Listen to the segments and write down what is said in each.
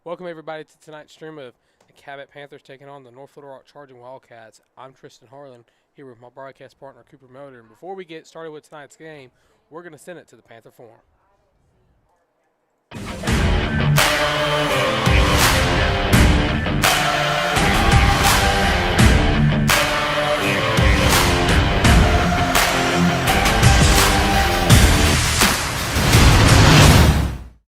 Welcome everybody to tonight's stream of the Cabot Panthers taking on the North Little Rock Charging Wildcats. I'm Tristan Harlan here with my broadcast partner Cooper Motor. And before we get started with tonight's game, we're going to send it to the Panther Forum.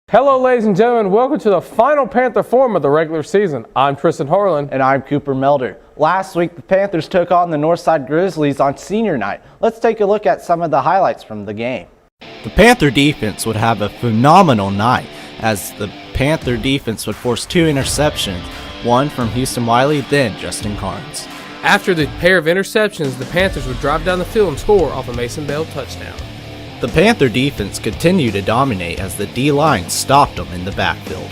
Hello, ladies and gentlemen. Welcome to the final Panther Forum of the regular season. I'm Tristan Harlan. And I'm Cooper Melder. Last week, the Panthers took on the Northside Grizzlies on senior night. Let's take a look at some of the highlights from the game. The Panther defense would have a phenomenal night as the Panther defense would force 2 interceptions, one from Houston Wiley, then Justin Carnes. After the pair of interceptions, the Panthers would drive down the field and score off a Mason Bell touchdown. The Panther defense continued to dominate as the D-line stopped them in the backfield.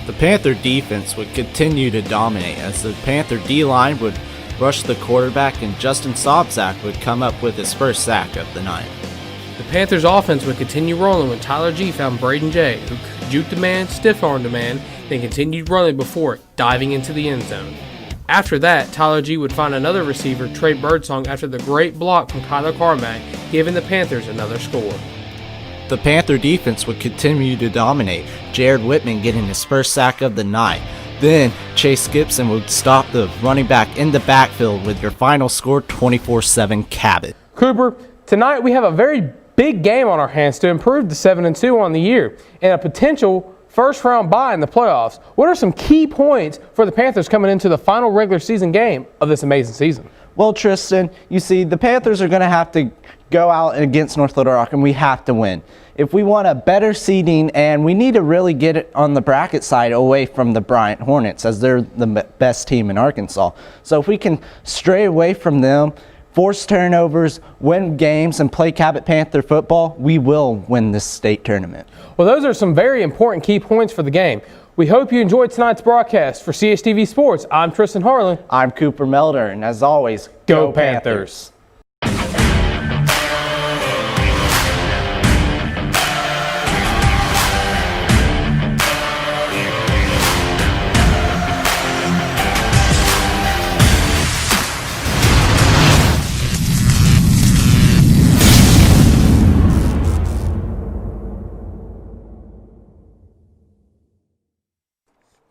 The Panther defense would continue to dominate as the Panther D-line would rush the quarterback and Justin Sobczak would come up with his first sack of the night. The Panthers offense would continue rolling when Tyler G found Braden J, who juked the man, stiff-armed the man, then continued running before diving into the end zone. After that, Tyler G would find another receiver, Trey Birdsong, after the great block from Kyler Carmack, giving the Panthers another score. The Panther defense would continue to dominate, Jared Whitman getting his first sack of the night. Then, Chase Gibson would stop the running back in the backfield with your final score 24-7 Cabot. Cooper, tonight we have a very big game on our hands to improve to 7-2 on the year and a potential first-round bye in the playoffs. What are some key points for the Panthers coming into the final regular season game of this amazing season? Well, Tristan, you see, the Panthers are going to have to go out against North Little Rock, and we have to win. If we want a better seeding, and we need to really get it on the bracket side away from the Bryant Hornets, as they're the best team in Arkansas. So if we can stray away from them, force turnovers, win games, and play Cabot Panther football, we will win this state tournament. Well, those are some very important key points for the game. We hope you enjoyed tonight's broadcast. For CHTV Sports, I'm Tristan Harlan. I'm Cooper Melder, and as always, Go Panthers!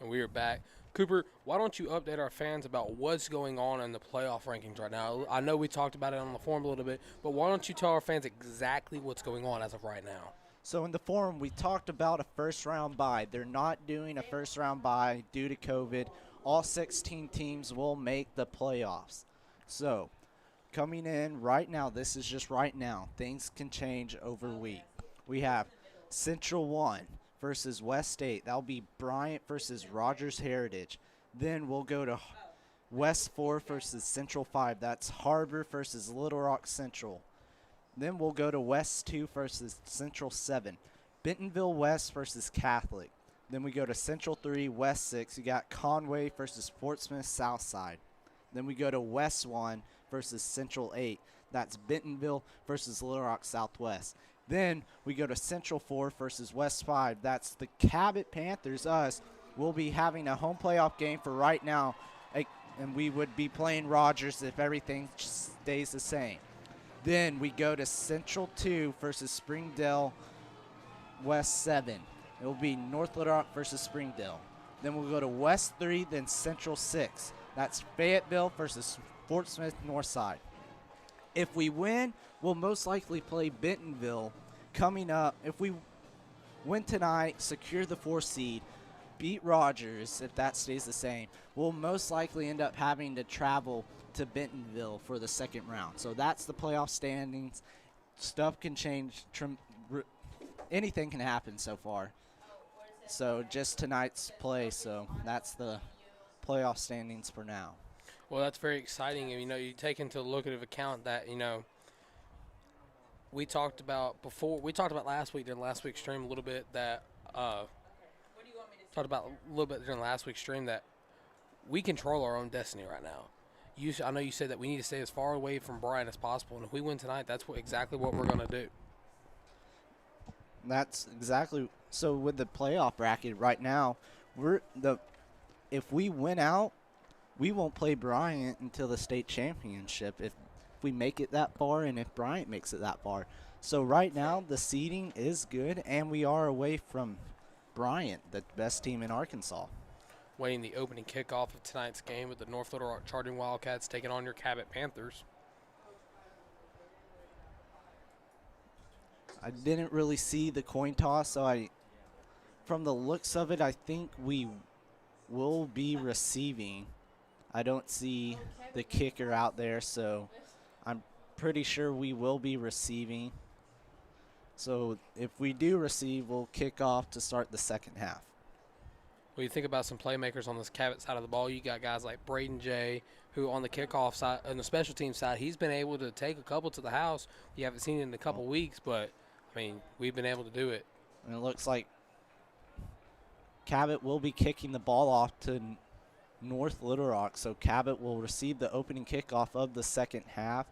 We are back. Cooper, why don't you update our fans about what's going on in the playoff rankings right now? I know we talked about it on the forum a little bit, but why don't you tell our fans exactly what's going on as of right now? So in the forum, we talked about a first-round bye. They're not doing a first-round bye due to COVID. All 16 teams will make the playoffs. So coming in right now, this is just right now. Things can change over week. We have Central 1 versus West State. That'll be Bryant versus Rogers Heritage. Then we'll go to West 4 versus Central 5. That's Harbor versus Little Rock Central. Then we'll go to West 2 versus Central 7. Bentonville West versus Catholic. Then we go to Central 3, West 6. You got Conway versus Portsmouth Southside. Then we go to West 1 versus Central 8. That's Bentonville versus Little Rock Southwest. Then we go to Central 4 versus West 5. That's the Cabot Panthers, us. We'll be having a home playoff game for right now, and we would be playing Rogers if everything stays the same. Then we go to Central 2 versus Springdale West 7. It will be North Little Rock versus Springdale. Then we'll go to West 3, then Central 6. That's Fayetteville versus Fort Smith Northside. If we win, we'll most likely play Bentonville coming up. If we win tonight, secure the 4th seed, beat Rogers, if that stays the same, we'll most likely end up having to travel to Bentonville for the second round. So that's the playoff standings. Stuff can change. Anything can happen so far. So just tonight's play. So that's the playoff standings for now. Well, that's very exciting. And, you take into look at account that, we talked about last week during last week's stream a little bit that during last week's stream that we control our own destiny right now. I know you said that we need to stay as far away from Bryant as possible, and if we win tonight, that's exactly what we're going to do. That's exactly. So with the playoff bracket right now, If we win out, we won't play Bryant until the state championship if we make it that far and if Bryant makes it that far. So right now the seeding is good, and we are away from Bryant, the best team in Arkansas. Waiting the opening kickoff of tonight's game with the North Little Rock Charging Wildcats taking on your Cabot Panthers. I didn't really see the coin toss, so from the looks of it, I think we will be receiving. I don't see the kicker out there, so I'm pretty sure we will be receiving. So if we do receive, we'll kick off to start the second half. Well, you think about some playmakers on this Cabot side of the ball. You got guys like Braden Jay, who on the kickoff side, on the special team side, he's been able to take a couple to the house. You haven't seen it in a couple weeks, but, I mean, we've been able to do it. And it looks like Cabot will be kicking the ball off to North Little Rock, so Cabot will receive the opening kickoff of the second half.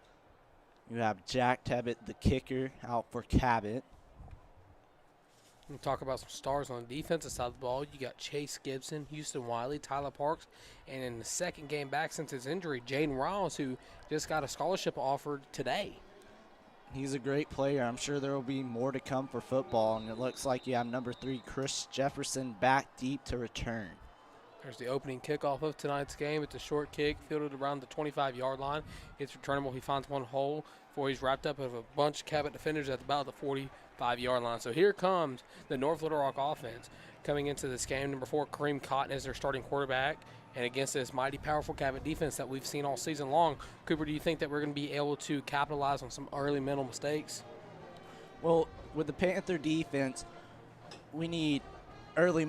You have Jack Tebbett, the kicker, out for Cabot. We'll talk about some stars on the defensive side of the ball. You got Chase Gibson, Houston Wiley, Tyler Parks, and in the second game back since his injury, Jaden Riles, who just got a scholarship offered today. He's a great player. I'm sure there will be more to come for football, and it looks like you have number 3, Chris Jefferson, back deep to return. There's the opening kickoff of tonight's game. It's a short kick fielded around the 25-yard line. It's returnable. He finds one hole before he's wrapped up with a bunch of Cabot defenders at about the 45-yard line. So here comes the North Little Rock offense coming into this game. Number 4, Kareem Cotton is their starting quarterback. And against this mighty, powerful Cabot defense that we've seen all season long, Cooper, do you think that we're going to be able to capitalize on some early mental mistakes? Well, with the Panther defense, we need early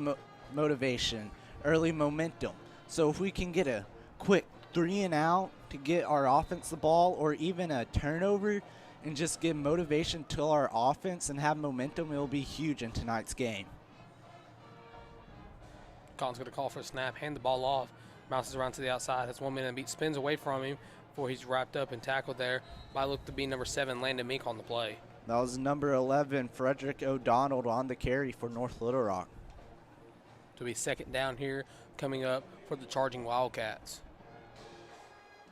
motivation, early momentum. So if we can get a quick 3 and out to get our offense the ball, or even a turnover, and just give motivation to our offense and have momentum, it will be huge in tonight's game. Cotton's going to call for a snap, hand the ball off, bounces around to the outside, has 1 minute beat, spins away from him before he's wrapped up and tackled there by look to be number 7, Landon Meek on the play. That was number 11, Frederick O'Donnell, on the carry for North Little Rock. To be second down here coming up for the Charging Wildcats.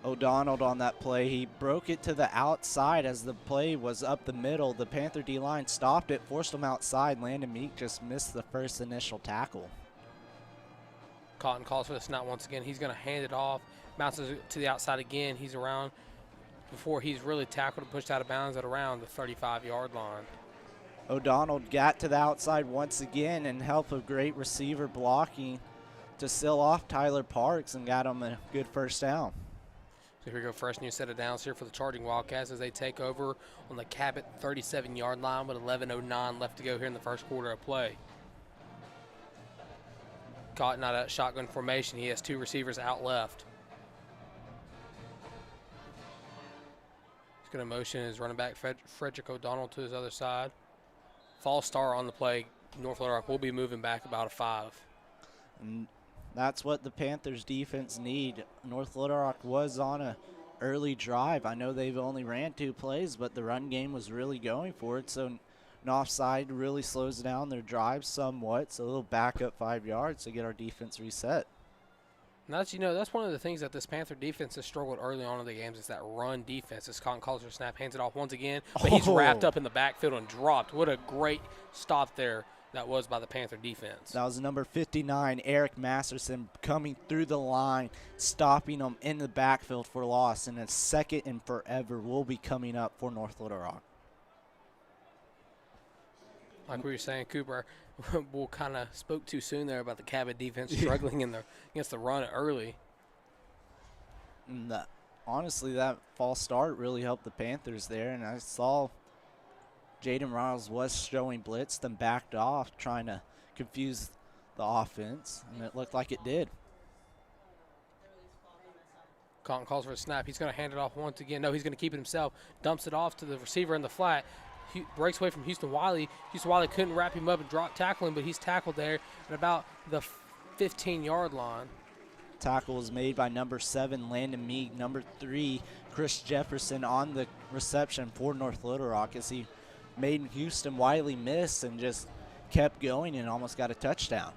O'Donnell on that play, he broke it to the outside as the play was up the middle. The Panther D-line stopped it, forced him outside. Landon Meek just missed the first initial tackle. Cotton calls for the snap once again. He's going to hand it off, bounces it to the outside again. He's around before he's really tackled and pushed out of bounds at around the 35-yard line. O'Donnell got to the outside once again and help of great receiver blocking to seal off Tyler Parks and got him a good first down. So here we go, fresh new set of downs here for the Charging Wildcats as they take over on the Cabot 37-yard line with 11:09 left to go here in the first quarter of play. Cotton out of shotgun formation. He has 2 receivers out left. He's going to motion his running back, Frederick O'Donnell, to his other side. False start on the play. North Little Rock will be moving back about a 5. And that's what the Panthers defense need. North Little Rock was on a early drive. I know they've only ran 2 plays, but the run game was really going for it. So an offside really slows down their drive somewhat. So they'll back up 5 yards to get our defense reset. And that's, that's one of the things that this Panther defense has struggled early on in the games is that run defense. As Cotton calls for a snap, hands it off once again, but he's wrapped up in the backfield and dropped. What a great stop there that was by the Panther defense. That was number 59, Eric Masterson, coming through the line, stopping him in the backfield for loss. And a second and forever will be coming up for North Little Rock. Like we were saying, Cooper, we'll kind of spoke too soon there about the Cabot defense struggling against the run early. And honestly, that false start really helped the Panthers there. And I saw Jaden Riles was showing blitz, then backed off, trying to confuse the offense, and it looked like it did. Cotton calls for a snap. He's going to hand it off once again. No, he's going to keep it himself. Dumps it off to the receiver in the flat. He breaks away from Houston Wiley. Houston Wiley couldn't wrap him up and tackle him, but he's tackled there at about the 15-yard line. Tackle was made by number 7, Landon Meek. Number 3, Chris Jefferson on the reception for North Little Rock as he made Houston Wiley miss and just kept going and almost got a touchdown.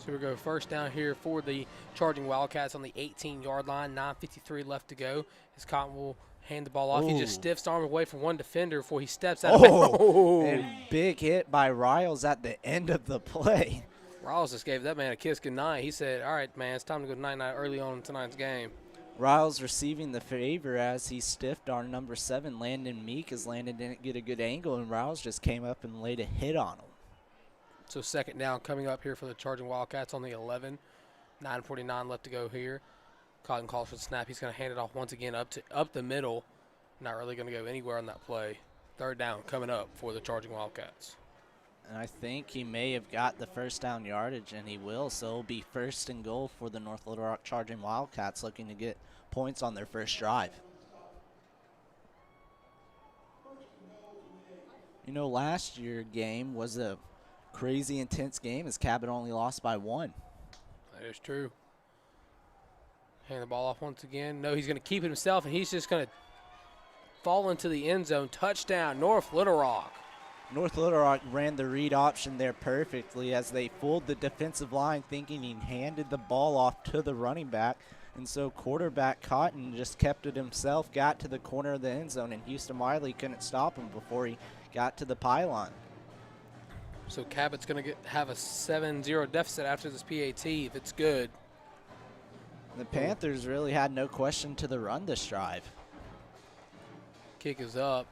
So we go first down here for the Charging Wildcats on the 18-yard line. 9:53 left to go. As Cotton will hand the ball off. He just stiffs arm away from one defender before he steps out. And big hit by Riles at the end of the play. Riles just gave that man a kiss goodnight. He said, all right, man, it's time to go night-night early on in tonight's game. Riles receiving the favor as he stiffed our number 7, Landon Meek, as Landon didn't get a good angle, and Riles just came up and laid a hit on him. So second down coming up here for the Charging Wildcats on the 11. 9:49 left to go here. Cotton calls for the snap. He's going to hand it off once again up the middle. Not really going to go anywhere on that play. Third down coming up for the Charging Wildcats. And I think he may have got the first down yardage, and he will. So it'll be first and goal for the North Little Rock Charging Wildcats, looking to get points on their first drive. You know, last year's game was a crazy intense game as Cabot only lost by 1. That is true. Hand the ball off once again. No, he's going to keep it himself, and he's just going to fall into the end zone. Touchdown, North Little Rock. North Little Rock ran the read option there perfectly as they fooled the defensive line, thinking he handed the ball off to the running back. And so quarterback Cotton just kept it himself, got to the corner of the end zone, and Houston Wiley couldn't stop him before he got to the pylon. So Cabot's going to have a 7-0 deficit after this PAT if it's good. The Panthers really had no question to the run this drive. Kick is up,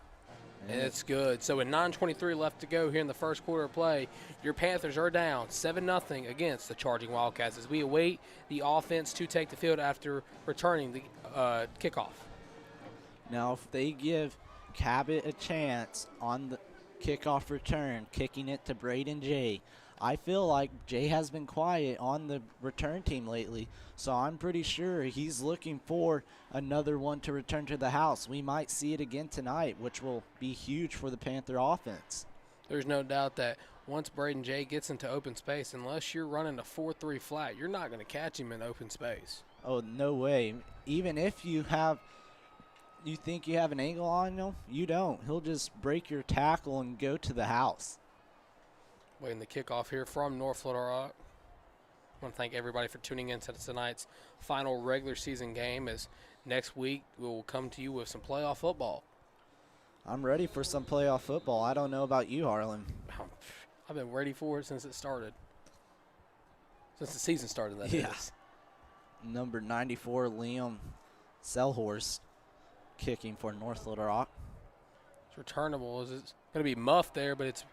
and it's good. So with 9:23 left to go here in the first quarter of play, your Panthers are down 7-0 against the Charging Wildcats as we await the offense to take the field after returning the kickoff. Now, if they give Cabot a chance on the kickoff return, kicking it to Braden Jay, I feel like Jay has been quiet on the return team lately, so I'm pretty sure he's looking for another one to return to the house. We might see it again tonight, which will be huge for the Panther offense. There's no doubt that once Braden Jay gets into open space, unless you're running a 4-3 flat, you're not going to catch him in open space. Oh, no way. Even if you think you have an angle on him, you don't. He'll just break your tackle and go to the house. Waiting the kickoff here from North Little Rock. I want to thank everybody for tuning in to tonight's final regular season game, as next week we will come to you with some playoff football. I'm ready for some playoff football. I don't know about you, Harlan. I've been ready for it since it started. Since the season started, that is. Number 94, Liam Selhorst, kicking for North Little Rock. It's returnable. It's going to be muffed there, but it's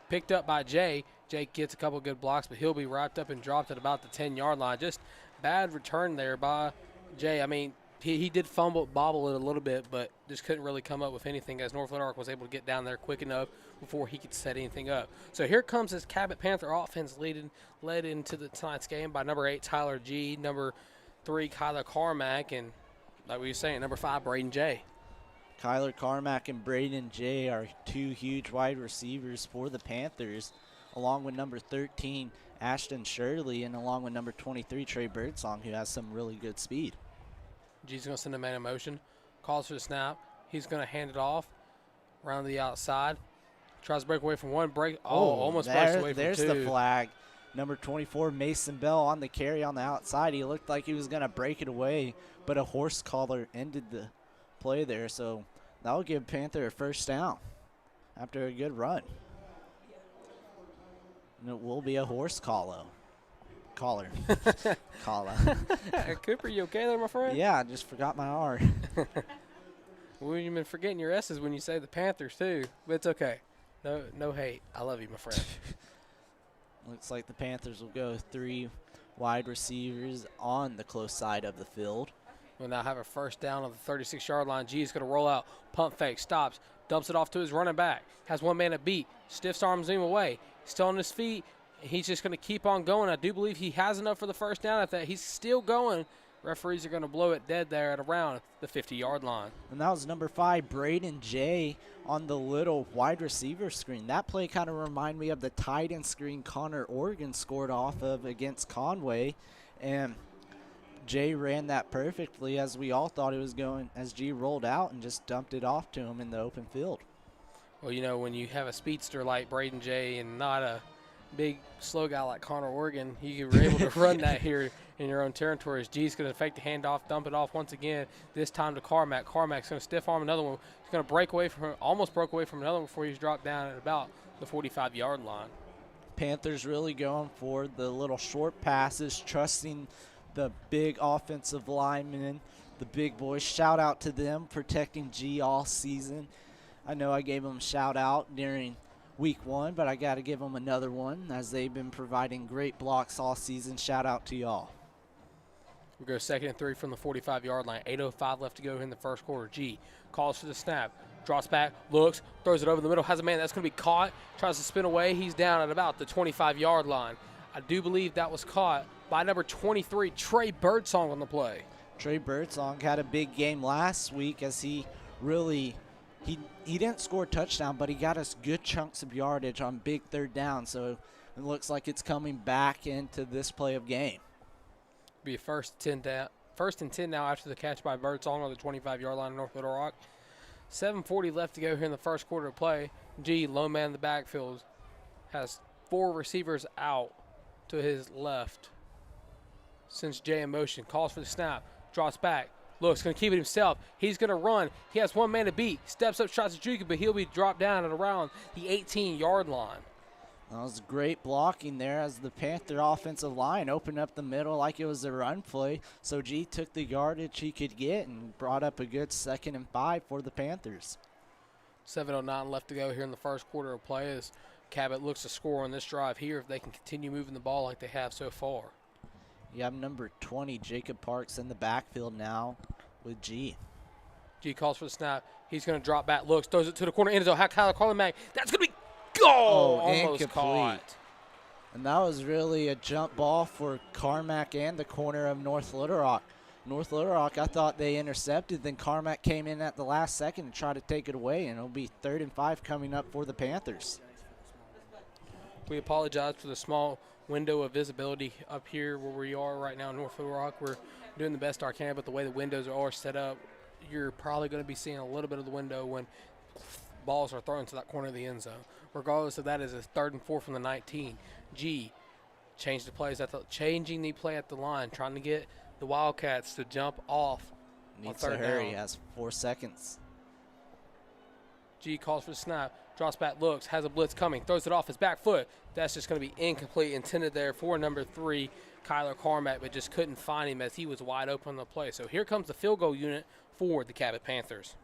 picked up by Jay. Jay gets a couple good blocks, but he'll be wrapped up and dropped at about the 10-yard line. Just bad return there by Jay. I mean, he did bobble it a little bit, but just couldn't really come up with anything as North Little Rock was able to get down there quick enough before he could set anything up. So here comes this Cabot Panther offense led into tonight's game by number 8, Tyler G., number 3, Kyler Carmack, and like we were saying, number 5, Braden Jay. Kyler Carmack and Braden Jay are two huge wide receivers for the Panthers, along with number 13, Ashton Shirley, and along with number 23, Trey Birdsong, who has some really good speed. G's going to send a man in motion. Calls for the snap. He's going to hand it off around the outside. Tries to break away from one. Almost breaks away from there's two. There's the flag. Number 24, Mason Bell on the carry on the outside. He looked like he was going to break it away, but a horse collar ended the play there. So that'll give Panther a first down after a good run. And it will be a horse collar. Collar. Cooper, you okay there, my friend? Yeah, I just forgot my R. Well, you've been forgetting your S's when you say the Panthers, too. But it's okay. No hate. I love you, my friend. Looks like the Panthers will go 3 wide receivers on the close side of the field. We'll now have a first down on the 36-yard line. G is going to roll out, pump fake, stops, dumps it off to his running back. Has one man at beat, stiffs arms him away. Still on his feet. He's just going to keep on going. I do believe he has enough for the first down at that. He's still going. Referees are going to blow it dead there at around the 50-yard line. And that was number 5, Braden Jay, on the little wide receiver screen. That play kind of reminded me of the tight end screen Connor Oregon scored off of against Conway. And Jay ran that perfectly as we all thought it was going, as G rolled out and just dumped it off to him in the open field. Well, you know, when you have a speedster like Braden Jay and not big, slow guy like Connor Organ, you were able to run that here in your own territory. As G's going to fake the handoff, dump it off once again, this time to Carmack. Carmack's going to stiff arm another one. He's going to break away from him, almost broke away from another one before he's dropped down at about the 45-yard line. Panthers really going for the little short passes, trusting the big offensive linemen, the big boys. Shout out to them protecting G all season. I know I gave them a shout out during week 1, but I got to give them another one as they've been providing great blocks all season. Shout out to y'all. We go 2nd and 3 from the 45-yard line. 8:05 left to go in the first quarter. G calls for the snap, drops back, looks, throws it over the middle, has a man that's going to be caught, tries to spin away. He's down at about the 25-yard line. I do believe that was caught by number 23, Trey Birdsong on the play. Trey Birdsong had a big game last week as he really he didn't score a touchdown, but he got us good chunks of yardage on big third down. So it looks like it's coming back into this play of game. Be a first and 10 now after the catch by Birdsong on the 25-yard line of North Little Rock. 7:40 left to go here in the first quarter of play. G, low man in the backfield, has 4 receivers out to his left. Since J in motion, calls for the snap, drops back, looks, going to keep it himself. He's going to run. He has one man to beat. Steps up, tries to juke it, but he'll be dropped down at around the 18-yard line. That was great blocking there as the Panther offensive line opened up the middle like it was a run play. So G took the yardage he could get and brought up a good 2nd and 5 for the Panthers. 7:09 left to go here in the first quarter of play as Cabot looks to score on this drive here if they can continue moving the ball like they have so far. You have number 20, Jacob Parks, in the backfield now with G. G calls for the snap. He's going to drop back, looks, throws it to the corner end zone. Kyler Carmack. That's going to be goal! Almost incomplete. caught. And that was really a jump ball for Carmack and the corner of North Little Rock. North Little Rock, I thought they intercepted. Then Carmack came in at the last second and tried to take it away, and it'll be 3rd and 5 coming up for the Panthers. We apologize for the small window of visibility up here where we are right now in North Little Rock. We're doing the best I can, but the way the windows are set up, you're probably going to be seeing a little bit of the window when balls are thrown to that corner of the end zone. Regardless of that, is a 3rd and 4 from the 19. G changing the play at the line, trying to get the Wildcats to jump off. Needs to hurry. Has 4 seconds. G calls for the snap, drops back, looks, has a blitz coming, throws it off his back foot. That's just going to be incomplete, intended there for number 3, Kyler Carmack, but just couldn't find him as he was wide open on the play. So here comes the field goal unit for the Cabot Panthers.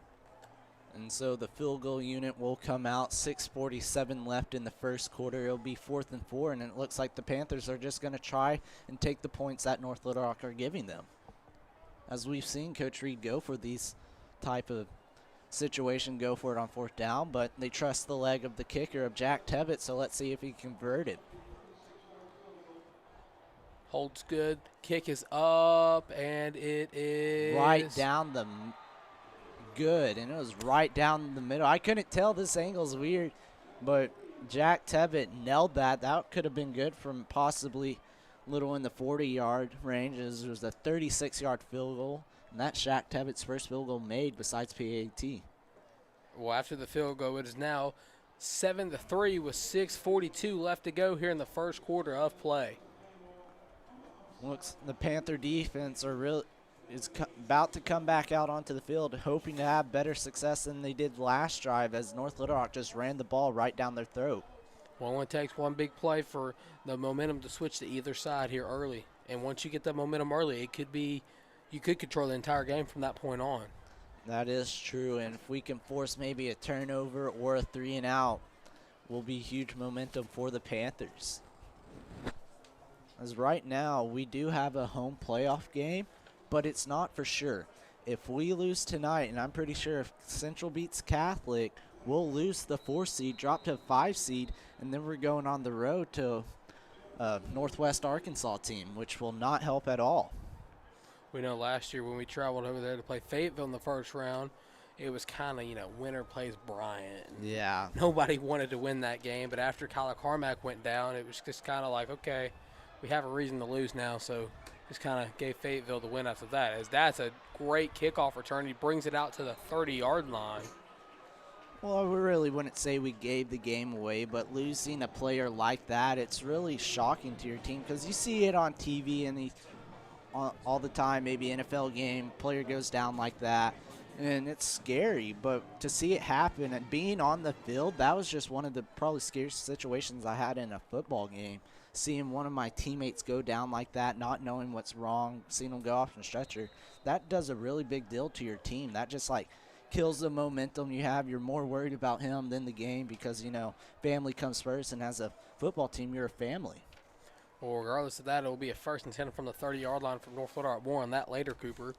And so the field goal unit will come out. 6:47 left in the first quarter. It'll be 4th and 4, and it looks like the Panthers are just going to try and take the points that North Little Rock are giving them. As we've seen Coach Reed go for these type of situation, go for it on 4th down, but they trust the leg of the kicker of Jack Cabot, so let's see if he converted. Holds good. Kick is up, and it is right down the good, and it was right down the middle. I couldn't tell. This angle's weird, but Jack Cabot nailed that. That could have been good from possibly little in the 40-yard range. It was a 36-yard field goal, and that's Jack Cabot's first field goal made besides PAT. Well, after the field goal, it is now 7-3 with 6:42 left to go here in the first quarter of play. Looks the Panther defense is about to come back out onto the field, hoping to have better success than they did last drive as North Little Rock just ran the ball right down their throat. Well, it only takes one big play for the momentum to switch to either side here early. And once you get that momentum early, you could control the entire game from that point on. That is true, and if we can force maybe a turnover or a 3 and out, will be huge momentum for the Panthers. As right now, we do have a home playoff game, but it's not for sure. If we lose tonight, and I'm pretty sure if Central beats Catholic, we'll lose the 4 seed, drop to a 5 seed, and then we're going on the road to Northwest Arkansas team, which will not help at all. We know last year when we traveled over there to play Fayetteville in the first round, it was kind of, winner plays Bryant. Yeah. Nobody wanted to win that game, but after Kyler Carmack went down, it was just kind of like, okay, we have a reason to lose now, so just kind of gave Fayetteville the win after that. As that's a great kickoff return. He brings it out to the 30-yard line. Well, I really wouldn't say we gave the game away, but losing a player like that, it's really shocking to your team because you see it on TV and all the time, maybe NFL game, player goes down like that, and it's scary. But to see it happen and being on the field, that was just one of the probably scariest situations I had in a football game. Seeing one of my teammates go down like that, not knowing what's wrong, seeing them go off in a stretcher, that does a really big deal to your team. That just like kills the momentum you have. You're more worried about him than the game because, family comes first, and as a football team, you're a family. Well, regardless of that, it will be a 1st and 10 from the 30-yard line from North Little Rock. More on that later, Cooper.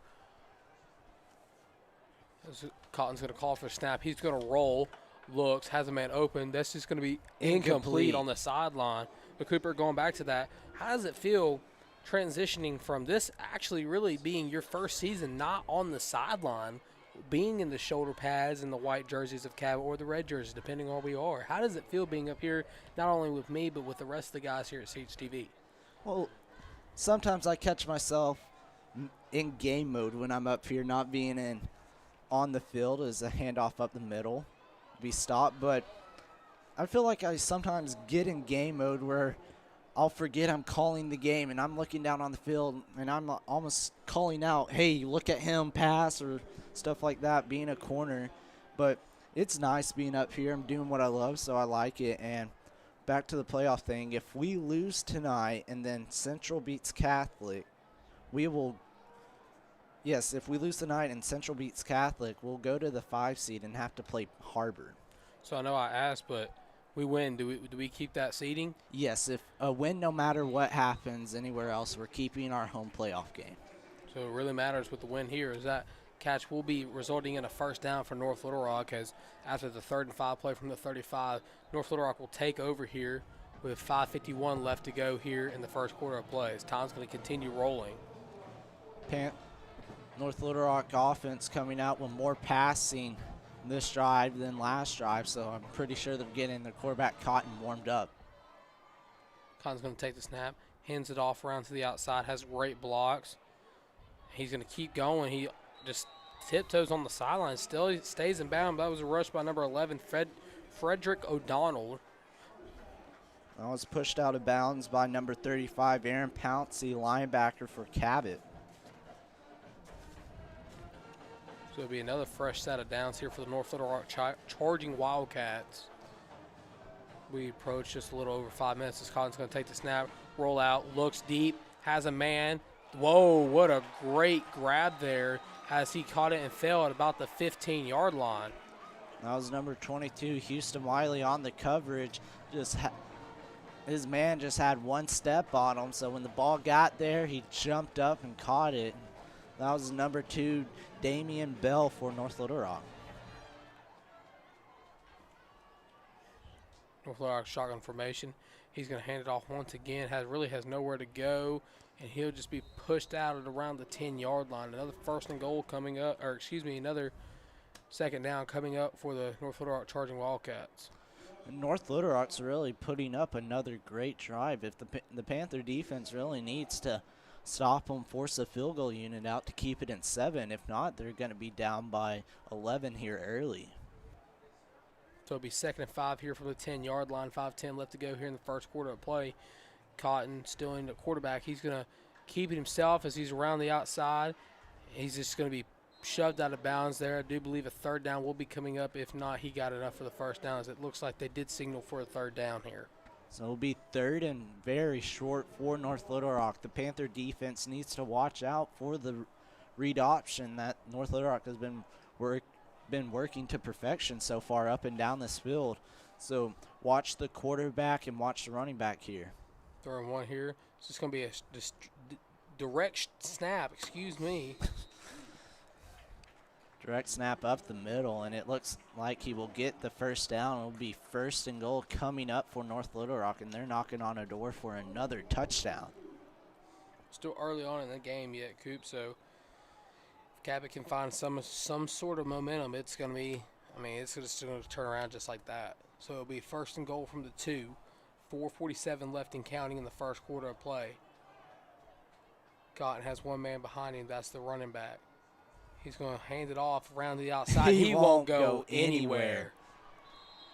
Cotton's going to call for a snap. He's going to roll, looks, has a man open. That's just going to be incomplete on the sideline. But Cooper, going back to that, how does it feel transitioning from this actually really being your first season not on the sideline, being in the shoulder pads and the white jerseys of Cabot or the red jerseys, depending on where we are? How does it feel being up here, not only with me, but with the rest of the guys here at CHTV? Well, sometimes I catch myself in game mode when I'm up here, not being on the field as a handoff up the middle, be stopped. But I feel like I sometimes get in game mode where I'll forget I'm calling the game, and I'm looking down on the field, and I'm almost calling out, hey, look at him, pass, or stuff like that, being a corner. But it's nice being up here. I'm doing what I love, so I like it. And back to the playoff thing, if we lose tonight and then Central beats Catholic, if we lose tonight and Central beats Catholic, we'll go to the 5 seed and have to play Harbor. So I know I asked, but we win. Do we keep that seeding? Yes, if a win, no matter what happens anywhere else, we're keeping our home playoff game. So it really matters with the win here is that catch will be resulting in a 1st down for North Little Rock, as after the 3rd and 5 play from the 35, North Little Rock will take over here with 5:51 left to go here in the first quarter of play. As time's going to continue rolling. North Little Rock offense coming out with more passing this drive than last drive, so I'm pretty sure they're getting their quarterback Cotton warmed up. Cotton's going to take the snap, hands it off around to the outside, has great blocks. He's going to keep going. He just tiptoes on the sideline, still stays in bounds. That was a rush by number 11, Frederick O'Donnell. That was pushed out of bounds by number 35, Aaron Pouncey, linebacker for Cabot. So it'll be another fresh set of downs here for the North Little Rock charging Wildcats. We approach just a little over 5 minutes as Cotton's going to take the snap, roll out, looks deep, has a man. Whoa, what a great grab there as he caught it and fell at about the 15-yard line. That was number 22, Houston Wiley, on the coverage. His man just had one step on him, so when the ball got there, he jumped up and caught it. That was number 2, Damian Bell for North Little Rock. North Little Rock shotgun formation. He's going to hand it off once again. Really has nowhere to go, and he'll just be pushed out at around the 10-yard line. Another 1st and goal coming up, another 2nd down coming up for the North Little Rock charging Wildcats. And North Little Rock's really putting up another great drive. If the Panther defense really needs to stop them, force a field goal unit out to keep it in 7. If not, they're going to be down by 11 here early. So it'll be 2nd and 5 here from the 10-yard line. 5:10 left to go here in the first quarter of play. Cotton still in the quarterback. He's going to keep it himself as he's around the outside. He's just going to be shoved out of bounds there. I do believe a 3rd down will be coming up. If not, he got enough for the 1st down, as it looks like they did signal for a 3rd down here. So it'll be 3rd and very short for North Little Rock. The Panther defense needs to watch out for the read option that North Little Rock has been working to perfection so far up and down this field. So watch the quarterback and watch the running back here. 3rd and 1 here. It's just going to be a direct snap, excuse me. Direct snap up the middle, and it looks like he will get the 1st down. It will be 1st and goal coming up for North Little Rock, and they're knocking on a door for another touchdown. Still early on in the game yet, Coop, so if Cabot can find some sort of momentum, it's going to be, it's just going to turn around just like that. So it'll be 1st and goal from the 2, 4:47 left and counting in the first quarter of play. Cotton has one man behind him, that's the running back. He's going to hand it off around the outside. He won't go anywhere.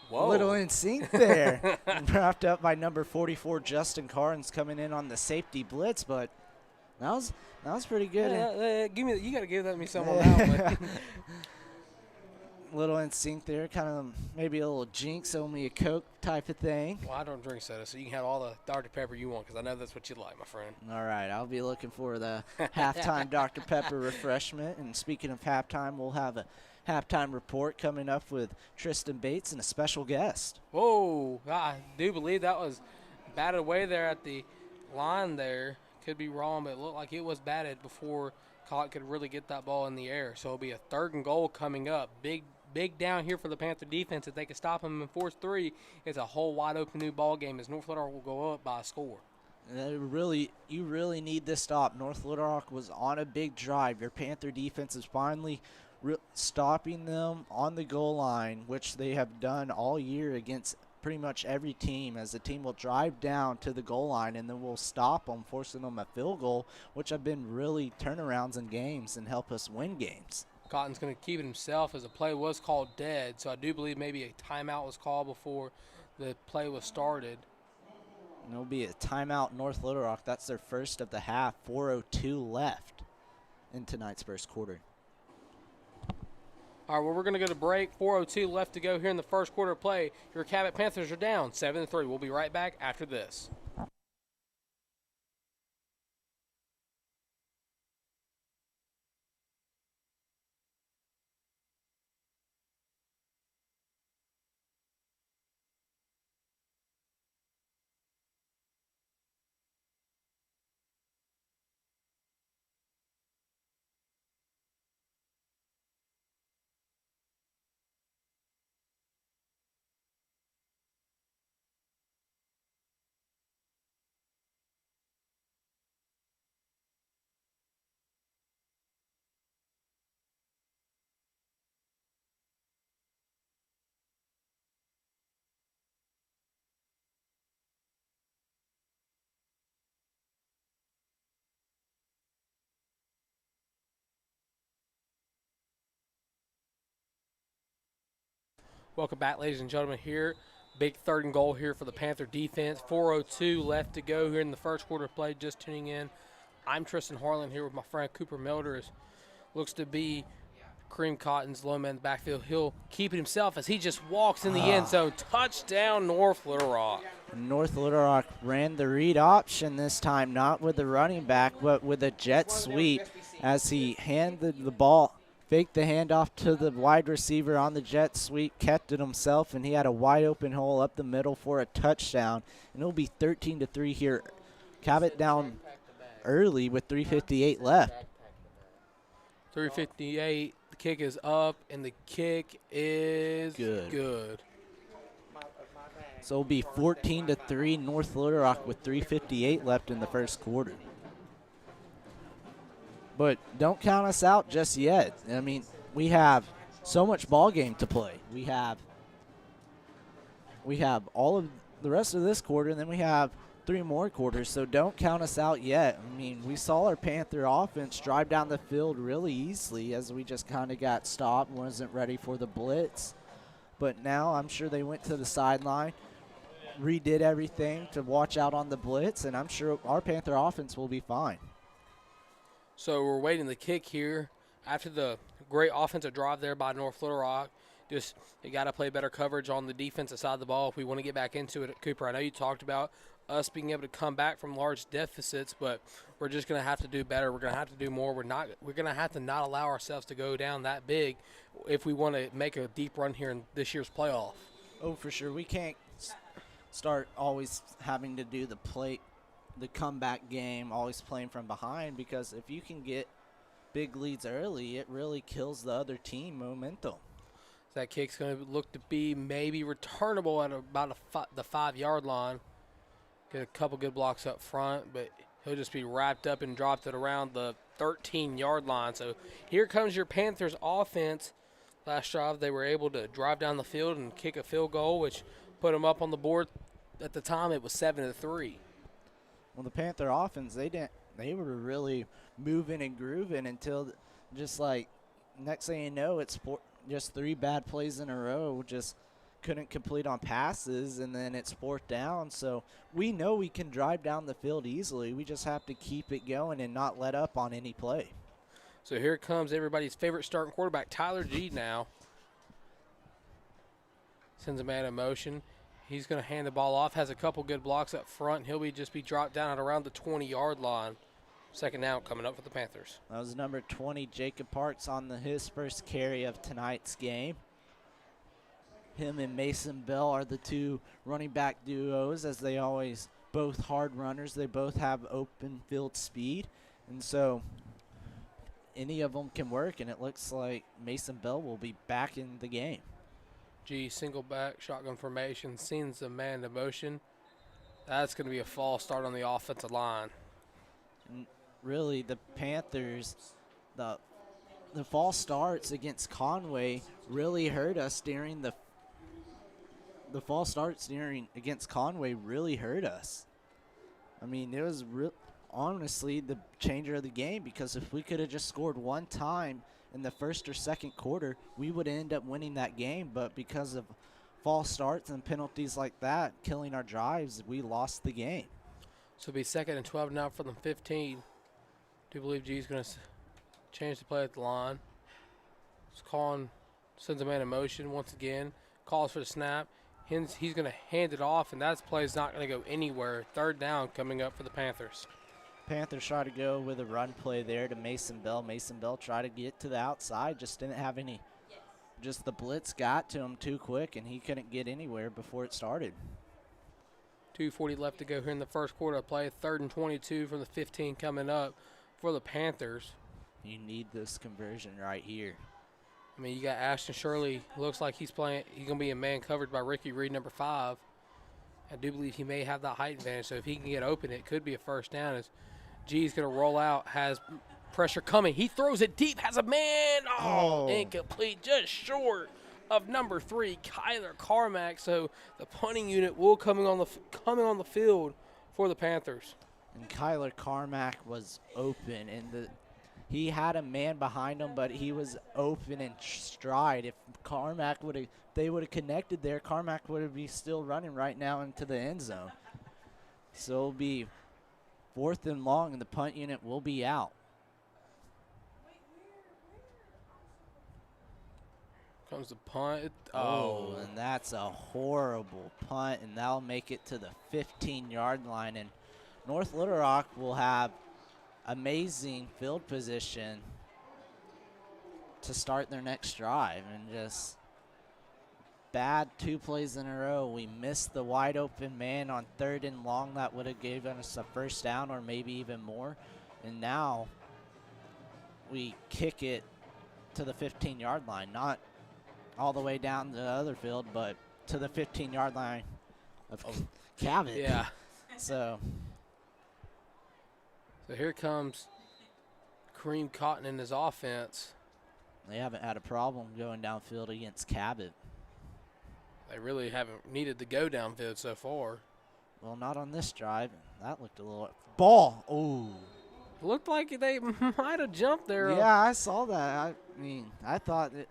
Whoa. Little in sync there. Wrapped up by number 44, Justin Carnes, coming in on the safety blitz, but that was pretty good. You got to give that to me some on that one. Little in sync there, kind of maybe a little jinx, owe me a Coke type of thing. Well, I don't drink soda, so you can have all the Dr. Pepper you want, because I know that's what you like, my friend. All right, I'll be looking for the halftime Dr. Pepper refreshment. And speaking of halftime, we'll have a halftime report coming up with Tristan Bates and a special guest. Whoa, I do believe that was batted away there at the line there. Could be wrong, but it looked like it was batted before Cabot could really get that ball in the air. So it'll be a 3rd and goal coming up. Big down here for the Panther defense. If they can stop them and force 3, it's a whole wide open new ball game as North Little Rock will go up by a score. You really need this stop. North Little Rock was on a big drive. Your Panther defense is finally stopping them on the goal line, which they have done all year against pretty much every team, as the team will drive down to the goal line and then we'll stop them, forcing them a field goal, which have been really turnarounds in games and help us win games. Cotton's going to keep it himself as the play was called dead, so I do believe maybe a timeout was called before the play was started. And it'll be a timeout North Little Rock. That's their first of the half. 4:02 left in tonight's first quarter. All right, well, we're going to go to break. 4:02 left to go here in the first quarter of play. Your Cabot Panthers are down 7-3. We'll be right back after this. Welcome back, ladies and gentlemen, here. Big 3rd and goal here for the Panther defense. 4:02 left to go here in the first quarter of play. Just tuning in. I'm Tristan Harlan here with my friend Cooper Milders. Looks to be Kareem Cotton's low man in the backfield. He'll keep it himself as he just walks in the end zone. Touchdown, North Little Rock. North Little Rock ran the read option this time, not with the running back, but with a jet sweep as he handed the ball. Faked the handoff to the wide receiver on the jet sweep, kept it himself, and he had a wide open hole up the middle for a touchdown. And it'll be 13-3 here. Cabot down early with 3:58 left. 3:58. The kick is up, and the kick is good. So it'll be 14-3 North Little Rock with 3:58 left in the first quarter. But don't count us out just yet. I mean, we have so much ball game to play. We have all of the rest of this quarter, and then we have 3 more quarters. So don't count us out yet. I mean, we saw our Panther offense drive down the field really easily as we just kind of got stopped, wasn't ready for the blitz. But now I'm sure they went to the sideline, redid everything to watch out on the blitz, and I'm sure our Panther offense will be fine. So we're waiting the kick here after the great offensive drive there by North Little Rock. Just you got to play better coverage on the defensive side of the ball if we want to get back into it. Cooper, I know you talked about us being able to come back from large deficits, but we're just going to have to do better. We're going to have to do more. We're going to have to not allow ourselves to go down that big if we want to make a deep run here in this year's playoff. Oh, for sure. We can't start always having to do the comeback game, always playing from behind, because if you can get big leads early, it really kills the other team momentum. That kick's going to look to be maybe returnable at about the 5-yard line. Get a couple good blocks up front, but he'll just be wrapped up and dropped at around the 13-yard line. So here comes your Panthers offense. Last drive, they were able to drive down the field and kick a field goal, which put them up on the board. At the time, it was 7-3. Well, the Panther offense, they were really moving and grooving until just like next thing you know, it's just 3 bad plays in a row, just couldn't complete on passes, and then it's 4th down. So we know we can drive down the field easily. We just have to keep it going and not let up on any play. So here comes everybody's favorite starting quarterback, Tyler G now. Sends a man in motion. He's going to hand the ball off, has a couple good blocks up front. He'll just be dropped down at around the 20-yard line. 2nd down coming up for the Panthers. That was number 20, Jacob Parks, on his first carry of tonight's game. Him and Mason Bell are the two running back duos, as they always both hard runners. They both have open field speed, and so any of them can work, and it looks like Mason Bell will be back in the game. G, single back, shotgun formation, sends the man to motion. That's going to be a false start on the offensive line. And really, the Panthers, the false starts against Conway really hurt us during the false starts against Conway really hurt us. I mean, it was honestly the changer of the game, because if we could have just scored one time in the first or second quarter, we would end up winning that game. But because of false starts and penalties like that killing our drives, we lost the game. So it'll be 2nd and 12 now for them 15. Do believe G's going to change the play at the line. Sends a man in motion once again. Calls for the snap. He's going to hand it off, and that play's not going to go anywhere. 3rd down coming up for the Panthers. Panthers try to go with a run play there to Mason Bell. Mason Bell tried to get to the outside, just didn't have any. Just the blitz got to him too quick, and he couldn't get anywhere before it started. 2:40 left to go here in the first quarter of play. 3rd and 22 from the 15 coming up for the Panthers. You need this conversion right here. I mean, you got Ashton Shirley. Looks like he's going to be a man covered by Ricky Reed, number 5. I do believe he may have that height advantage, so if he can get open, it could be a first down. As G's going to roll out, has pressure coming. He throws it deep, has a man. Incomplete, just short of number 3, Kyler Carmack. So the punting unit will coming on the field for the Panthers. And Kyler Carmack was open, and he had a man behind him, but he was open in stride. If they would have connected there, Carmack would be still running right now into the end zone. So it'll be 4th and long, and the punt unit will be out. Comes the punt. And that's a horrible punt, and that'll make it to the 15-yard line. And North Little Rock will have amazing field position to start their next drive, and just bad 2 plays in a row. We missed the wide open man on 3rd and long. That would have given us a first down or maybe even more. And now we kick it to the 15-yard line, not all the way down the other field, but to the 15-yard line of Cabot. Yeah. So here comes Kareem Cotton in his offense. they haven't had a problem going downfield against Cabot. They really haven't needed to go downfield so far. Well, not on this drive. That looked a little ball. Ooh. Looked like they might have jumped there. Yeah, I saw that. I mean, I thought it.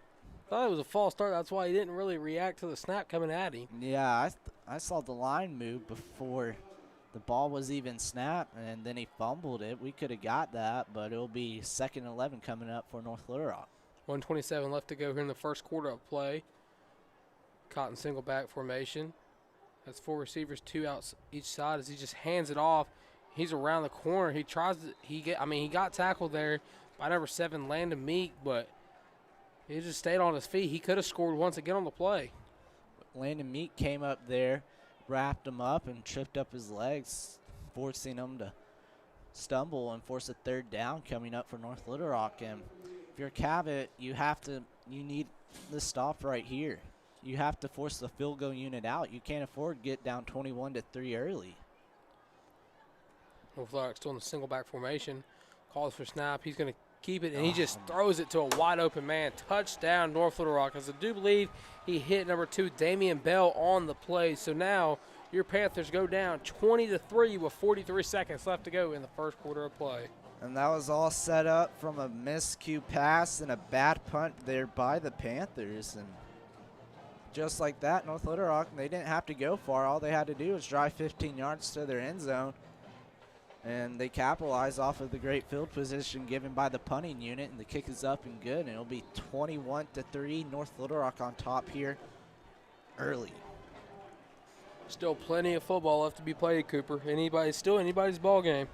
Thought it was a false start. That's why he didn't really react to the snap coming at him. Yeah, I saw the line move before the ball was even snapped, and then he fumbled it. We could have got that, but it'll be 2nd and 11 coming up for North Little Rock. 1:27 left to go here in the first quarter of play. Cotton single back formation. That's 4 receivers, 2 out each side as he just hands it off. He's around the corner. He got tackled there by number 7, Landon Meek, but he just stayed on his feet. He could have scored once again on the play. Landon Meek came up there, wrapped him up, and tripped up his legs, forcing him to stumble and force a 3rd down coming up for North Little Rock. And if you're Cabot, you need the stop right here. You have to force the field goal unit out. You can't afford to get down 21-3 early. North Little Rock still in the single back formation. Calls for snap. He's going to keep it, and he just throws it to a wide open man. Touchdown, North Little Rock. As I do believe he hit number 2, Damian Bell, on the play. So now your Panthers go down 20-3 with 43 seconds left to go in the first quarter of play. And that was all set up from a miscue pass and a bad punt there by the Panthers. And just like that, North Little Rock, they didn't have to go far. All they had to do was drive 15 yards to their end zone, and they capitalized off of the great field position given by the punting unit, and the kick is up and good, and it'll be 21-3, North Little Rock on top here early. Still plenty of football left to be played, Cooper. Anybody's ball game.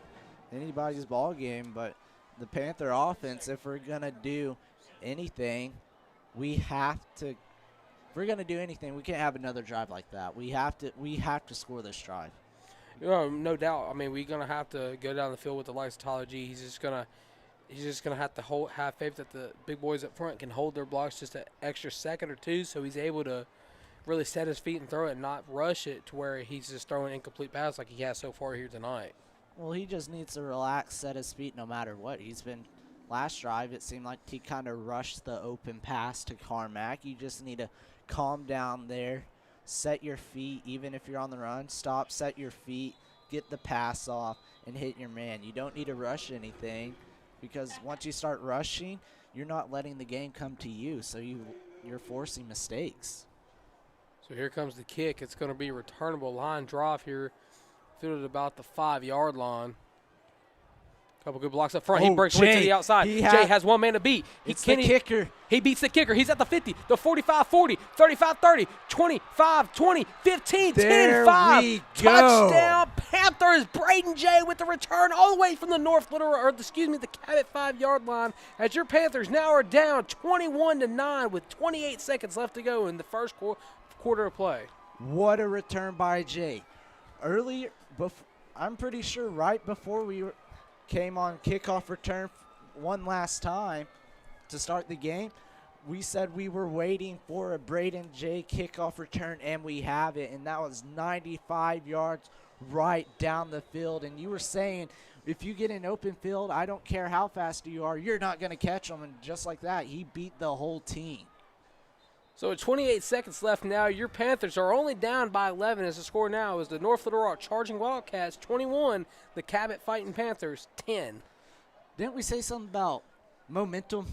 Anybody's ball game, but the Panther offense, if we're going to do anything, we can't have another drive like that. We have to score this drive. No doubt. I mean, we're gonna have to go down the field with the likes of Tyler G. He's just gonna have to have faith that the big boys up front can hold their blocks just an extra second or two, so he's able to really set his feet and throw it and not rush it to where he's just throwing incomplete passes like he has so far here tonight. Well, he just needs to relax, set his feet no matter what. Last drive, it seemed like he kind of rushed the open pass to Carmack. You just need to calm down there, set your feet, even if you're on the run. Stop, set your feet, get the pass off, and hit your man. You don't need to rush anything, because once you start rushing, you're not letting the game come to you, so you're forcing mistakes. So here comes the kick. It's going to be a returnable line drive here, fielded about the 5-yard line. Couple good blocks up front. He breaks right to the outside. Jay has one man to beat. The kicker. He beats the kicker. He's at the 50, the 45-40, 35-30, 25-20, 15, 10-5. Touchdown Panthers. Braden Jay with the return all the way from the the Cabot 5-yard line, as your Panthers now are down 21-9 with 28 seconds left to go in the first quarter of play. What a return by Jay. Earlier, I'm pretty sure right before we came on kickoff return one last time to start the game, we said we were waiting for a Braden J kickoff return, and we have it, and that was 95 yards right down the field. And you were saying, if you get an open field, I don't care how fast you are, you're not going to catch them. And just like that, he beat the whole team. So with 28 seconds left now, your Panthers are only down by 11 as the score now is the North Little Rock Charging Wildcats 21, the Cabot Fighting Panthers 10. Didn't we say something about momentum?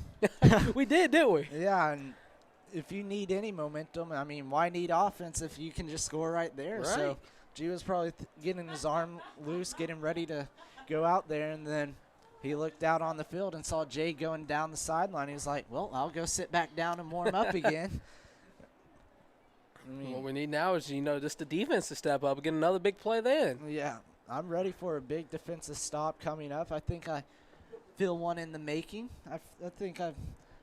We did, didn't we? Yeah, and if you need any momentum, I mean, why need offense if you can just score right there? Right. So G was probably getting his arm loose, getting ready to go out there, and then he looked out on the field and saw Jay going down the sideline. He was like, well, I'll go sit back down and warm up again. What we need now is, just the defense to step up and get another big play then. Yeah, I'm ready for a big defensive stop coming up. I think I feel one in the making. I think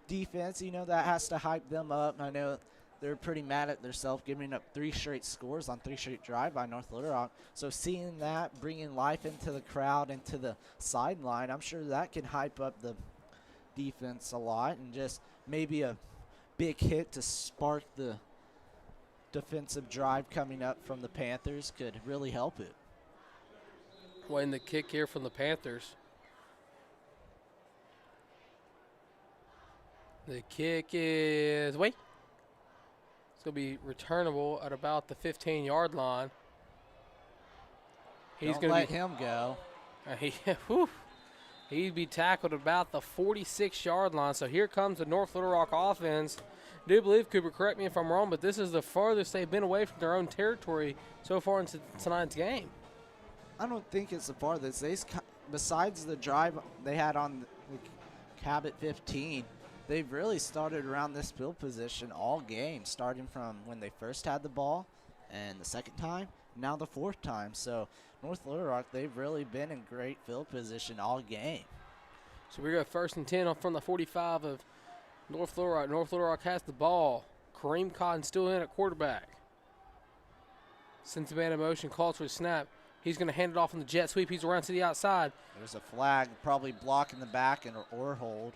defense, that has to hype them up. I know they're pretty mad at themselves giving up 3 straight scores on 3 straight drive by North Little Rock. So seeing that, bringing life into the crowd, into the sideline, I'm sure that can hype up the defense a lot, and just maybe a big hit to spark the defensive drive coming up from the Panthers could really help it. Waiting the kick here from the Panthers. The kick is It's going to be returnable at about the 15-yard line. Don't let him go. He'd be tackled about the 46-yard line. So here comes the North Little Rock offense. I do believe, Cooper, correct me if I'm wrong, but this is the farthest they've been away from their own territory so far into tonight's game. I don't think it's the farthest. Besides the drive they had on the Cabot 15, they've really started around this field position all game, starting from when they first had the ball and the second time, now the 4th time. So North Little Rock, they've really been in great field position all game. So we got 1st and 10 from the 45 of North Little Rock. North Little Rock has the ball. Kareem Cotton still in at quarterback. Sends the man in motion, calls for a snap. He's going to hand it off on the jet sweep. He's around to the outside. There's a flag, probably blocking the back or hold.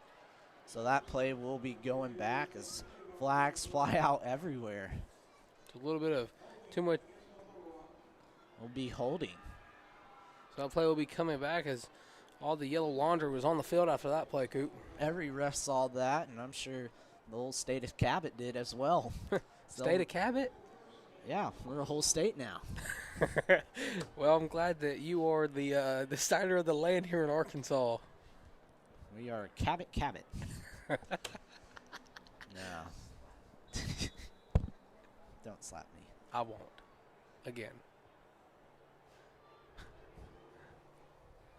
So that play will be going back as flags fly out everywhere. It's a little bit of too much. Will be holding. So that play will be coming back as all the yellow laundry was on the field after that play, Coop. Every ref saw that, and I'm sure the whole state of Cabot did as well. State of Cabot? Yeah, we're a whole state now. Well, I'm glad that you are the decider of the land here in Arkansas. We are Cabot. No. Don't slap me. I won't. Again.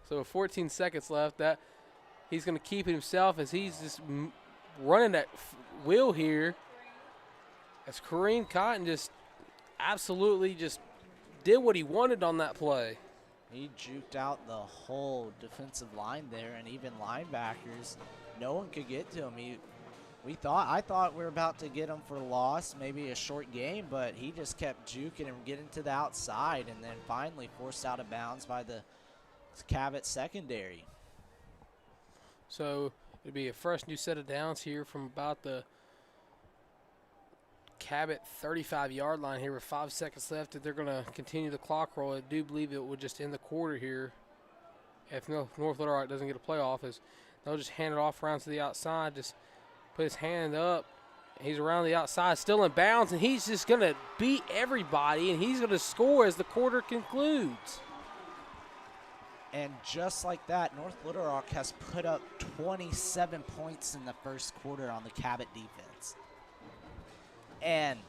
So with 14 seconds left, that he's going to keep it himself as he's just running that wheel here. As Kareem Cotton just absolutely just did what he wanted on that play. He juked out the whole defensive line there, and even linebackers. No one could get to him. I thought we were about to get him for loss, maybe a short game, but he just kept juking and getting to the outside, and then finally forced out of bounds by the Cabot secondary. So it'd be a fresh new set of downs here from about the Cabot 35-yard line here with 5 seconds left. They're going to continue the clock roll. I do believe it would just end the quarter here if North Little Rock doesn't get a playoff. As they'll just hand it off around to the outside, just put his hand up. He's around the outside, still in bounds, and he's just going to beat everybody, and he's going to score as the quarter concludes. And just like that, North Little Rock has put up 27 points in the first quarter on the Cabot defense. And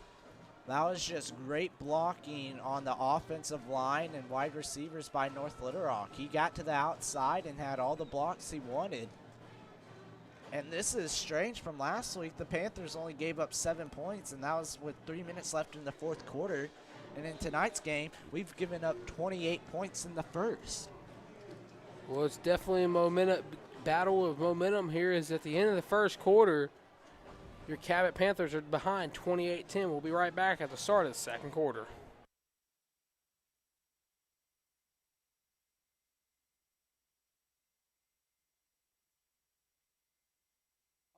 that was just great blocking on the offensive line and wide receivers by North Little Rock. He got to the outside and had all the blocks he wanted. And this is strange from last week. The Panthers only gave up 7 points, and that was with 3 minutes left in the fourth quarter. And in tonight's game, we've given up 28 points in the first. Well, it's definitely a battle of momentum here. Is at the end of the first quarter, your Cabot Panthers are behind 28-10. We'll be right back at the start of the second quarter.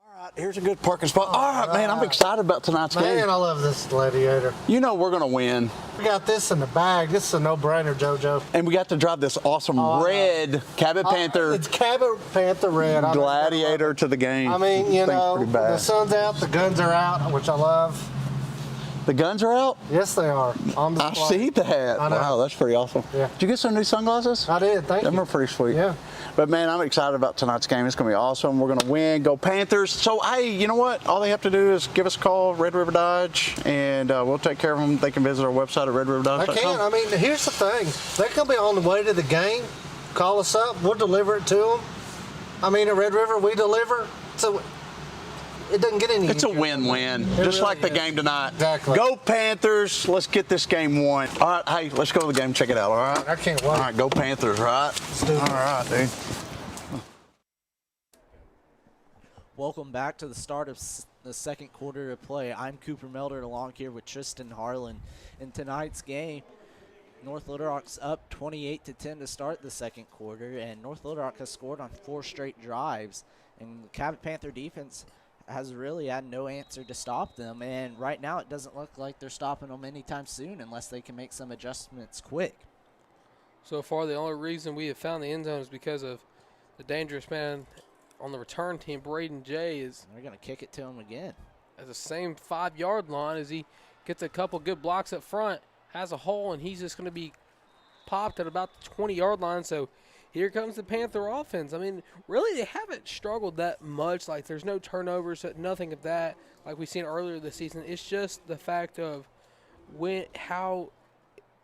All right, here's a good parking spot. All right, man, I'm excited about tonight's game. Man, I love this Gladiator. You know we're going to win. We got this in the bag. This is a no-brainer, JoJo. And we got to drive this awesome red Cabot Panther It's Cabot Panther red. Gladiator to the game. I mean, you Thing's know, pretty bad. the sun's out, the guns are out, which I love. The guns are out? Yes, they are. On I display. see that. I know. Wow, that's pretty awesome. Yeah. Did you get some new sunglasses? I did, thank Them you. are pretty sweet. Yeah. But, man, I'm excited about tonight's game. It's going to be awesome. We're going to win. Go Panthers. So, hey, you know what? All they have to do is give us a call, Red River Dodge, and we'll take care of them. They can visit our website at redriverdodge.com. I can. I mean, here's the thing. They're going to be on the way to the game. Call us up. We'll deliver it to them. I mean, at Red River, we deliver. So it doesn't get any It's a easier. win-win, It just really like the is. game tonight. Exactly. Go Panthers. Let's get this game won. All right, hey, let's go to the game. Check it out, all right? I can't wait. All right, go Panthers, right? do it. All right, dude. Welcome back to the start of the second quarter of play. I'm Cooper Melder along here with Tristan Harlan. In tonight's game, North Little Rock's up 28-10 to start the second quarter, and North Little Rock has scored on 4 straight drives. And the Cabot Panther defense has really had no answer to stop them, and right now it doesn't look like they're stopping them anytime soon unless they can make some adjustments quick. So far, the only reason we have found the end zone is because of the dangerous man on the return team, Braden J, is They're going to kick it to him again. at the same 5-yard line as he gets a couple good blocks up front, has a hole, and he's just going to be popped at about the 20-yard line. So here comes the Panther offense. I mean, really, they haven't struggled that much. Like, there's no turnovers, nothing of that, like we've seen earlier this season. It's just the fact of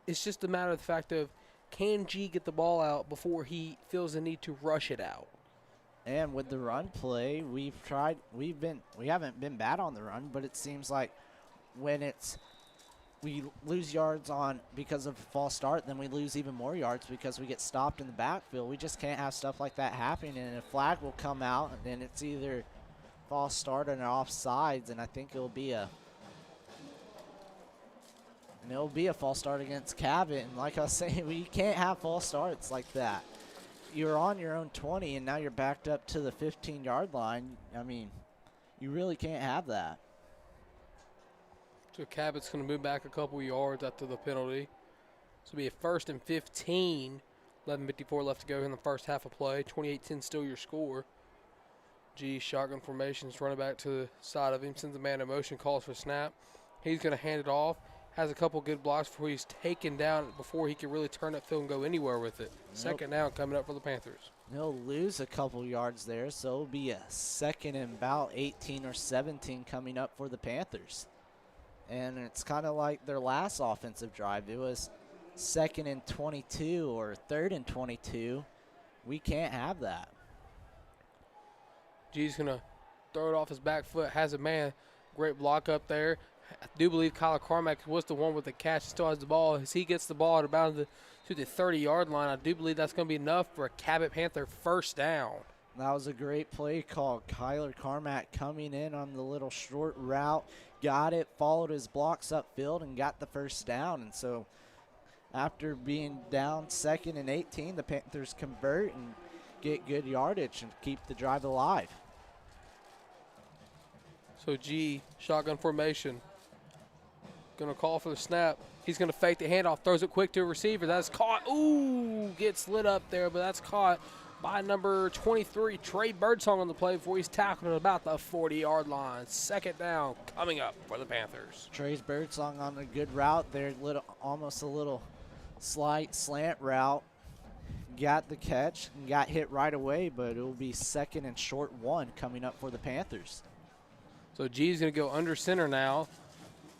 it's just a matter of the fact of, can G get the ball out before he feels the need to rush it out? And with the run play, we haven't been bad on the run, but it seems like when we lose yards on because of a false start, then we lose even more yards because we get stopped in the backfield. We just can't have stuff like that happening, and a flag will come out, and then it's either false start or an offsides, and I think it'll be a false start against Cabot. And like I was saying, we can't have false starts like that. You're on your own 20, and now you're backed up to the 15-yard line. I mean, you really can't have that. So Cabot's going to move back a couple yards after the penalty. So it'll be a 1st and 15. 11:54 left to go in the first half of play. 28-10 still your score. G shotgun formations, running back to the side of him, sends a man in motion, calls for snap. He's going to hand it off. Has a couple good blocks before he's taken down, before he can really turn that field and go anywhere with it. Nope. Second down coming up for the Panthers. He'll lose a couple yards there, so it'll be a 2nd and about 18 or 17 coming up for the Panthers. And it's kind of like their last offensive drive. It was 2nd and 22 or 3rd and 22. We can't have that. G's going to throw it off his back foot. Has a man. Great block up there. I do believe Kyler Carmack was the one with the catch. He still has the ball. As he gets the ball at about to the 30-yard line, I do believe that's going to be enough for a Cabot Panther first down. That was a great play call. Kyler Carmack coming in on the little short route, got it, followed his blocks upfield, and got the first down. And so after being down 2nd and 18, the Panthers convert and get good yardage and keep the drive alive. So G, shotgun formation. Going to call for the snap. He's going to fake the handoff, throws it quick to a receiver. That's caught. Ooh, gets lit up there, but that's caught by number 23, Trey Birdsong on the play before he's tackled at about the 40-yard line. 2nd down coming up for the Panthers. Trey's Birdsong on a good route there, almost a little slight slant route. Got the catch and got hit right away, but it will be 2nd and short 1 coming up for the Panthers. So G's going to go under center now.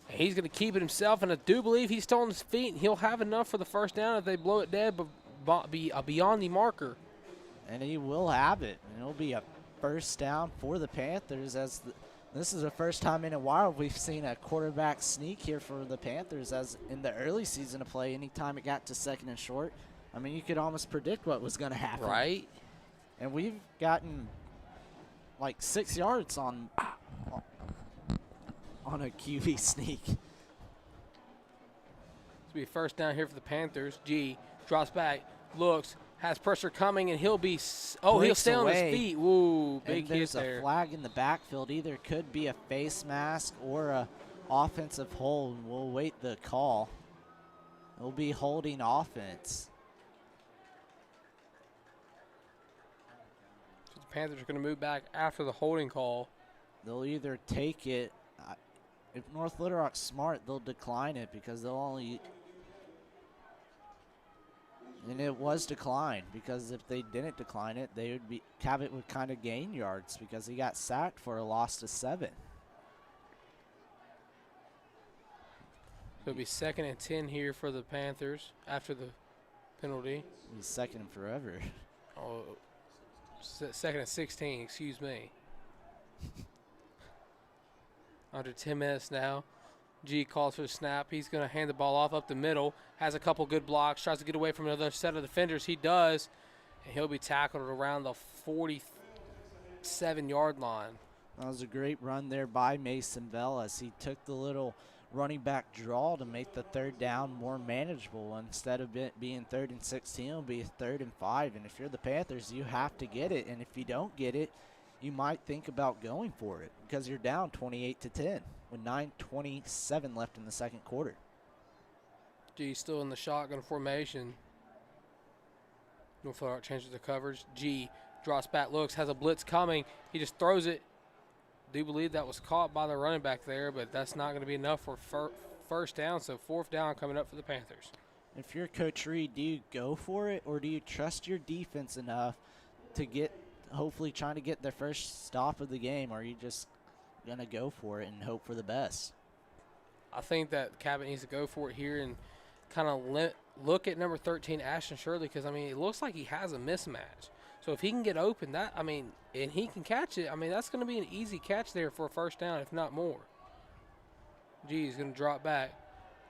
He's going to keep it himself, and I do believe he's still on his feet, and he'll have enough for the first down if they blow it dead, but beyond the marker. And he will have it. And it'll be a first down for the Panthers this is the first time in a while we've seen a quarterback sneak here for the Panthers, as in the early season of play, anytime it got to 2nd and short. I mean, you could almost predict what was going to happen. Right. And we've gotten like 6 yards on a QB sneak. It's going to be a first down here for the Panthers. G drops back, looks, has pressure coming, and he'll stay on his feet. Woo, big hit there. There's a flag in the backfield. Either could be a face mask or a offensive hold. We'll wait the call. It'll be holding offense. So the Panthers are going to move back after the holding call. They'll either take it. If North Little Rock's smart, they'll decline it because they'll only. And it was declined, because if they didn't decline it, Cabot would kind of gain yards because he got sacked for a loss to 7. So it'll be 2nd and 10 here for the Panthers after the penalty. He's 2nd and forever. Oh, 2nd and 16, excuse me. Under 10 minutes now. G calls for the snap. He's going to hand the ball off up the middle. Has a couple good blocks. Tries to get away from another set of defenders. He does. And he'll be tackled around the 47-yard line. That was a great run there by Mason Bell as he took the little running back draw to make the 3rd down more manageable. Instead of it being 3rd and 16, it'll be 3rd and 5. And if you're the Panthers, you have to get it. And if you don't get it, you might think about going for it because you're down 28-10 with 9:27 left in the 2nd quarter. G still in the shotgun formation. North Little Rock changes the coverage. G drops back, looks, has a blitz coming. He just throws it. Do believe that was caught by the running back there, but that's not going to be enough for first down. So 4th down coming up for the Panthers. If you're Coach Reed, do you go for it, or do you trust your defense enough to hopefully trying to get their first stop of the game, or are you just going to go for it and hope for the best? I think that Cabot needs to go for it here and kind of look at number 13, Ashton Shirley, because, I mean, it looks like he has a mismatch. So if he can get open, and he can catch it, I mean, that's going to be an easy catch there for a first down, if not more. G is going to drop back,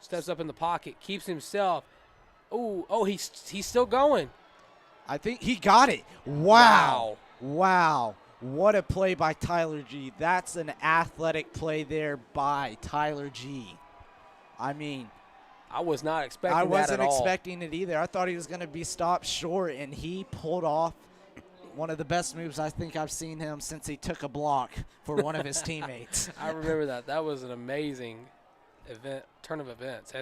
steps up in the pocket, keeps himself. Oh, he's still going. I think he got it. Wow. What a play by Tyler G. That's an athletic play there by Tyler G. I mean, I was not expecting that at all. I wasn't expecting it either. I thought he was going to be stopped short, and he pulled off one of the best moves I think I've seen him since he took a block for one of his teammates. I remember that. That was an amazing turn of events.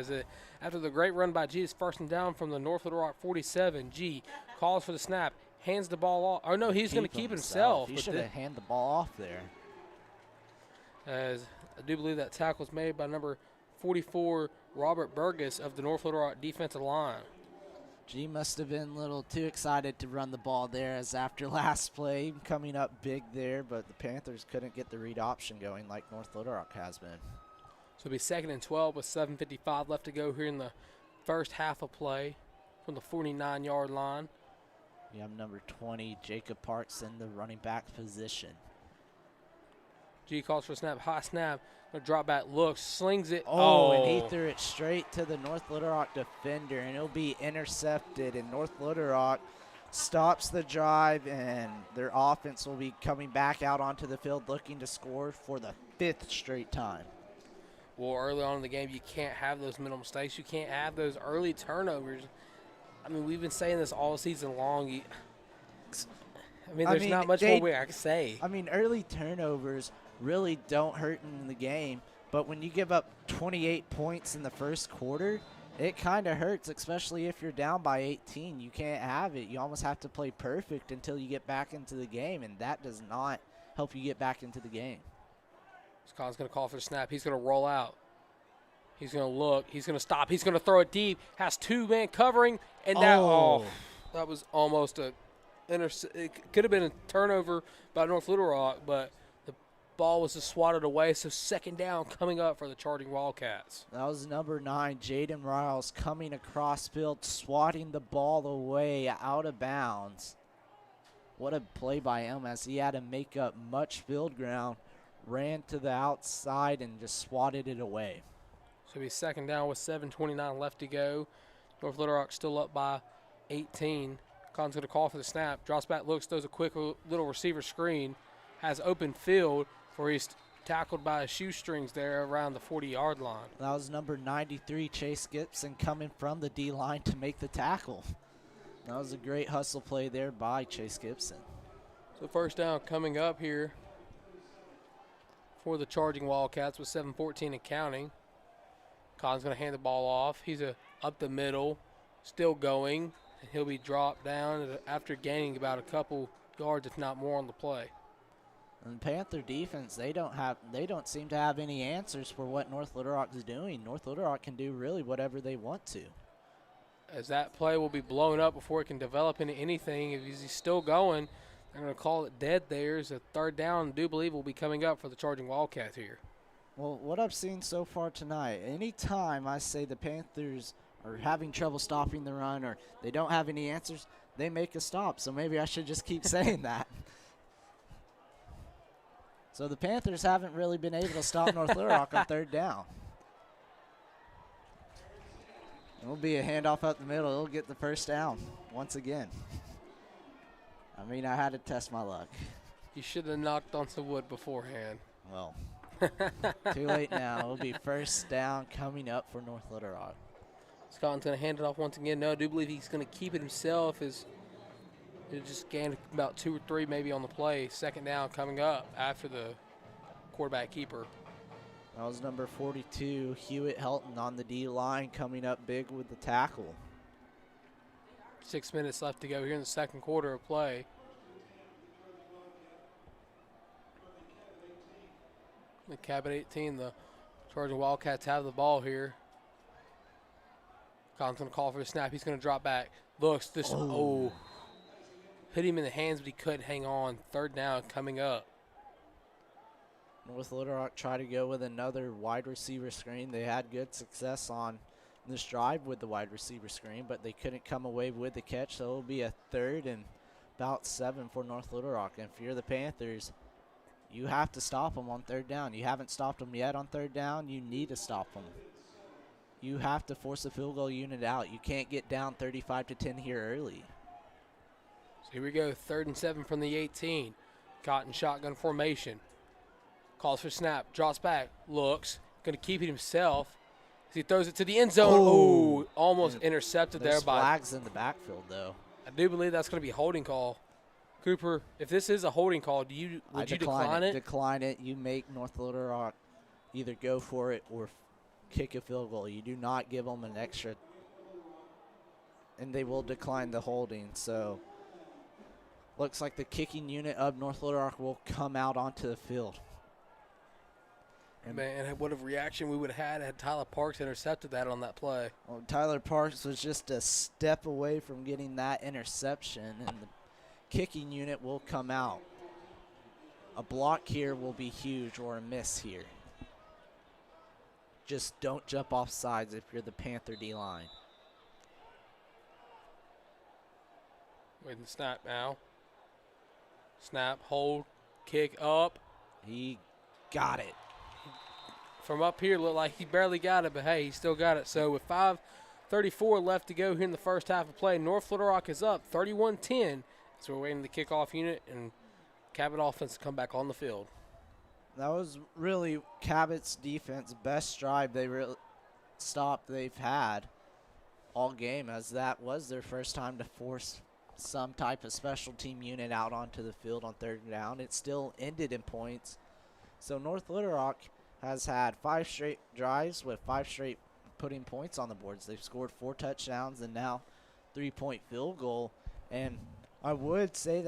After the great run by G, it's 1st and down from the North Little Rock 47. G calls for the snap, hands the ball off. Oh, no, he's going to keep himself. He should have handed the ball off there. As I do believe that tackle was made by number 44, Robert Burgess of the North Little Rock defensive line. G must have been a little too excited to run the ball there, as after last play coming up big there, but the Panthers couldn't get the read option going like North Little Rock has been. So it'll be 2nd and 12 with 7:55 left to go here in the first half of play from the 49-yard line. You have number 20, Jacob Parks, in the running back position. G calls for a snap, high snap, gonna drop back, looks, slings it. And he threw it straight to the North Little Rock defender, and it'll be intercepted, and North Little Rock stops the drive, and their offense will be coming back out onto the field looking to score for the 5th straight time. Well, early on in the game, you can't have those mental mistakes. You can't have those early turnovers. I mean, we've been saying this all season long. There's not much more I can say. I mean, early turnovers really don't hurt in the game, but when you give up 28 points in the first quarter, it kind of hurts, especially if you're down by 18. You can't have it. You almost have to play perfect until you get back into the game, and that does not help you get back into the game. Scott's going to call for the snap. He's going to roll out. He's going to look. He's going to stop. He's going to throw it deep. Has 2-man covering, and that was almost it could have been a turnover by North Little Rock, but the ball was just swatted away. So 2nd down coming up for the Charging Wildcats. That was number 9, Jaden Riles, coming across field, swatting the ball away out of bounds. What a play by him, as he had to make up much field ground, ran to the outside and just swatted it away. So it'll be 2nd down with 7:29 left to go. North Little Rock still up by 18. Con's going to call for the snap. Drops back, looks, throws a quick little receiver screen. Has open field where he's tackled by his shoestrings there around the 40-yard line. That was number 93, Chase Gibson, coming from the D-line to make the tackle. That was a great hustle play there by Chase Gibson. So 1st down coming up here for the Charging Wildcats with 7:14 and counting. Con's going to hand the ball off. He's up the middle, still going. And he'll be dropped down after gaining about a couple yards, if not more, on the play. And Panther defense, they don't seem to have any answers for what North Little Rock is doing. North Little Rock can do really whatever they want to. As that play will be blown up before it can develop into anything. If he's still going, they're going to call it dead there. As a 3rd down, I do believe, will be coming up for the Charging Wildcats here. Well, what I've seen so far tonight, anytime I say the Panthers are having trouble stopping the run or they don't have any answers, they make a stop. So maybe I should just keep saying that. So the Panthers haven't really been able to stop North Little Rock on 3rd down. It'll be a handoff up the middle. It'll get the 1st down once again. I mean, I had to test my luck. You should have knocked on some wood beforehand. Well, too late now. It'll be 1st down coming up for North Little Rock. Scott's going to hand it off once again. No, I do believe he's going to keep it himself. He'll just gain about 2 or 3 maybe on the play. 2nd down coming up after the quarterback keeper. That was number 42, Hewitt Helton, on the D-line, coming up big with the tackle. 6 minutes left to go here in the 2nd quarter of play. The Cabot 18, the Charging Wildcats have the ball here. Con's going to call for a snap. He's going to drop back. Looks, hit him in the hands, but he couldn't hang on. 3rd down coming up. North Little Rock tried to go with another wide receiver screen. They had good success on this drive with the wide receiver screen, but they couldn't come away with the catch, so it'll be a 3rd and about 7 for North Little Rock. And if you're the Panthers, you have to stop them on 3rd down. You haven't stopped them yet on 3rd down. You need to stop them. You have to force the field goal unit out. You can't get down 35-10 here early. So here we go, 3rd and 7 from the 18. Cotton shotgun formation. Calls for snap, drops back, looks, going to keep it himself. As he throws it to the end zone. Almost intercepted there by. Flags in the backfield, though. I do believe that's going to be a holding call. Cooper, if this is a holding call, would you decline it? Decline it. You make North Little Rock either go for it or kick a field goal. You do not give them an extra, and they will decline the holding. So looks like the kicking unit of North Little Rock will come out onto the field. And man, what a reaction we would have had Tyler Parks intercepted that on that play. Well, Tyler Parks was just a step away from getting that interception, and the kicking unit will come out. A block here will be huge, or a miss here. Just don't jump off sides if you're the Panther D-line. Waiting the snap now. Snap, hold, kick up. He got it. From up here, looked like he barely got it, but hey, he still got it. So with 5:34 left to go here in the first half of play, North Little Rock is up 31-10. So we're waiting the kickoff unit and Cabot offense to come back on the field. That was really Cabot's defense best drive they've had all game, as that was their first time to force some type of special team unit out onto the field on third down. It still ended in points. So North Little Rock has had 5 straight drives with 5 straight putting points on the boards. They've scored 4 touchdowns and now 3-point field goal. And I would say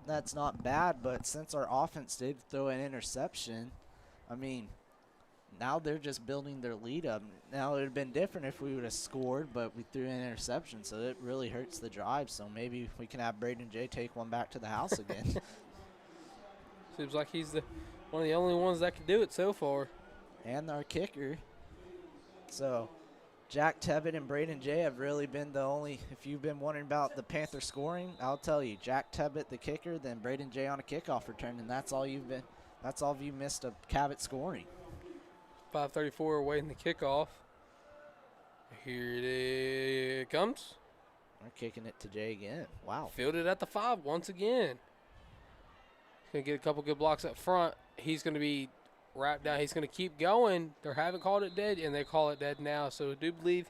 that's not bad, but since our offense did throw an interception, I mean, now they're just building their lead up. Now, it would have been different if we would have scored, but we threw an interception, so it really hurts the drive. So maybe we can have Braden J take one back to the house again. Seems like he's one of the only ones that can do it so far. And our kicker. So Jack Tebbett and Braden J have really been the only, if you've been wondering about the Panther scoring, I'll tell you, Jack Tebbett the kicker, then Braden J on a kickoff return, and that's all you've missed of Cabot scoring. 5:34 awaiting the kickoff. Here it comes. We're kicking it to Jay again. Wow. Fielded at the 5 once again. He's going to get a couple good blocks up front. He's going to be wrapped down. He's going to keep going. They haven't called it dead, and they call it dead now. So I do believe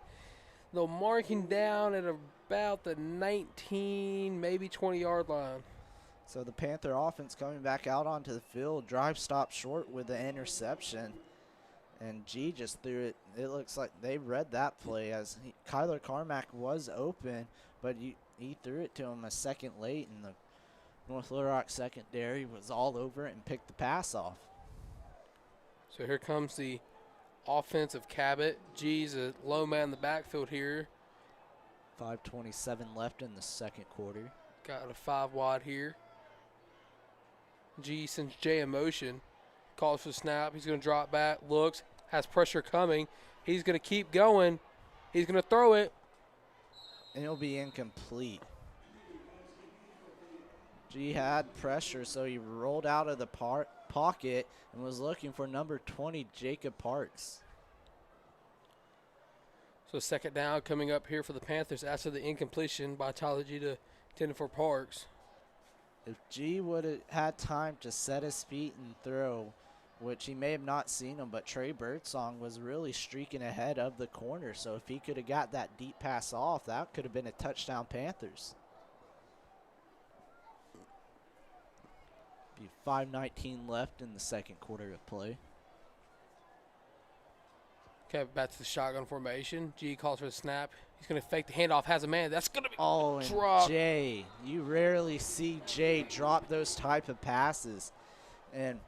they'll mark him down at about the 19, maybe 20-yard line. So the Panther offense coming back out onto the field. Drive stopped short with the interception. And G just threw it. It looks like they read that play as Kyler Carmack was open, but he threw it to him a second late, and the North Little Rock secondary was all over it and picked the pass off. So here comes the offense of Cabot. G's a low man in the backfield here. 5:27 left in the second quarter. Got a 5 wide here. G sends J in motion. Calls for the snap. He's going to drop back, looks, has pressure coming. He's going to keep going. He's going to throw it. And it'll be incomplete. G had pressure, so he rolled out of the pocket and was looking for number 20, Jacob Parks. So second down coming up here for the Panthers after the incompletion by Tyler G to intended for Parks. If G would have had time to set his feet and throw, which he may have not seen him, but Trey Birdsong was really streaking ahead of the corner. So if he could have got that deep pass off, that could have been a touchdown Panthers. Be 5:19 left in the second quarter of play. Okay, back to the shotgun formation. G calls for the snap. He's going to fake the handoff, has a man. That's going to be and Jay. You rarely see Jay drop those type of passes. And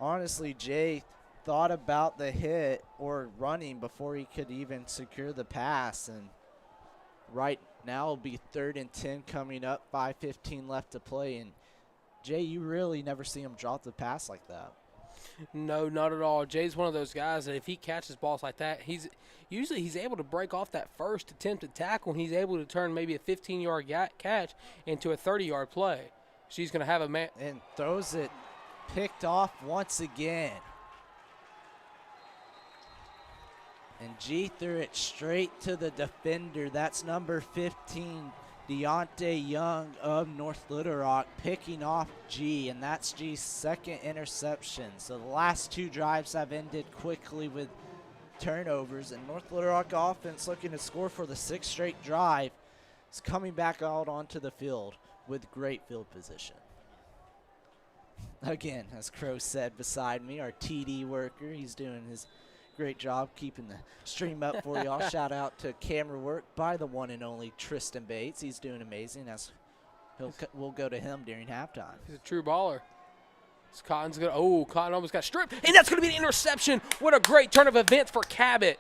honestly, Jay thought about the hit or running before he could even secure the pass. And right now it'll be 3rd and 10 coming up, 5:15 left to play. And Jay, you really never see him drop the pass like that. No, not at all. Jay's one of those guys that if he catches balls like that, he's able to break off that first attempted tackle, and he's able to turn maybe a 15-yard catch into a 30-yard play. She's going to have a man. And throws it picked off once again. And G threw it straight to the defender. That's number 15, Deontay Young of North Little Rock, picking off G, and that's G's second interception. So the last 2 drives have ended quickly with turnovers, and North Little Rock offense looking to score for the 6th straight drive is coming back out onto the field with great field position. Again, as Crow said beside me, our TD worker, he's doing his great job keeping the stream up for y'all. Shout out to camera work by the one and only Tristan Bates. He's doing amazing, as we'll go to him during halftime. He's a true baller. Cotton almost got stripped, and that's going to be an interception. What a great turn of events for Cabot.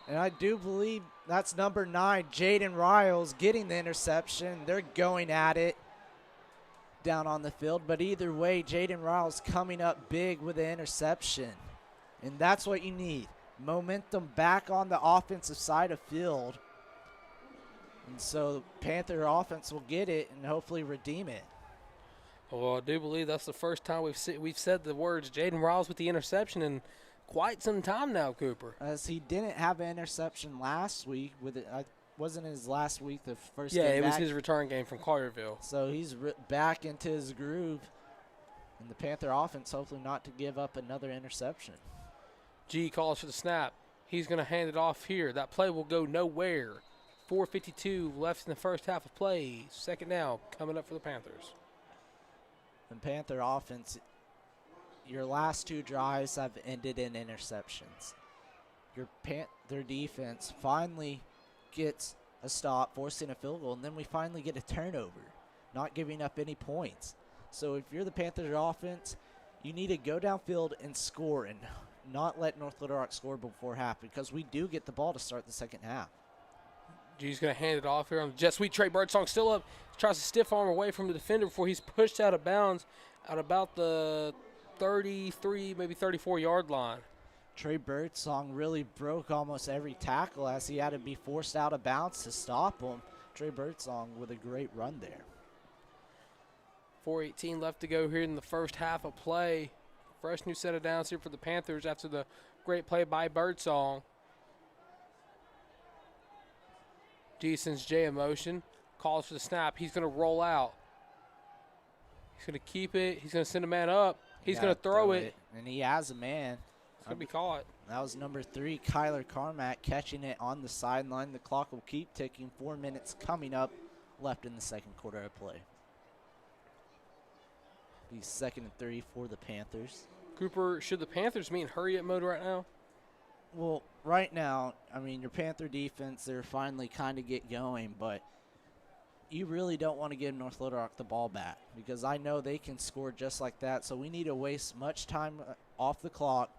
And I do believe that's number 9, Jaden Riles, getting the interception. They're going at it down on the field, but either way, Jaden Riles coming up big with the interception. And that's what you need. momentum back on the offensive side of field. And so the Panther offense will get it and hopefully redeem it. Well, I do believe that's the first time we've said the words Jaden Riles with the interception in quite some time now, Cooper. As he didn't have an interception last week. Wasn't his last week the first Yeah, game it was back? his return game from Carterville. So he's back into his groove. And the Panther offense hopefully not to give up another interception. G calls for the snap. He's going to hand it off here. That play will go nowhere. 4:52 left in the first half of play. Second down coming up for the Panthers. And Panther offense, your last 2 drives have ended in interceptions. Your Panther defense finally gets a stop, forcing a field goal, and then we finally get a turnover, not giving up any points. So if you're the Panthers offense, you need to go downfield and score and not let North Little Rock score before half, because we do get the ball to start the second half. G's going to hand it off here on the jet sweep. Trey Birdsong still up. Tries to stiff arm away from the defender before he's pushed out of bounds at about the 33, maybe 34-yard line. Trey Birdsong really broke almost every tackle as he had to be forced out of bounds to stop him. Trey Birdsong with a great run there. 4:18 left to go here in the first half of play. Fresh new set of downs here for the Panthers after the great play by Birdsong. G sends Jay in motion. Calls for the snap. He's going to roll out. He's going to keep it. He's going to send a man up. He's going to throw it. And he has a man. It's going to be caught. That was number 3, Kyler Carmack, catching it on the sideline. The clock will keep ticking. 4 minutes coming up left in the second quarter of play. Be 2nd and 3 for the Panthers. Cooper, should the Panthers be in hurry-up mode right now? Well, right now, I mean, your Panther defense, they're finally kind of get going, but you really don't want to give North Little Rock the ball back, because I know they can score just like that. So we need to waste much time off the clock,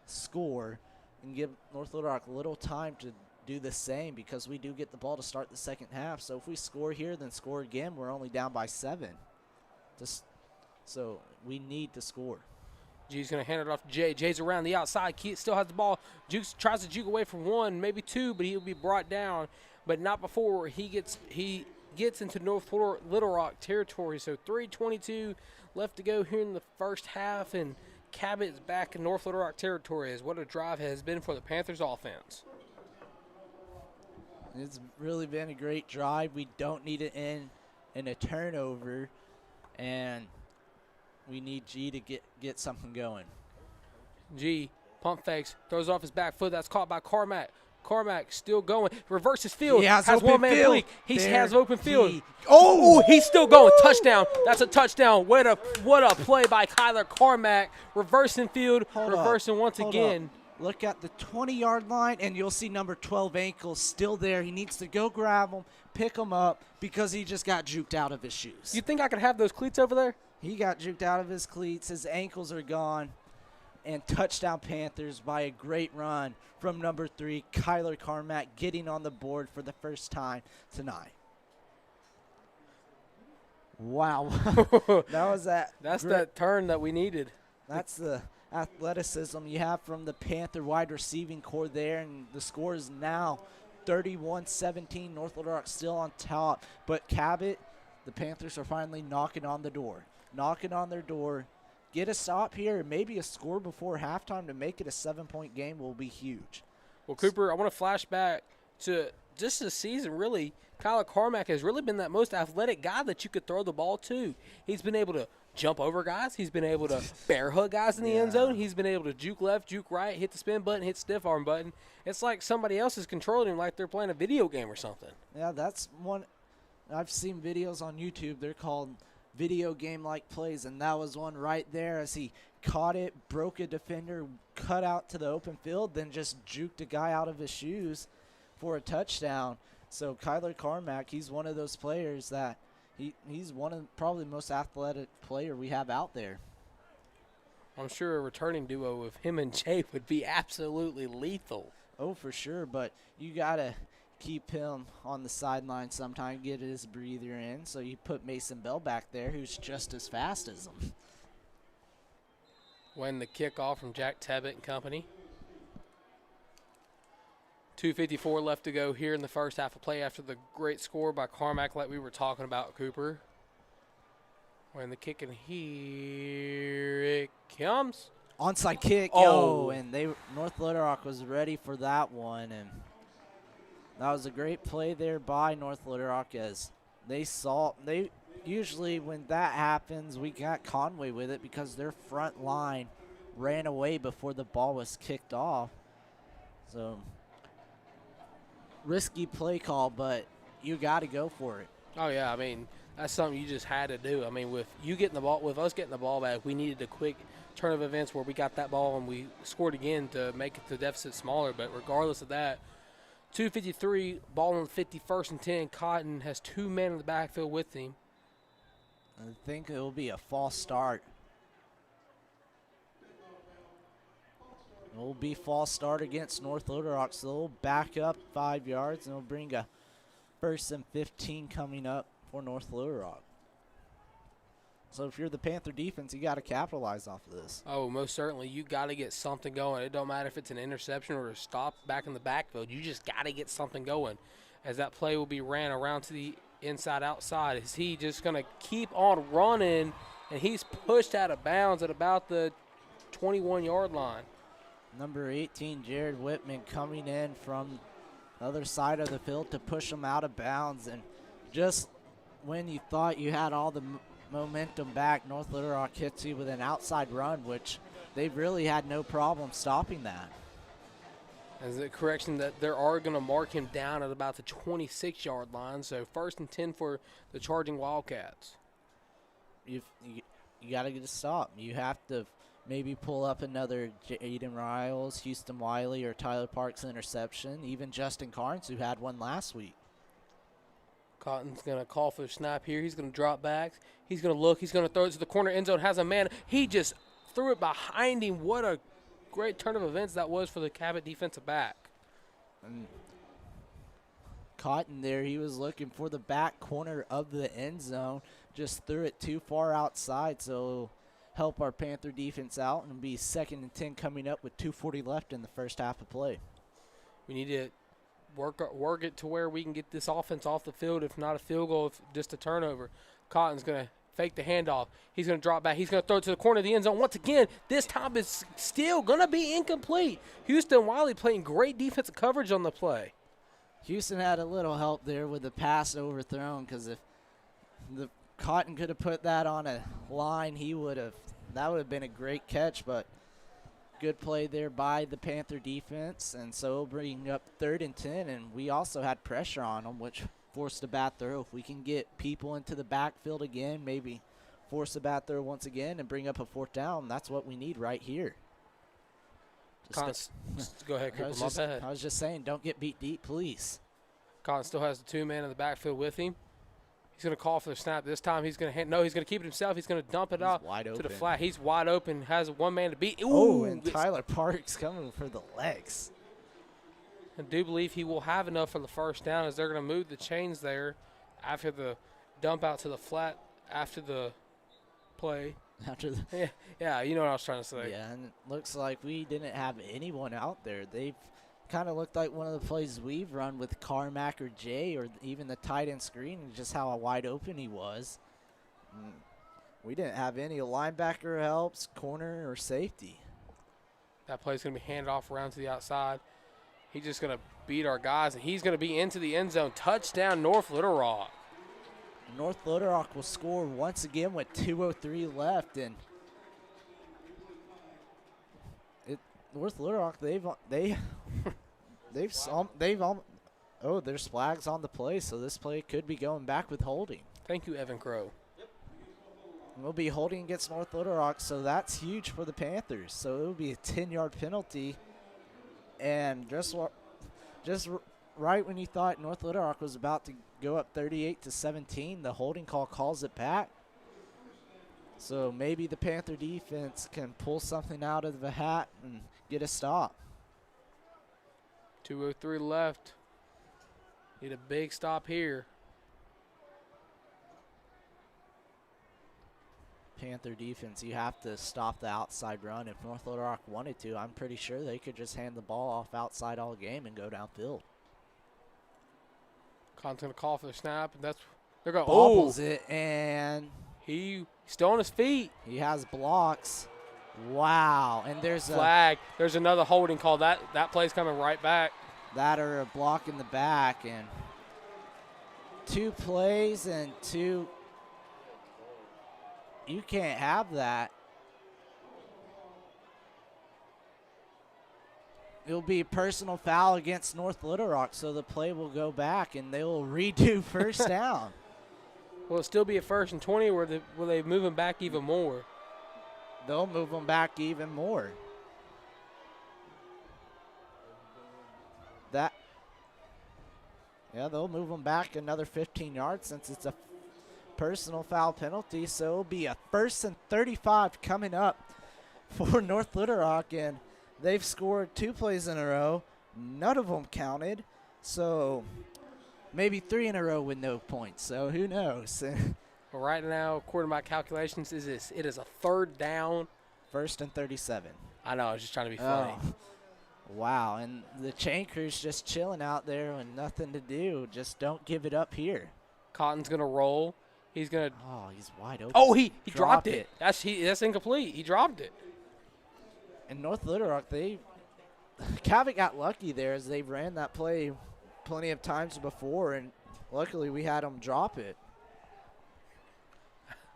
score, and give North Little Rock a little time to do the same, because we do get the ball to start the second half. So if we score here, then score again, we're only down by 7. So we need to score. G's going to hand it off to Jay. Jay's around the outside. Keith still has the ball. Jukes tries to juke away from 1, maybe 2, but he'll be brought down. But not before he gets into North Little Rock territory. So 3:22 left to go here in the first half, and Cabot's back in North Little Rock territory. As what a drive has been for the Panthers offense. It's really been a great drive. We don't need it in a turnover, and we need G to get something going. G pump fakes, throws off his back foot. That's caught by Carmack. Carmack still going. Reverses field. He has one man field. bleak. He has open field. Oh, he's still going. Touchdown. That's a touchdown. What a play by Kyler Carmack. Reversing field. Reversing once again. Look at the 20-yard line, and you'll see number 12 ankles still there. He needs to go grab him, pick him up, because he just got juked out of his shoes. You think I could have those cleats over there? He got juked out of his cleats. His ankles are gone. And touchdown Panthers by a great run from number 3, Kyler Carmack, getting on the board for the first time tonight. Wow. That's that turn that we needed. That's the athleticism you have from the Panther wide receiving core there, and the score is now 31-17. North Little Rock still on top, but Cabot, the Panthers are finally knocking on their door. Get a stop here, maybe a score before halftime to make it a 7-point game will be huge. Well, Cooper, I want to flash back to just this season, really. Kyler Carmack has really been that most athletic guy that you could throw the ball to. He's been able to jump over guys. He's been able to bear hug guys in the end zone. He's been able to juke left, juke right, hit the spin button, hit stiff arm button. It's like somebody else is controlling him like they're playing a video game or something. Yeah, that's one. I've seen videos on YouTube. They're called video game-like plays, and that was one right there as he caught it, broke a defender, cut out to the open field, then just juked a guy out of his shoes for a touchdown. So Kyler Carmack, he's one of those players that he's one of probably the most athletic player we have out there. I'm sure a returning duo of him and Jay would be absolutely lethal. Oh, for sure, but you got to keep him on the sideline sometime, get his breather in. So you put Mason Bell back there, who's just as fast as him. When the kickoff from Jack Cabot and company. 2:54 left to go here in the first half of play after the great score by Carmack like we were talking about, Cooper. When the kick in here it comes. Onside kick, Oh. and North Little Rock was ready for that one, and that was a great play there by North Little Rock as they usually when that happens we got Conway with it because their front line ran away before the ball was kicked off. So risky play call, but you got to go for it. Oh yeah, I mean that's something you just had to do. I mean with us getting the ball back, we needed a quick turn of events where we got that ball and we scored again to make the deficit smaller. But regardless of that, 2:53, ball on the 51st and 10. Cotton has 2 men in the backfield with him. I think it will be a false start. It will be false start against North Little Rock, so they'll back up 5 yards and they'll bring a 1st and 15 coming up for North Little Rock. So if you're the Panther defense, you got to capitalize off of this. Oh, most certainly. You got to get something going. It don't matter if it's an interception or a stop back in the backfield. You just got to get something going. As that play will be ran around to the inside outside. Is he just going to keep on running? And he's pushed out of bounds at about the 21-yard line. Number 18, Jared Whitman, coming in from the other side of the field to push him out of bounds. And just when you thought you had all the momentum back, North Little Rock hits you with an outside run, which they've really had no problem stopping that. As a correction that they are going to mark him down at about the 26-yard line, so 1st and 10 for the charging Wildcats. You got to get a stop. You have to maybe pull up another Jaden Riles, Houston Wiley, or Tyler Parks interception, even Justin Carnes, who had one last week. Cotton's going to call for the snap here. He's going to drop back. He's going to look. He's going to throw it to the corner end zone. Has a man. He just threw it behind him. What a great turn of events that was for the Cabot defensive back. And Cotton there, he was looking for the back corner of the end zone. Just threw it too far outside, so help our Panther defense out, and it'll be 2nd and 10 coming up with 2:40 left in the first half of play. We need to work it to where we can get this offense off the field, if not a field goal, if just a turnover. Cotton's going to fake the handoff. He's going to drop back. He's going to throw it to the corner of the end zone. Once again, this time it's still going to be incomplete. Houston Wiley playing great defensive coverage on the play. Houston had a little help there with the pass overthrown, because if the Cotton could have put that on a line, that would have been a great catch, but good play there by the Panther defense, and so it'll bring up 3rd and 10, and we also had pressure on them, which forced a bad throw. If we can get people into the backfield again, maybe force a bad throw once again and bring up a 4th down, that's what we need right here. Go ahead, Cooper. I was just saying, don't get beat deep, please. Cotton still has the 2 men in the backfield with him. He's going to call for the snap. This time he's going to he's going to keep it himself. He's going to dump it out to the flat. He's wide open, has 1 man to beat. Ooh, and Tyler Parks coming for the legs. I do believe he will have enough for the 1st down, as they're going to move the chains there after the dump out to the flat after the play. Yeah, you know what I was trying to say. Yeah, and it looks like we didn't have anyone out there. They've kind of looked like one of the plays we've run with Carmack or Jay, or even the tight end screen, just how wide open he was. We didn't have any linebacker helps, corner, or safety. That play's going to be handed off around to the outside. He's just going to beat our guys, and he's going to be into the end zone. Touchdown, North Little Rock. North Little Rock will score once again with 2:03 left, and North Little Rock, there's flags on the play, so this play could be going back with holding. Thank you, Evan Crow. We'll be holding against North Little Rock, so that's huge for the Panthers. So it'll be a 10-yard penalty, and just right when you thought North Little Rock was about to go up 38-17, the holding call calls it back. So maybe the Panther defense can pull something out of the hat and get a stop. 2:03 left. Need a big stop here. Panther defense, you have to stop the outside run. If North Little Rock wanted to, I'm pretty sure they could just hand the ball off outside all game and go downfield. Con's going to call for the snap, and they're going, Bobbles it, and he's still on his feet. he has blocks. Wow, and there's Flag. There's another holding call. That play's coming right back. that or a block in the back, and 2 plays and 2. You can't have that. It'll be a personal foul against North Little Rock, so the play will go back and they will redo first down. Will it still be a 1st and 20, or will they move him back even more? They'll move them back even more. They'll move them back another 15 yards since it's a personal foul penalty. So it'll be a 1st and 35 coming up for North Little Rock, and they've scored 2 plays in a row. None of them counted, so maybe 3 in a row with no points. So who knows? Well, right now, according to my calculations, it is a 3rd down. 1st and 37. I know, I was just trying to be funny. Oh. Wow, and the chain crew's just chilling out there with nothing to do. Just don't give it up here. Cotton's going to roll. He's going to – Oh, he's wide open. oh, he dropped it. That's incomplete. He dropped it. And North Little Rock, Cabot got lucky there as they ran that play plenty of times before, and luckily we had them drop it.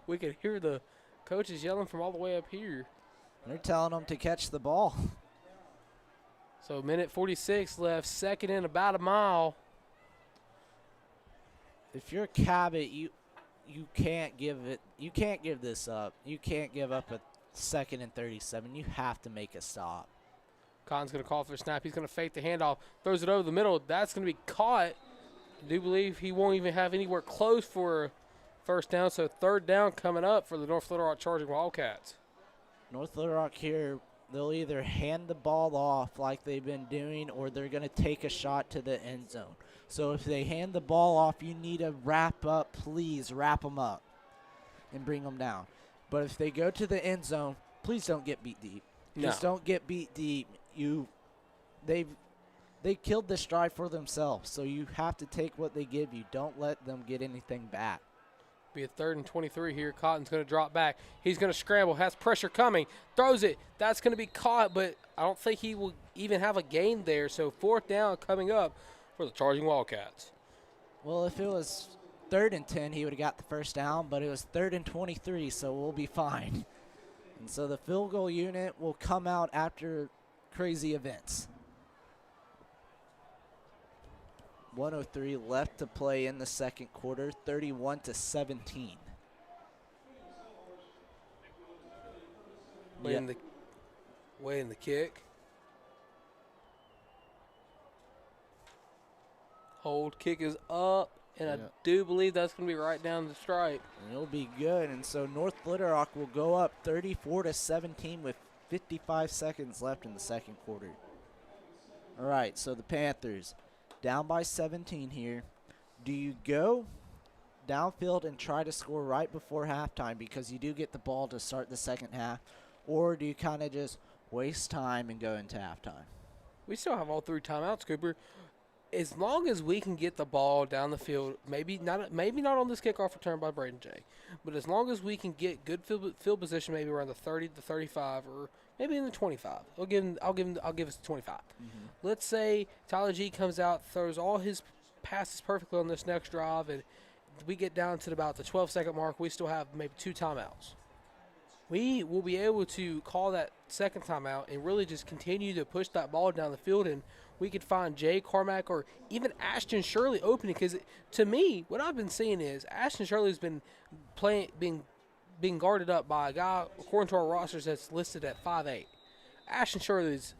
We could hear the coaches yelling from all the way up here. They're telling them to catch the ball. So minute 46 left, 2nd and about a mile. If you're Cabot, you can't give this up. You can't give up a 2nd and 37. You have to make a stop. Cotton's going to call for a snap. He's going to fake the handoff. Throws it over the middle. That's going to be caught. I do believe he won't even have anywhere close for 1st down. So 3rd down coming up for the North Little Rock Charging Wildcats. North Little Rock here, they'll either hand the ball off like they've been doing, or they're going to take a shot to the end zone. So if they hand the ball off, you need to wrap up. Please wrap them up and bring them down. But if they go to the end zone, please don't get beat deep. No. Just don't get beat deep. They killed this drive for themselves, so you have to take what they give you. Don't let them get anything back. Be a 3rd and 23 here. Cotton's going to drop back. He's going to scramble. Has pressure coming. Throws it. That's going to be caught, but I don't think he will even have a gain there. So 4th down coming up for the Charging Wildcats. Well, if it was 3rd and 10, he would have got the 1st down, but it was 3rd and 23, so we'll be fine. And so the field goal unit will come out after crazy events. 1:03 left to play in the 2nd quarter, 31-17. Waiting the kick. Hold kick is up, and I do believe that's going to be right down the stripe. And it'll be good, and so North Little Rock will go up 34-17 with 55 seconds left in the 2nd quarter. All right, so the Panthers down by 17 here. Do you go downfield and try to score right before halftime because you do get the ball to start the 2nd half, or do you kind of just waste time and go into halftime? We still have all 3 timeouts, Cooper. As long as we can get the ball down the field, maybe not on this kickoff return by Braden J, but as long as we can get good field position, maybe around the 30 to 35, or maybe in the 25. I'll give us the 25. Mm-hmm. Let's say Tyler G comes out, throws all his passes perfectly on this next drive, and we get down to about the 12-second mark. We still have maybe 2 timeouts. We will be able to call that 2nd timeout and really just continue to push that ball down the field, and we could find Jay Carmack or even Ashton Shirley opening, because to me, what I've been seeing is Ashton Shirley's been being guarded up by a guy, according to our rosters, that's listed at 5'8". Ashton Shirley's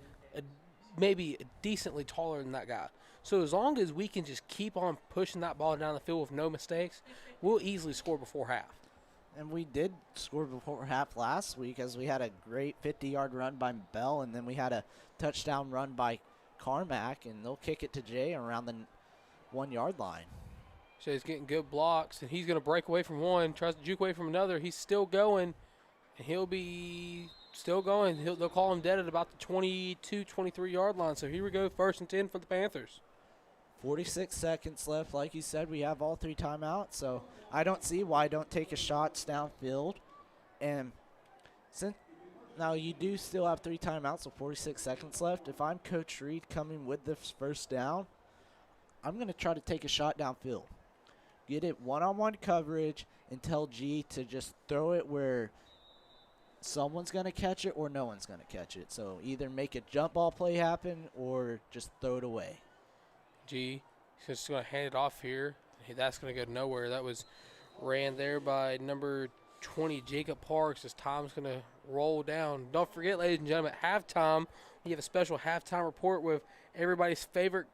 maybe decently taller than that guy. So as long as we can just keep on pushing that ball down the field with no mistakes, we'll easily score before half. And we did score before half last week, as we had a great 50-yard run by Bell, and then we had a touchdown run by Carmack, and they'll kick it to Jay around the 1-yard line. So he's getting good blocks, and he's going to break away from one, tries to juke away from another. He's still going. And he'll be still going. They'll call him dead at about the 22, 23-yard line. So here we go, 1st and 10 for the Panthers. 46 seconds left. Like you said, we have all 3 timeouts, so I don't see why don't take a shots downfield. And since now you do still have 3 timeouts, so 46 seconds left. If I'm Coach Reed coming with this 1st down, I'm going to try to take a shot downfield. Get it one-on-one coverage and tell G to just throw it where someone's going to catch it or no one's going to catch it. So either make a jump ball play happen or just throw it away. G, he's just going to hand it off here. That's going to go nowhere. That was ran there by number 20, Jacob Parks, as time's going to roll down. Don't forget, ladies and gentlemen, at halftime, we have a special halftime report with everybody's favorite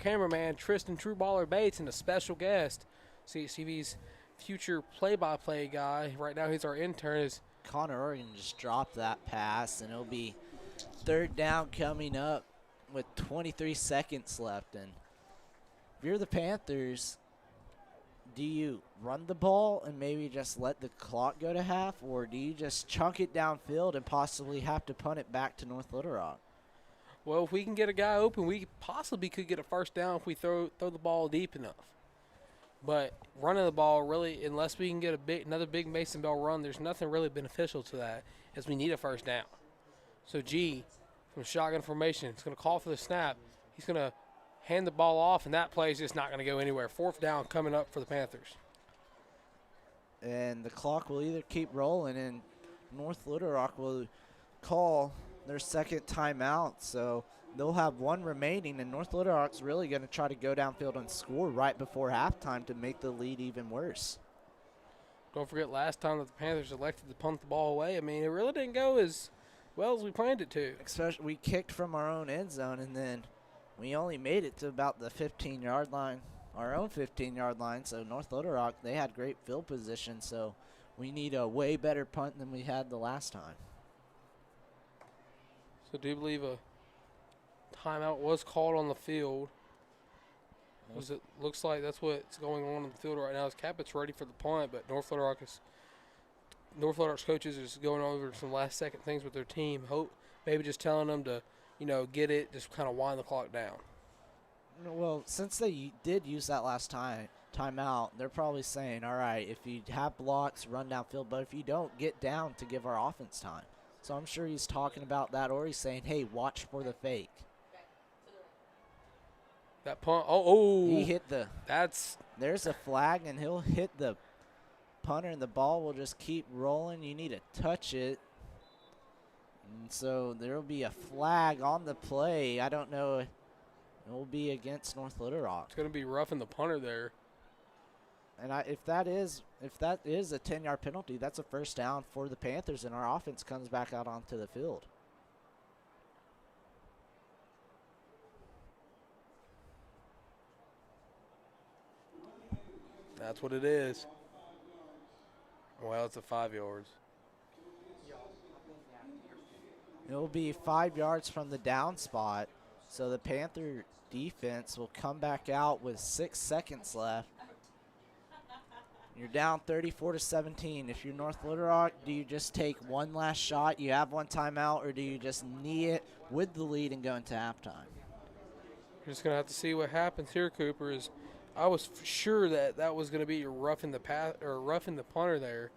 cameraman, Tristan Trueballer Bates, and a special guest, CCV's future play-by-play guy. Right now, he's our intern. Is Connor Oregon just dropped that pass, and it'll be 3rd down coming up with 23 seconds left. And if you're the Panthers, do you run the ball and maybe just let the clock go to half, or do you just chunk it downfield and possibly have to punt it back to North Little Rock? Well, if we can get a guy open, we possibly could get a 1st down if we throw the ball deep enough. But running the ball, really, unless we can get another big Mason Bell run, there's nothing really beneficial to that, as we need a 1st down. So G, from shotgun formation, is going to call for the snap. He's going to hand the ball off, and that play is just not going to go anywhere. 4th down coming up for the Panthers. And the clock will either keep rolling, and North Little Rock will call their 2nd timeout. So they'll have 1 remaining, and North Little Rock's really going to try to go downfield and score right before halftime to make the lead even worse. Don't forget last time that the Panthers elected to punt the ball away. I mean, it really didn't go as well as we planned it to. Especially we kicked from our own end zone, and then we only made it to about the 15-yard line, our own 15-yard line. So North Little Rock, they had great field position, so we need a way better punt than we had the last time. So I do believe a timeout was called on the field. Because it looks like that's what's going on the field right now. Is Cabot's ready for the punt, but North Little Rock's coaches is going over some last-second things with their team. Maybe just telling them to, get it, just kind of wind the clock down. Well, since they did use that last timeout, they're probably saying, all right, if you have blocks, run downfield, but if you don't, get down to give our offense time. So I'm sure he's talking about that, or he's saying, hey, watch for the fake. That punt, he hit there's a flag, and he'll hit the punter, and the ball will just keep rolling. You need to touch it. And so there will be a flag on the play. I don't know. It will be against North Little Rock. It's going to be roughing the punter there. And if that is a 10-yard penalty, that's a 1st down for the Panthers, and our offense comes back out onto the field. That's what it is. Well, it's a 5 yards. It'll be 5 yards from the down spot, so the Panther defense will come back out with 6 seconds left. You're down 34-17. If you're North Little Rock, do you just take one last shot? You have 1 timeout, or do you just knee it with the lead and go into halftime? You're just going to have to see what happens here, Cooper. I was sure that was going to be roughing the punter there.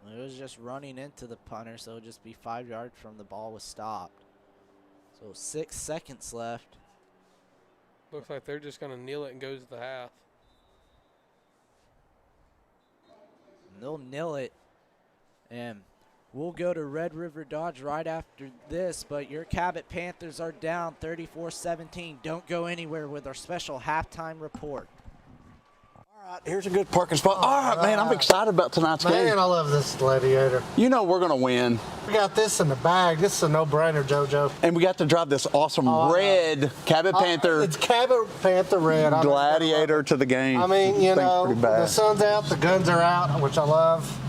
It was just running into the punter, so it'll just be 5 yards from the ball was stopped. So 6 seconds left. Looks like they're just going to kneel it and go to the half. And they'll kneel it, and we'll go to Red River Dodge right after this, but your Cabot Panthers are down 34-17. Don't go anywhere with our special halftime report. All right, here's a good parking spot. All right, man, I'm excited about tonight's game. Man, I love this Gladiator. You know we're going to win. We got this in the bag. This is a no-brainer, JoJo. And we got to drive this awesome red Cabot Panther It's Cabot Panther red. Gladiator to the game. I mean, This thing's pretty bad. the sun's out, the guns are out, which I love.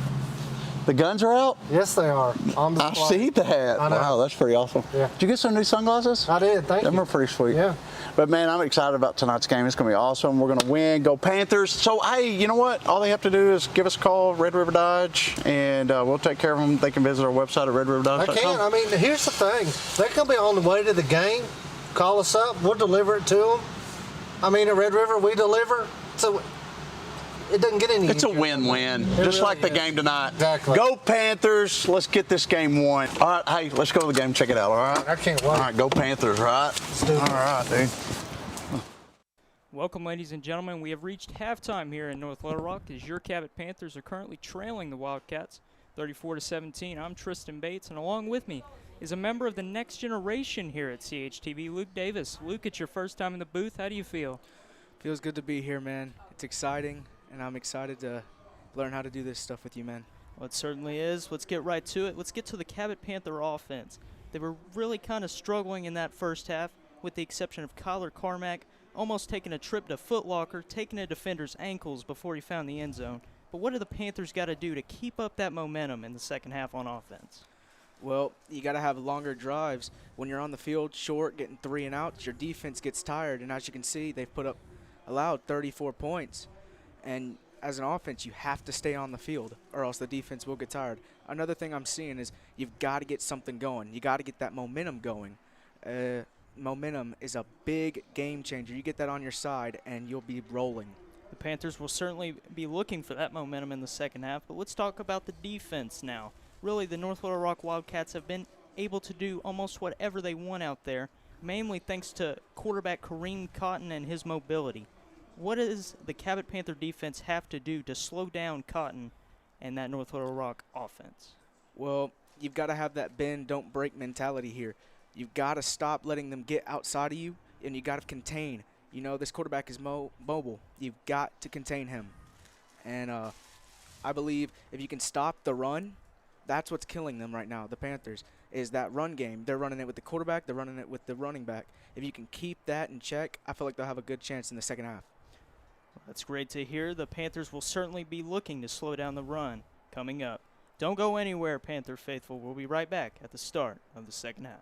The guns are out? Yes, they are. On I display. see that. I know. Wow, that's pretty awesome. Yeah. Did you get some new sunglasses? I did, thank Them you. are pretty sweet. Yeah. But man, I'm excited about tonight's game. It's going to be awesome. We're going to win. Go Panthers. So hey, you know what? All they have to do is give us a call, Red River Dodge, and we'll take care of them. They can visit our website at redriverdodge.com. I can. I mean, here's the thing. They're going to be on the way to the game. Call us up. We'll deliver it to them. I mean, at Red River, we deliver. So it doesn't get any It's a easier. win-win, It just really like the is. game tonight. Exactly. Go Panthers. Let's get this game won. All right, hey, let's go to the game, check it out, all right? I can't wait. All right, go Panthers, right? do it. All right, dude. Welcome, ladies and gentlemen. We have reached halftime here in North Little Rock as your Cabot Panthers are currently trailing the Wildcats 34-17. I'm Tristan Bates, and along with me is a member of the next generation here at CHTV, Luke Davis. Luke, it's your first time in the booth. How do you feel? Feels good to be here, man. It's exciting, and I'm excited to learn how to do this stuff with you, man. Well, it certainly is. Let's get right to it. Let's get to the Cabot Panther offense. They were really kind of struggling in that first half, with the exception of Kyler Carmack almost taking a trip to Foot Locker, taking a defender's ankles before he found the end zone. But what do the Panthers got to do to keep up that momentum in the second half on offense? Well, you got to have longer drives. When you're on the field short, getting 3 and outs, your defense gets tired. And as you can see, they've allowed 34 points. And as an offense, you have to stay on the field or else the defense will get tired. Another thing I'm seeing is you've got to get something going. You got to get that momentum going. Momentum is a big game changer. You get that on your side, and you'll be rolling. The Panthers will certainly be looking for that momentum in the second half, but let's talk about the defense now. Really, the North Little Rock Wildcats have been able to do almost whatever they want out there, mainly thanks to quarterback Kareem Cotton and his mobility. What does the Cabot Panther defense have to do to slow down Cotton and that North Little Rock offense? Well, you've got to have that bend, don't break mentality here. You've got to stop letting them get outside of you, and you got to contain. You know, this quarterback is mobile. You've got to contain him. And I believe if you can stop the run, that's what's killing them right now, the Panthers, is that run game. They're running it with the quarterback. They're running it with the running back. If you can keep that in check, I feel like they'll have a good chance in the second half. That's great to hear. The Panthers will certainly be looking to slow down the run coming up. Don't go anywhere, Panther faithful. We'll be right back at the start of the second half.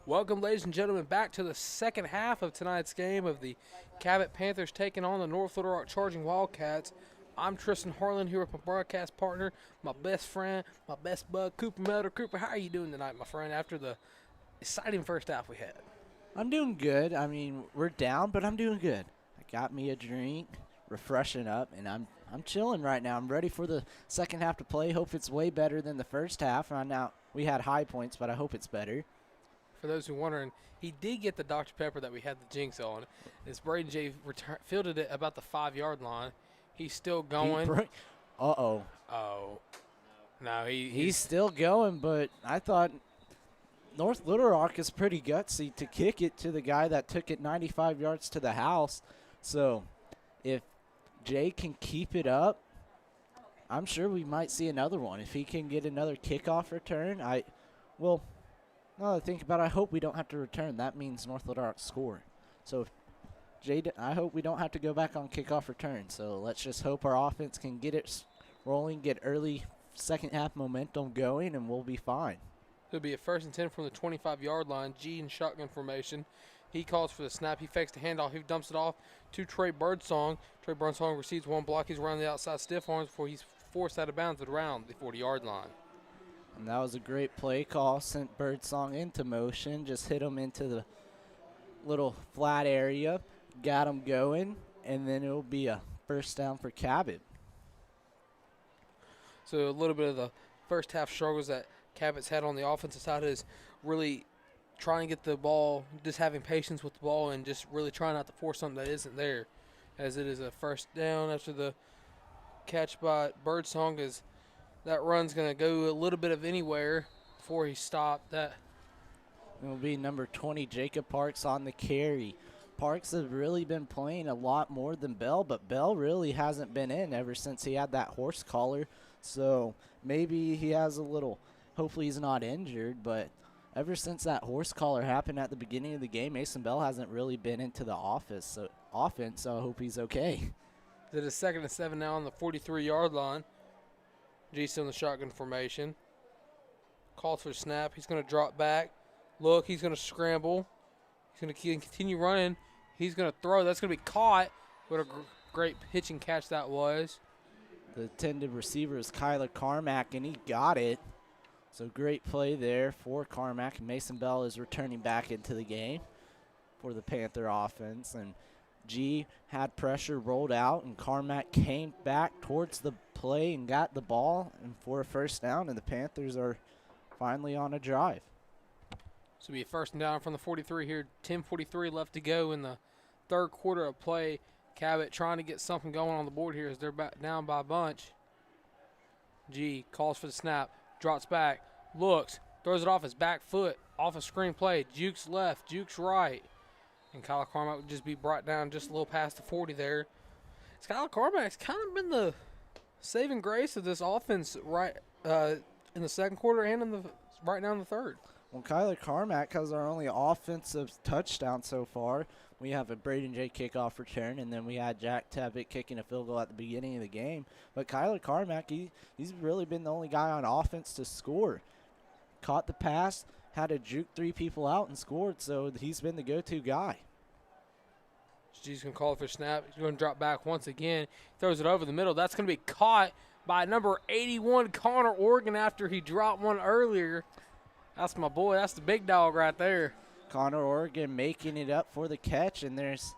Welcome, ladies and gentlemen, back to the second half of tonight's game of the Cabot Panthers taking on the North Little Rock Charging Wildcats. I'm Tristan Harlan here with my broadcast partner, my best friend, my best bud, Cooper Melder. Cooper, how are you doing tonight, my friend, after the exciting first half we had? I'm doing good. I mean, we're down, but I'm doing good. I got me a drink, refreshing up, and I'm chilling right now. I'm ready for the second half to play. Hope it's way better than the first half. Now we had high points, but I hope it's better. For those who are wondering, he did get the Dr. Pepper that we had the jinx on. As Braden J fielded it about the 5-yard line. He's still going. Uh-oh. Oh. No, he's still going, but I thought North Little Rock is pretty gutsy to kick it to the guy that took it 95 yards to the house. So if Jay can keep it up, I'm sure we might see another one. If he can get another kickoff return, now that I think about it, I hope we don't have to return. That means North Little Rock score. So, I hope we don't have to go back on kickoff return. So, let's just hope our offense can get it rolling, get early second half momentum going, and we'll be fine. It'll be a 1st and 10 from the 25-yard line. G in shotgun formation. He calls for the snap. He fakes the handoff. He dumps it off to Trey Birdsong. Trey Birdsong receives one block. He's around the outside stiff arms before he's forced out of bounds at around the 40-yard line. And that was a great play call. Sent Birdsong into motion. Just hit him into the little flat area. Got him going. And then it'll be a first down for Cabot. So a little bit of the first half struggles that Cabot's had on the offensive side is really trying to get the ball, just having patience with the ball and just really trying not to force something that isn't there. As it is a first down after the catch by Birdsong, is that run's going to go a little bit of anywhere before he stopped. That will be number 20, Jacob Parks, on the carry. Parks has really been playing a lot more than Bell, but Bell really hasn't been in ever since he had that horse collar. So maybe he has a little, hopefully he's not injured, but ever since that horse collar happened at the beginning of the game, Mason Bell hasn't really been into the offense, so I hope he's okay. It is 2nd and 7 now on the 43-yard line. G still in the shotgun formation. Calls for a snap. He's going to drop back. Look, he's going to scramble. He's going to continue running. He's going to throw. That's going to be caught. What a great pitch and catch that was. The intended receiver is Kyler Carmack, and he got it. So great play there for Carmack. Mason Bell is returning back into the game for the Panther offense. And G had pressure rolled out, and Carmack came back towards the play and got the ball and for a first down, and the Panthers are finally on a drive. So it'll be a 1st and down from the 43 here. 10:43 left to go in the third quarter of play. Cabot trying to get something going on the board here as they're back down by a bunch. G calls for the snap, drops back, looks, throws it off his back foot, off a screen play. Jukes left, Jukes right. And Kyler Carmack would just be brought down just a little past the 40 there. Kyler Carmack's kind of been the saving grace of this offense right in the second quarter and right now in the third. Well, Kyler Carmack has our only offensive touchdown so far. We have a Braden J kickoff return, and then we had Jack Cabot kicking a field goal at the beginning of the game. But Kyler Carmack, he's really been the only guy on offense to score. Caught the pass, had to juke 3 people out and scored, so he's been the go-to guy. G's going to call for a snap. He's going to drop back once again. Throws it over the middle. That's going to be caught by number 81, Connor Organ, after he dropped one earlier. That's my boy. That's the big dog right there. Connor Organ making it up for the catch, and there's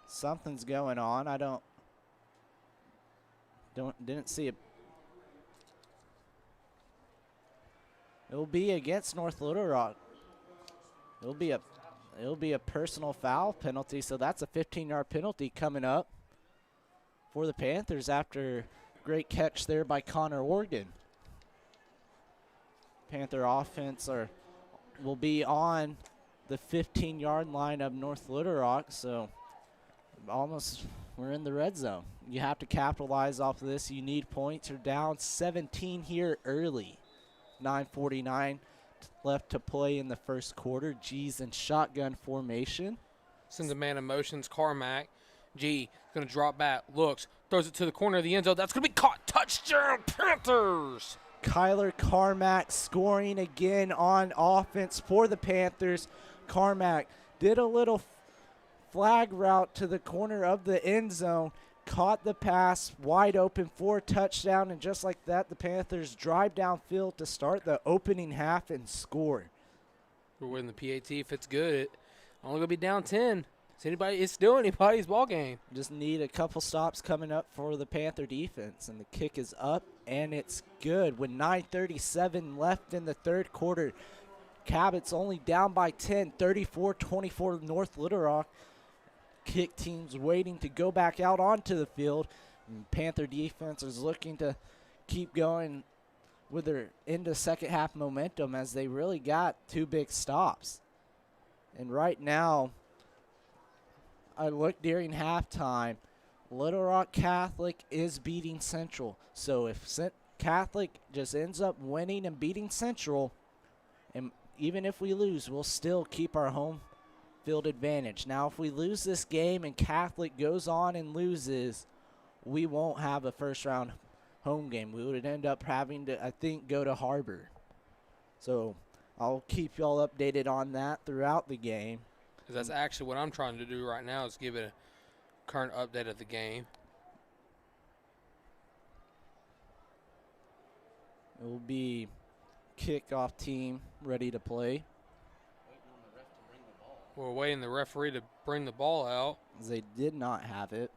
something's going on. I didn't see it. It'll be against North Little Rock. It'll be a personal foul penalty, so that's a 15-yard penalty coming up for the Panthers after great catch there by Connor Organ. Panther offense will be on the 15-yard line of North Little Rock, so almost we're in the red zone. You have to capitalize off of this. You need points. You're down 17 here early. 9:49 left to play in the first quarter. G's in shotgun formation. Sends a man in motions. Carmack. G going to drop back. Looks. Throws it to the corner of the end zone. That's going to be caught. Touchdown, Panthers. Kyler Carmack scoring again on offense for the Panthers. Carmack did a little flag route to the corner of the end zone, caught the pass wide open for a touchdown, and just like that, the Panthers drive downfield to start the opening half and score. We're winning the PAT if it's good. It's only going to be down 10. It's still anybody's ball game. Just need a couple stops coming up for the Panther defense, and the kick is up, and it's good. With 9:37 left in the third quarter, Cabot's only down by 10, 34-24 North Little Rock. Kick team's waiting to go back out onto the field. And Panther defense is looking to keep going with their into second half momentum, as they really got two big stops. And right now, I looked during halftime, Little Rock Catholic is beating Central. So if Catholic just ends up winning and beating Central, and even if we lose, we'll still keep our home field advantage. Now, if we lose this game and Catholic goes on and loses, we won't have a first-round home game. We would end up having to, I think, go to Harbor. So I'll keep y'all updated on that throughout the game. That's actually what I'm trying to do right now, is give it a current update of the game. It will be kickoff team ready to play. We're waiting the referee to bring the ball out. They did not have it.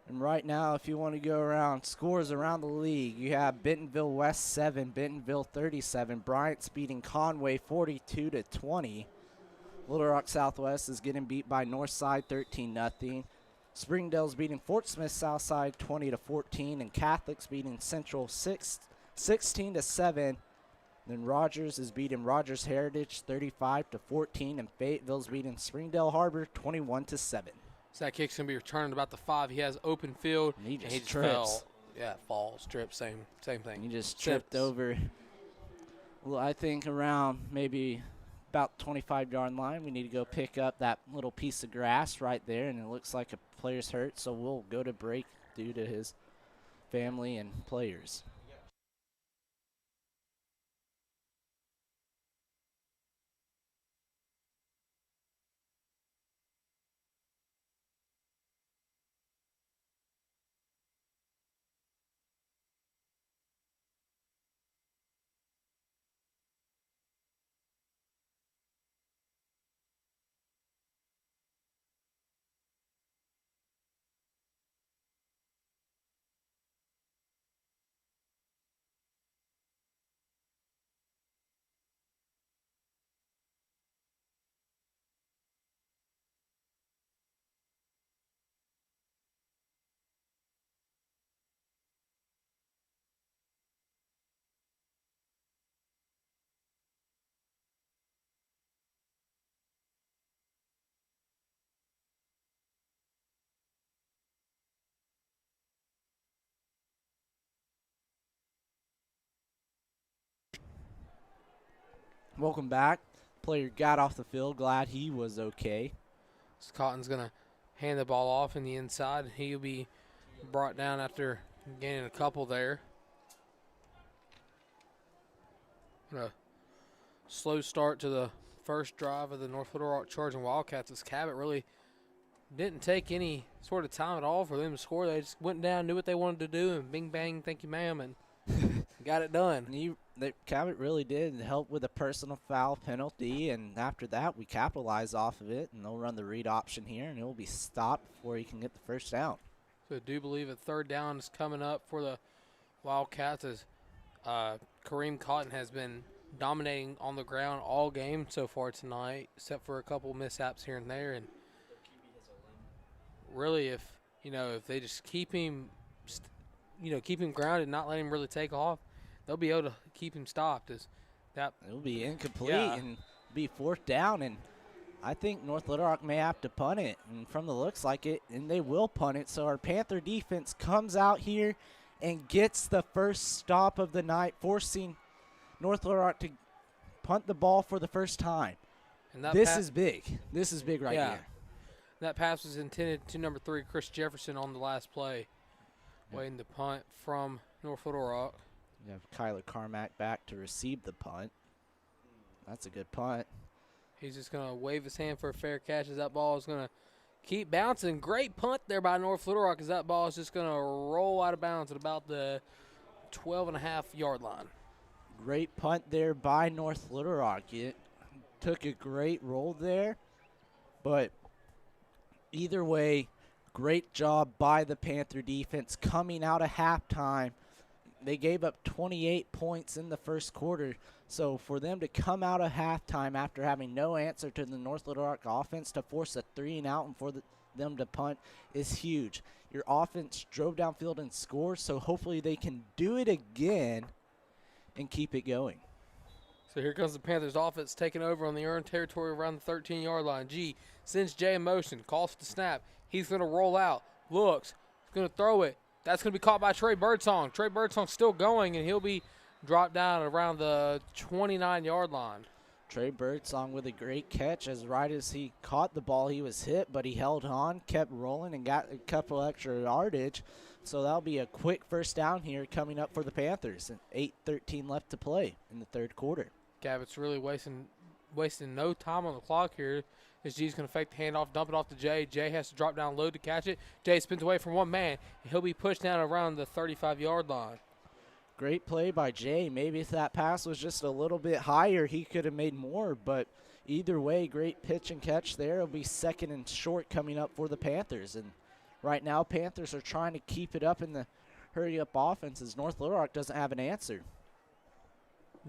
And right now, if you want to go around scores around the league, you have Bentonville West 7, Bentonville 37. Bryant's beating Conway 42-20. Little Rock Southwest is getting beat by Northside 13-0. Springdale's beating Fort Smith Southside 20-14, and Catholic's beating Central 16-7. Then Rogers is beating Rogers Heritage 35-14, and Fayetteville's beating Springdale Harbor 21-7. So that kick's going to be returned about the 5. He has open field. And he just fell. trips. Yeah, falls, trips, same thing. He just tripped over. Well, I think around maybe about 25-yard line, we need to go pick up that little piece of grass right there, and it looks like a player's hurt, so we'll go to break due to his family and players. Welcome back. Player got off the field. Glad he was okay. So Cotton's going to hand the ball off in the inside. He'll be brought down after gaining a couple there. A slow start to the first drive of the North Little Rock Charging Wildcats, as Cabot really didn't take any sort of time at all for them to score. They just went down, knew what they wanted to do, and bing, bang, thank you, ma'am, and got it done. Cabot really did help with a personal foul penalty, and after that, we capitalized off of it, and they'll run the read option here, and it will be stopped before he can get the first down. So I do believe a third down is coming up for the Wildcats, as Kareem Cotton has been dominating on the ground all game so far tonight, except for a couple mishaps here and there. And really, if they just keep him grounded, not let him really take off, they'll be able to keep him stopped. It'll be incomplete and be fourth down, and I think North Little Rock may have to punt it, and from the looks like it, and they will punt it. So our Panther defense comes out here and gets the first stop of the night, forcing North Little Rock to punt the ball for the first time. And this is big. This is big right here. That pass was intended to number 3, Chris Jefferson, on the last play. Waiting the punt from North Little Rock. You have Kyler Carmack back to receive the punt. That's a good punt. He's just going to wave his hand for a fair catch as that ball is going to keep bouncing. Great punt there by North Little Rock as that ball is just going to roll out of bounds at about the 12.5-yard line. Great punt there by North Little Rock. It took a great roll there, but either way, great job by the Panther defense coming out of halftime. They gave up 28 points in the first quarter, so for them to come out of halftime after having no answer to the North Little Rock offense to force a 3-and-out and for them to punt is huge. Your offense drove downfield and scored, so hopefully they can do it again and keep it going. So here comes the Panthers offense taking over on the earned territory around the 13-yard line. G sends Jay in motion, calls for the snap. He's going to roll out, looks, he's going to throw it. That's going to be caught by Trey Birdsong. Trey Birdsong's still going, and he'll be dropped down around the 29-yard line. Trey Birdsong with a great catch. As right as he caught the ball, he was hit, but he held on, kept rolling, and got a couple extra yardage. So that'll be a quick first down here coming up for the Panthers. And 8:13 left to play in the third quarter. Cabot's really wasting no time on the clock here. As G's going to fake the handoff, dump it off to Jay. Jay has to drop down low to catch it. Jay spins away from one man, and he'll be pushed down around the 35-yard line. Great play by Jay. Maybe if that pass was just a little bit higher, he could have made more. But either way, great pitch and catch there. It'll be second and short coming up for the Panthers. And right now, Panthers are trying to keep it up in the hurry-up offense as North Little Rock doesn't have an answer.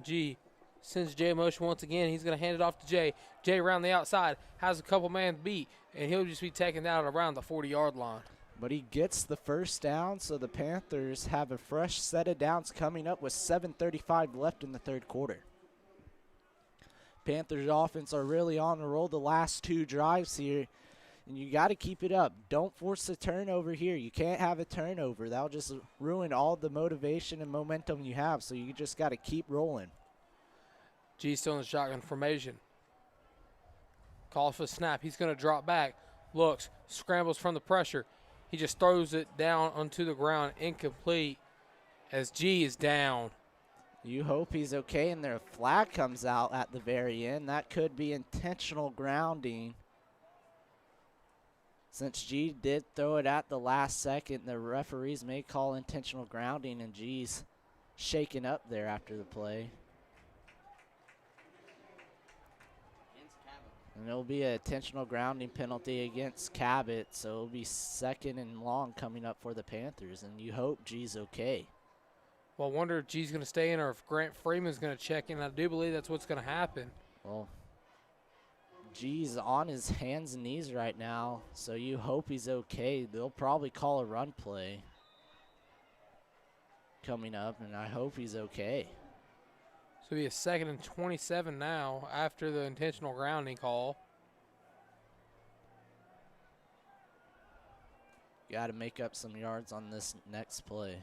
G sends Jay in motion once again. He's going to hand it off to Jay. Jay around the outside has a couple man beat, and he'll just be taken down around the 40-yard line. But he gets the first down, so the Panthers have a fresh set of downs coming up with 7:35 left in the third quarter. Panthers offense are really on the roll the last two drives here, and you got to keep it up. Don't force a turnover here. You can't have a turnover. That'll just ruin all the motivation and momentum you have, so you just got to keep rolling. G still in the shotgun formation. Calls for the snap. He's going to drop back. Looks, scrambles from the pressure. He just throws it down onto the ground, incomplete, as G is down. You hope he's okay, and their flag comes out at the very end. That could be intentional grounding. Since G did throw it at the last second, the referees may call intentional grounding, and G's shaken up there after the play. And it'll be an intentional grounding penalty against Cabot, so it'll be second and long coming up for the Panthers, and you hope G's okay. Well, I wonder if G's going to stay in or if Grant Freeman's going to check in. I do believe that's what's going to happen. Well, G's on his hands and knees right now, so you hope he's okay. They'll probably call a run play coming up, and I hope he's okay. So it'll be a second and 27 now after the intentional grounding call. Got to make up some yards on this next play.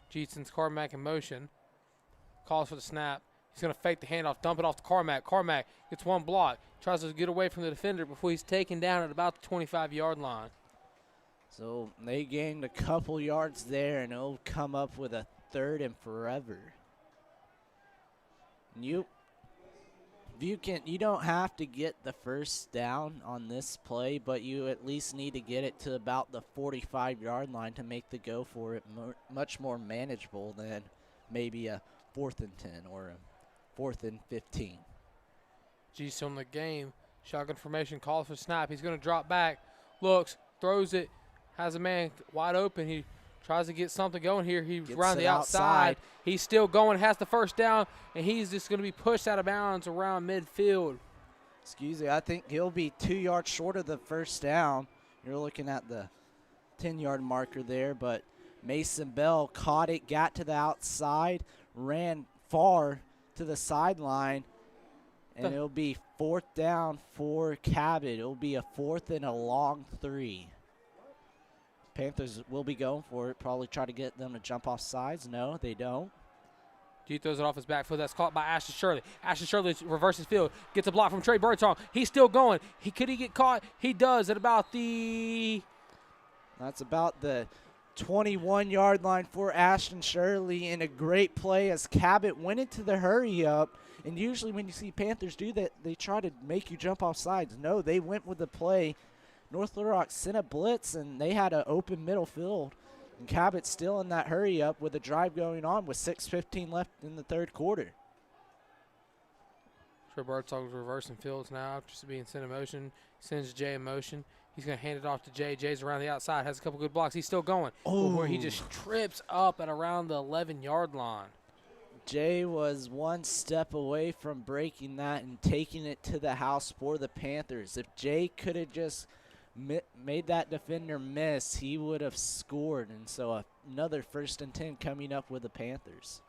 Jeetson's Carmack in motion. Calls for the snap. He's going to fake the handoff, dump it off to Carmack. Carmack gets one block. Tries to get away from the defender before he's taken down at about the 25-yard line. So they gained a couple yards there, and it'll come up with a third and forever. You don't have to get the first down on this play, but you at least need to get it to about the 45-yard line to make the go for it much more manageable than maybe a 4th and 10 or a 4th and 15. G's still in the game. Shotgun formation, calls for snap. He's going to drop back, looks, throws it, has a man wide open. He tries to get something going here. He's around the outside. He's still going, has the first down, and he's just going to be pushed out of bounds around midfield. Excuse me, I think he'll be 2 yards short of the first down. You're looking at the 10-yard marker there, but Mason Bell caught it, got to the outside, ran far to the sideline, and it'll be 4th down for Cabot. It'll be a 4th and a long 3. Panthers will be going for it, probably try to get them to jump off sides. No, they don't. G throws it off his back foot. That's caught by Ashton Shirley. Ashton Shirley reverses field, gets a block from Trey Birdsong. He's still going. Could he get caught? He does at about the That's about the 21-yard line for Ashton Shirley, and a great play as Cabot went into the hurry up. And usually when you see Panthers do that, they try to make you jump off sides. No, they went with the play. North Little Rock sent a blitz, and they had an open middle field. And Cabot's still in that hurry up with a drive going on with 6:15 left in the third quarter. Trey Bartog's reversing fields now after being sent in motion. Sends Jay in motion. He's going to hand it off to Jay. Jay's around the outside, has a couple good blocks. He's still going. Where he just trips up at around the 11-yard line. Jay was one step away from breaking that and taking it to the house for the Panthers. If Jay could have just made that defender miss, he would have scored. And so another 1st and 10 coming up with the Panthers.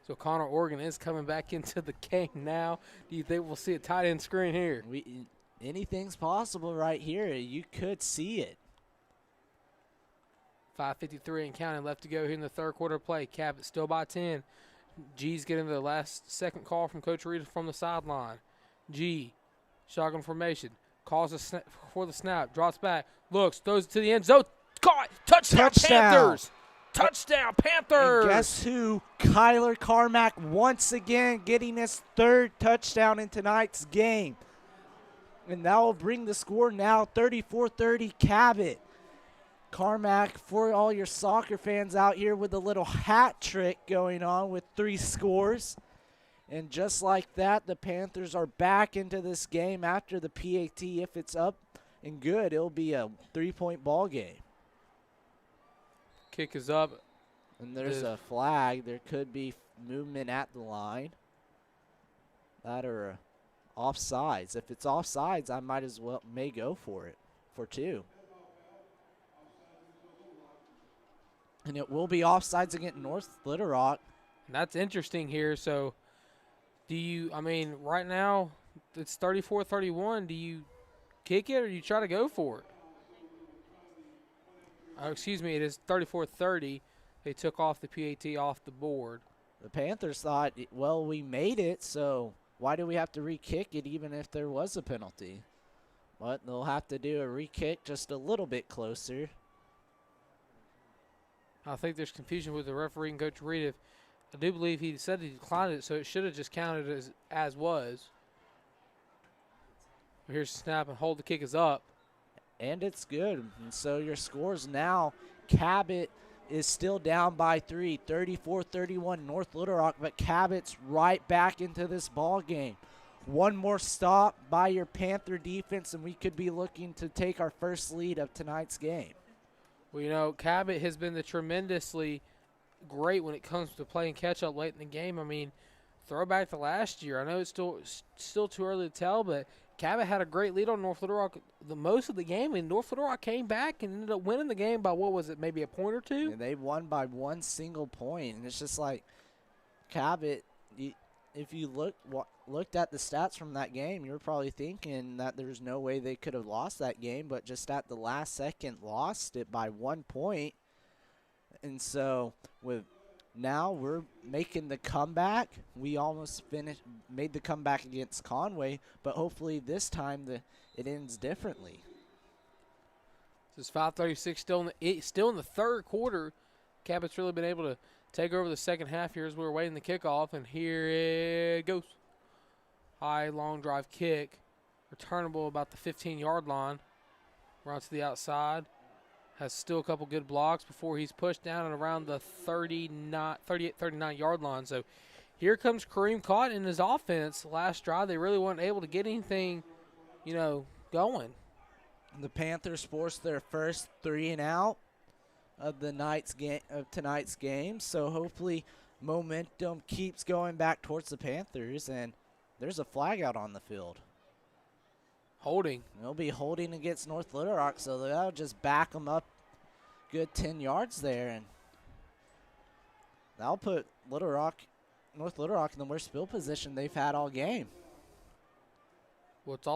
So Connor Organ is coming back into the game now. Do you think we'll see a tight end screen here? Anything's possible right here. You could see it. 5:53 and counting left to go here in the third quarter play. Cabot still by 10. G's getting the last second call from Coach Reed from the sideline. G, shotgun formation, calls for the snap, drops back, looks, throws it to the end zone. Caught! Touchdown. Panthers! Touchdown, Panthers! And guess who? Kyler Carmack once again getting his 3rd touchdown in tonight's game. And that will bring the score now 34-30 Cabot. Carmack, for all your soccer fans out here, with a little hat trick going on with 3 scores. And just like that, the Panthers are back into this game after the PAT. If it's up and good, it'll be a 3-point ball game. Kick is up. And there's a flag. There could be movement at the line. That or offsides. If it's offsides, I may go for it for 2. And it will be offsides against North Little Rock. That's interesting here. So, right now it's 34-31. Do you kick it or do you try to go for it? It is 34-30. They took off the PAT off the board. The Panthers thought, well, we made it, so why do we have to re-kick it even if there was a penalty? But they'll have to do a re-kick just a little bit closer. I think there's confusion with the referee and Coach Reed. I do believe he said he declined it, so it should have just counted as was. Here's the snap, and hold the kick is up. And it's good. And so your scores now, Cabot is still down by 3, 34-31 North Little Rock, but Cabot's right back into this ball game. One more stop by your Panther defense, and we could be looking to take our first lead of tonight's game. Well, Cabot has been tremendously great when it comes to playing catch-up late in the game. Throwback to last year. I know it's still too early to tell, but Cabot had a great lead on North Little Rock most of the game, and North Little Rock came back and ended up winning the game by, maybe a point or 2? And they won by 1 single point, and it's just like Cabot, if you looked at the stats from that game, you're probably thinking that there's no way they could have lost that game, but just at the last second lost it by 1 point. And so now we're making the comeback. We almost made the comeback against Conway, but hopefully this time it ends differently. This is 5:36 still in the third quarter. Cabot's really been able to take over the second half here as we're waiting the kickoff, and here it goes. High, long drive kick. Returnable about the 15-yard line. Runs to the outside. Has still a couple good blocks before he's pushed down and around the 39-yard line. So here comes Kareem Cotton in his offense. Last drive, they really weren't able to get anything, going. The Panthers forced their first 3 and out of tonight's game. So hopefully momentum keeps going back towards the Panthers, and there's a flag out on the field. Holding. They'll be holding against North Little Rock, so that'll just back them up good 10 yards there, and that'll put North Little Rock in the worst field position they've had all game. Well, it's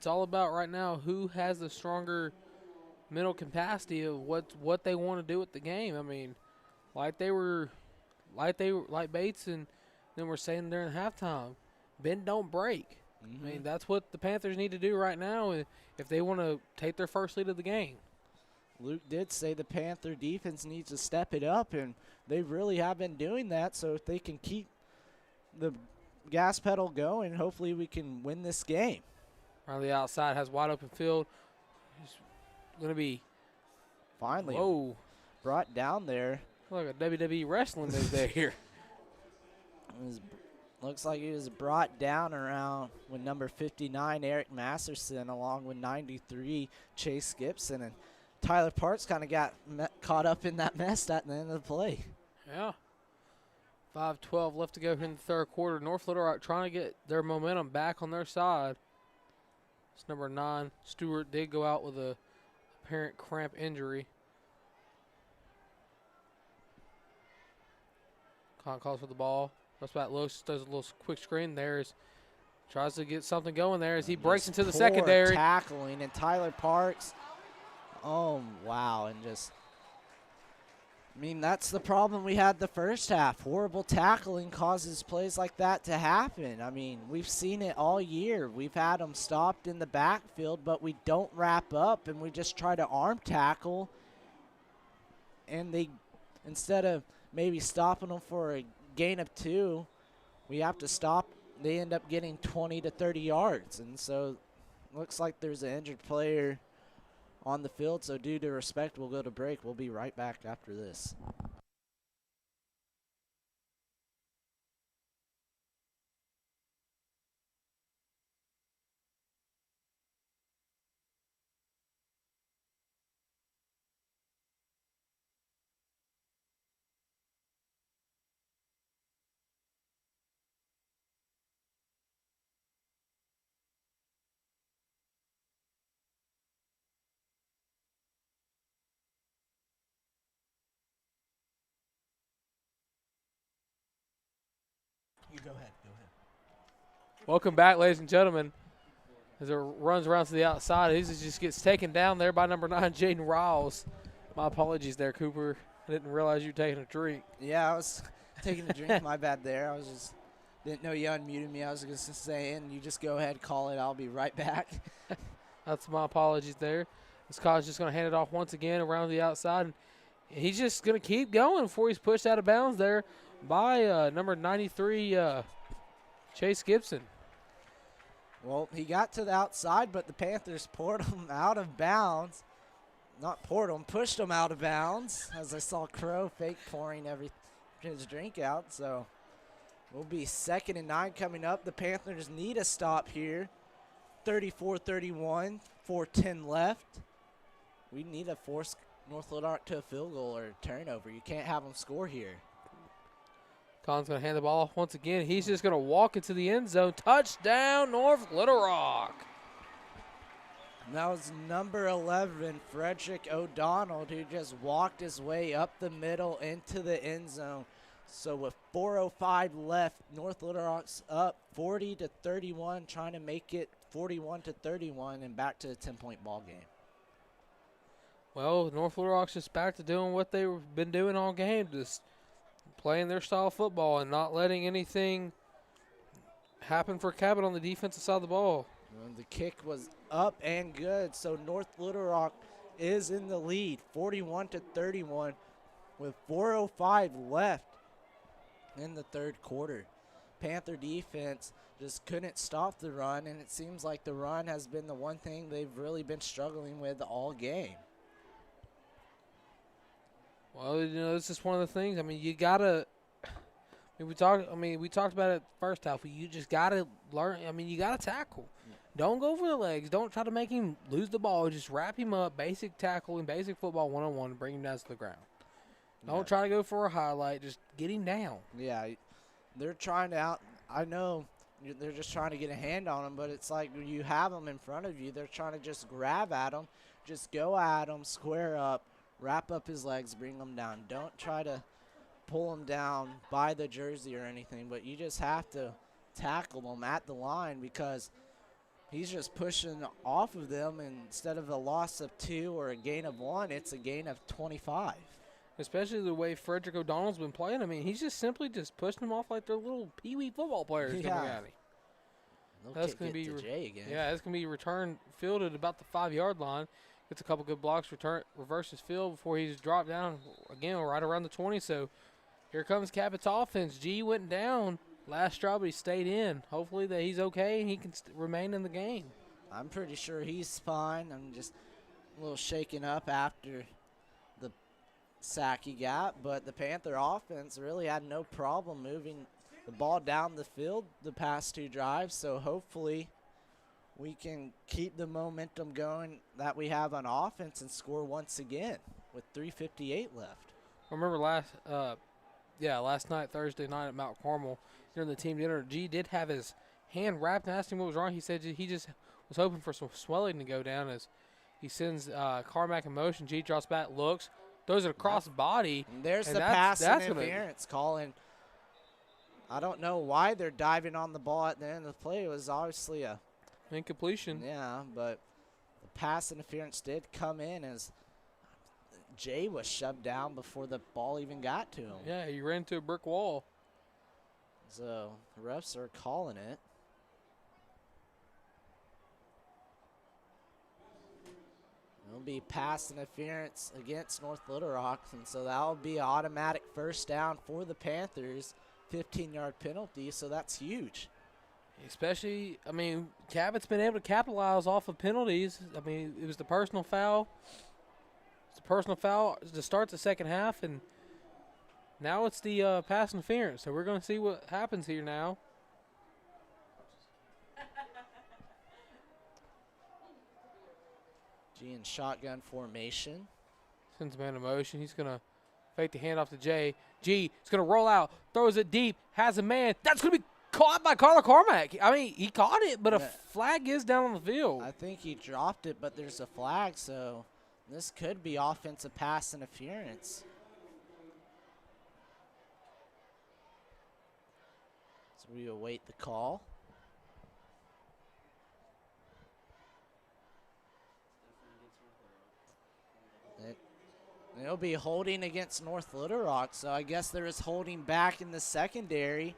all about right now who has the stronger mental capacity of what they want to do with the game. Like Bates and then we're saying during halftime, bend don't break. Mm-hmm. That's what the Panthers need to do right now if they want to take their first lead of the game. Luke did say the Panther defense needs to step it up, and they really have been doing that. So if they can keep the gas pedal going, hopefully we can win this game. Around the outside, has wide open field. He's going to be Finally brought down there. like a WWE wrestling move there. Looks like he was brought down around with number 59, Eric Masterson, along with 93, Chase Gibson. And Tyler Parks kind of got caught up in that mess at the end of the play. Yeah. 5:12 left to go here in the third quarter. North Little Rock trying to get their momentum back on their side. It's number 9. Stewart did go out with a apparent cramp injury. Con calls for the ball. That's about looks, does a little quick screen. Tries to get something going there as he breaks into the Poor secondary. Tackling, and Tyler Parks. Oh, wow. And that's the problem we had the first half. Horrible tackling causes plays like that to happen. We've seen it all year. We've had them stopped in the backfield, but we don't wrap up, and we just try to arm tackle. And instead of maybe stopping them for a gain of 2, we have to stop. They end up getting 20 to 30 yards. And so looks like there's an injured player on the field. So due to respect, we'll go to break. We'll be right back after this. You go ahead. Welcome back, ladies and gentlemen. As it runs around to the outside, he just gets taken down there by number 9, Jaden Riles. My apologies there, Cooper. I didn't realize you were taking a drink. Yeah, I was taking a drink. My bad there. Didn't know you unmuted me. I was just saying, you just go ahead, call it. I'll be right back. That's my apologies there. This college just going to hand it off once again around the outside. And he's just going to keep going before he's pushed out of bounds there by number 93, Chase Gibson. Well, he got to the outside, but the Panthers poured him out of bounds. Not poured him, pushed him out of bounds, as I saw Crow fake pouring his drink out. So we'll be 2nd and 9 coming up. The Panthers need a stop here. 34-31, 4:10 left. We need to force North Little Rock to a field goal or a turnover. You can't have them score here. Collins going to hand the ball off once again. He's just going to walk into the end zone. Touchdown, North Little Rock. And that was number 11, Frederick O'Donnell, who just walked his way up the middle into the end zone. So with 4:05 left, North Little Rock's up 40-31, trying to make it 41-31 and back to a 10-point ball game. Well, North Little Rock's just back to doing what they've been doing all game, just playing their style of football and not letting anything happen for Cabot on the defensive side of the ball. And the kick was up and good, so North Little Rock is in the lead, 41-31, with 4:05 left in the third quarter. Panther defense just couldn't stop the run, and it seems like the run has been the one thing they've really been struggling with all game. Well, it's just one of the things. You gotta. We talked about it first half. You just gotta learn. You gotta tackle. Yeah. Don't go for the legs. Don't try to make him lose the ball. Just wrap him up. Basic tackling, basic football 1-on-1, and bring him down to the ground. Don't try to go for a highlight. Just get him down. Yeah, they're trying to I know they're just trying to get a hand on him, but it's like when you have them in front of you, they're trying to just grab at him, just go at him, square up, wrap up his legs, bring him down. Don't try to pull him down by the jersey or anything, but you just have to tackle him at the line because he's just pushing off of them, and instead of a loss of 2 or a gain of 1, it's a gain of 25. Especially the way Frederick O'Donnell's been playing. He's just simply just pushing them off like they're little peewee football players coming at him. That's going to be Jay again. Yeah, it's going to be return fielded about the 5-yard line. Gets a couple good blocks, reverses field before he's dropped down again right around the 20. So here comes Cabot's offense. G went down last drive, but he stayed in. Hopefully that he's okay and he can remain in the game. I'm pretty sure he's fine. I'm just a little shaken up after the sack he got, but the Panther offense really had no problem moving the ball down the field the past 2 drives, so hopefully we can keep the momentum going that we have on offense and score once again with 3:58 left. I remember last night, Thursday night at Mount Carmel, during the team dinner, G did have his hand wrapped and asked him what was wrong. He said he just was hoping for some swelling to go down as he sends Carmack in motion. G drops back, looks, throws it across the body. And there's and the pass that's interference calling. I don't know why they're diving on the ball at the end of the play. It was obviously a incompletion. Yeah, but the pass interference did come in as Jay was shoved down before the ball even got to him. Yeah, he ran into a brick wall. So the refs are calling it. It'll be pass interference against North Little Rock, and so that'll be an automatic first down for the Panthers. 15-yard penalty, so that's huge. Especially, I mean, Cabot's been able to capitalize off of penalties. I mean, it was the personal foul. It's the personal foul to start the second half, and now it's the pass interference. So we're going to see what happens here now. G in shotgun formation. Sends man in motion. He's going to fake the handoff to Jay. G is going to roll out, throws it deep, has a man. That's going to be caught by Carla Carmack. I mean, he caught it, but a flag is down on the field. I think he dropped it, but there's a flag, so this could be offensive pass interference. So we await the call. It'll be holding against North Little Rock, so I guess there is holding back in the secondary.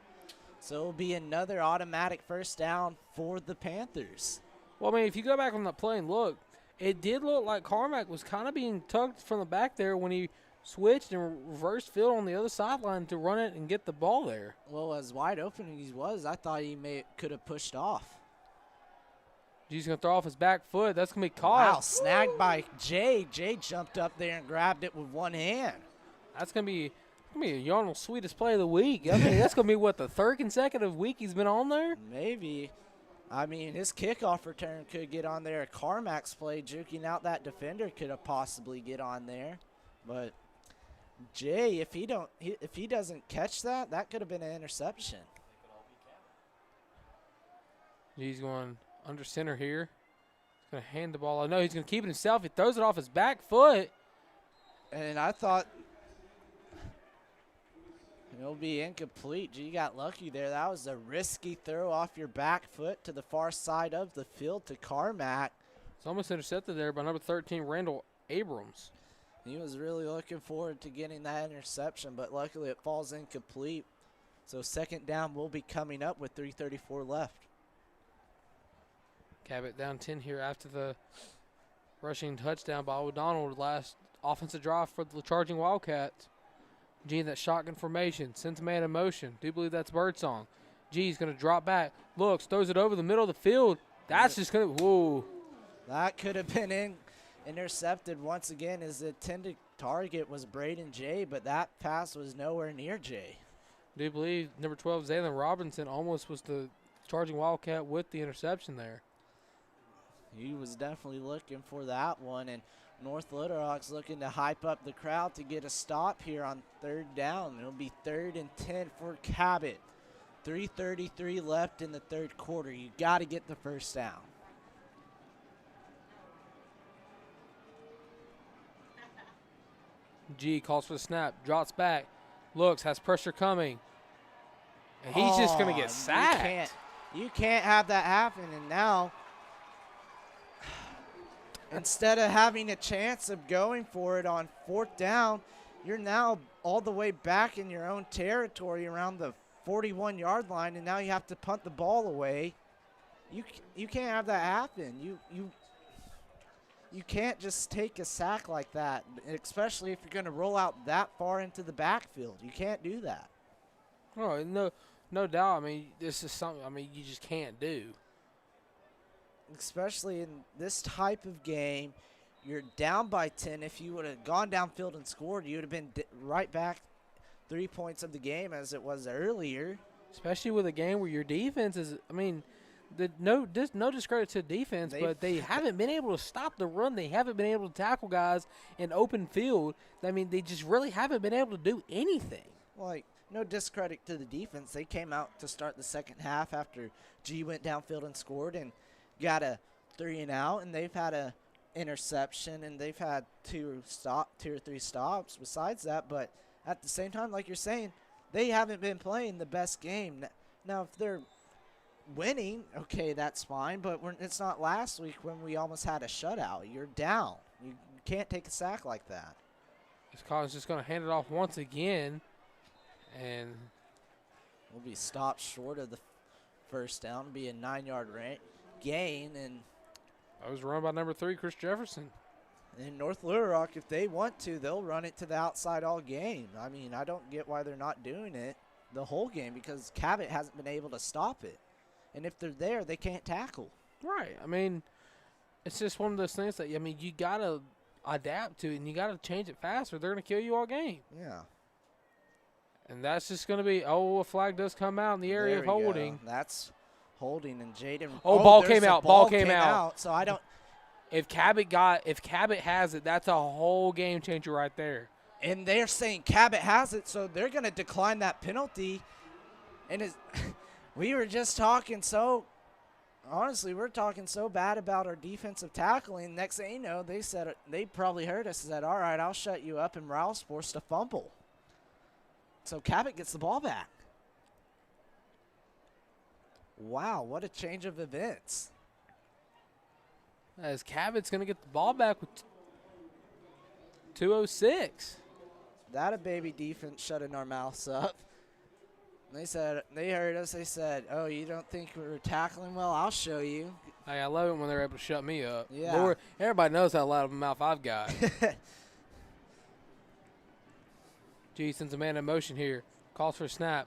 So it'll be another automatic first down for the Panthers. Well, I mean, if you go back on that play and look, it did look like Carmack was kind of being tugged from the back there when he switched and reversed field on the other sideline to run it and get the ball there. Well, as wide open as he was, I thought he could have pushed off. G's going to throw off his back foot. That's going to be caught. Wow, snagged by Jay. Jay jumped up there and grabbed it with one hand. That's going to be Yarnell's sweetest play of the week. I mean, that's going to be, what, the third consecutive week he's been on there? Maybe. I mean, his kickoff return could get on there. Carmack's play, juking out that defender, could have possibly get on there. But Jay, if he doesn't catch that, that could have been an interception. G's going under center here. He's going to hand the ball. I know he's going to keep it himself. He throws it off his back foot. And I thought it'll be incomplete. G got lucky there. That was a risky throw off your back foot to the far side of the field to Carmack. It's almost intercepted there by number 13, Randall Abrams. He was really looking forward to getting that interception, but luckily it falls incomplete. So second down will be coming up with 3:34 left. Cabot down 10 here after the rushing touchdown by O'Donnell, last offensive drive for the charging Wildcats. G in that shotgun formation, sends a man in motion. Do believe that's Birdsong. G's going to drop back, looks, throws it over the middle of the field. That's just going to, whoa. That could have been intercepted once again. His intended target was Braden Jay, but that pass was nowhere near Jay. Do believe number 12, Zaylen Robinson, almost was the charging Wildcat with the interception there. He was definitely looking for that one, and North Little Rock's looking to hype up the crowd to get a stop here on third down. It'll be 3rd and 10 for Cabot. 3:33 left in the third quarter. You got to get the first down. G calls for the snap, drops back, looks, has pressure coming. And he's just going to get sacked. You can't have that happen, and now instead of having a chance of going for it on 4th down, you're now all the way back in your own territory around the 41-yard line, and now you have to punt the ball away. You can't have that happen. You can't just take a sack like that, especially if you're going to roll out that far into the backfield. You can't do that. Oh, no doubt. I mean, this is something, I mean, you just can't do. Especially in this type of game, you're down by 10. If you would have gone downfield and scored, you would have been right back 3 points of the game as it was earlier. Especially with a game where your defense is, I mean, no discredit to defense, but they haven't been able to stop the run. They haven't been able to tackle guys in open field. I mean, they just really haven't been able to do anything. Like, no discredit to the defense. They came out to start the second half after G went downfield and scored and got a 3-and-out, and they've had a interception, and they've had two or three stops besides that. But at the same time, like you're saying, they haven't been playing the best game. Now, if they're winning, okay, that's fine, but it's not last week when we almost had a shutout. You're down. You can't take a sack like that. This Collins just going to hand it off once again, and we'll be stopped short of the first down. It'll be a 9-yard gain, and that was run by number 3, Chris Jefferson. In North Little Rock, if they want to, they'll run it to the outside all game. I mean, I don't get why they're not doing it the whole game because Cabot hasn't been able to stop it. And if they're there, they can't tackle. Right. I mean, it's just one of those things that, I mean, you got to adapt to it, and you got to change it fast or they're going to kill you all game. Yeah. And that's just going to be, a flag does come out in the area of holding. Go. That's holding, and Jaden. Ball came out. Ball came out. So I don't. If Cabot has it, that's a whole game changer right there. And they're saying Cabot has it, so they're going to decline that penalty. And we were just talking honestly, we're talking so bad about our defensive tackling. Next thing you know, they probably heard us and said, all right, I'll shut you up, and Rouse forced a fumble. So Cabot gets the ball back. Wow, what a change of events. As Cabot's going to get the ball back with 2:06. That a baby defense shutting our mouths up. They heard us. They said, oh, you don't think we're tackling well? I'll show you. Hey, I love it when they're able to shut me up. Yeah. Lord, everybody knows how loud of a mouth I've got. G sends a man in motion here. Calls for a snap.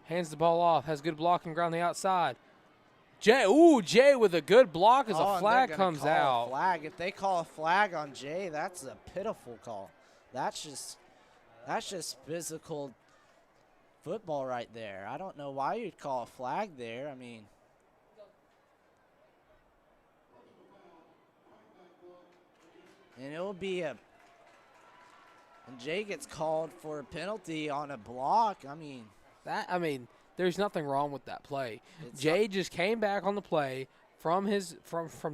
Hands the ball off. Has good blocking ground the outside. Jay with a good block as a flag comes out. Flag. If they call a flag on Jay, that's a pitiful call. That's just physical football right there. I don't know why you'd call a flag there. I mean, and it'll be and Jay gets called for a penalty on a block. I mean, there's nothing wrong with that play. Jay just came back on the play from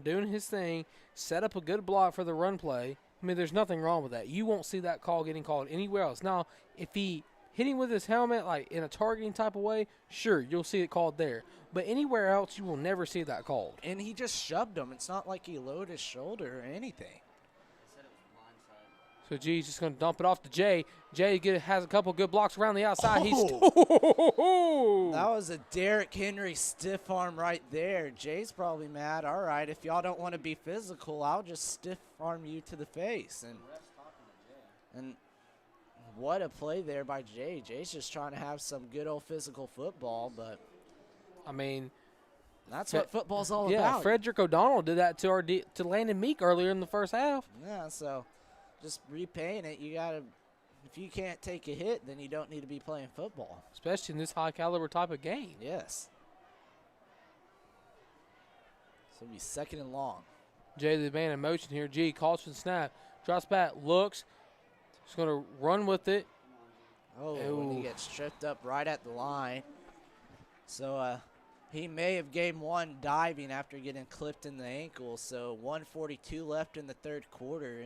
doing his thing, set up a good block for the run play. I mean, there's nothing wrong with that. You won't see that call getting called anywhere else. Now, if he hit him with his helmet, like in a targeting type of way, sure, you'll see it called there. But anywhere else, you will never see that called. And he just shoved him. It's not like he lowered his shoulder or anything. So G's just going to dump it off to Jay. Jay has a couple good blocks around the outside. Oh. That was a Derrick Henry stiff arm right there. Jay's probably mad. All right, if y'all don't want to be physical, I'll just stiff arm you to the face. And what a play there by Jay. Jay's just trying to have some good old physical football, but I mean, that's what football's all about. Yeah, Frederick O'Donnell did that to Landon Meek earlier in the first half. Yeah, so just repaying it, you gotta. If you can't take a hit, then you don't need to be playing football. Especially in this high caliber type of game. Yes. So it'll be second and long. Jay the man in motion here. G calls for the snap. Drops back, looks. He's going to run with it. Oh, and he gets tripped up right at the line. So he may have gained one diving after getting clipped in the ankle. So 1:42 left in the third quarter.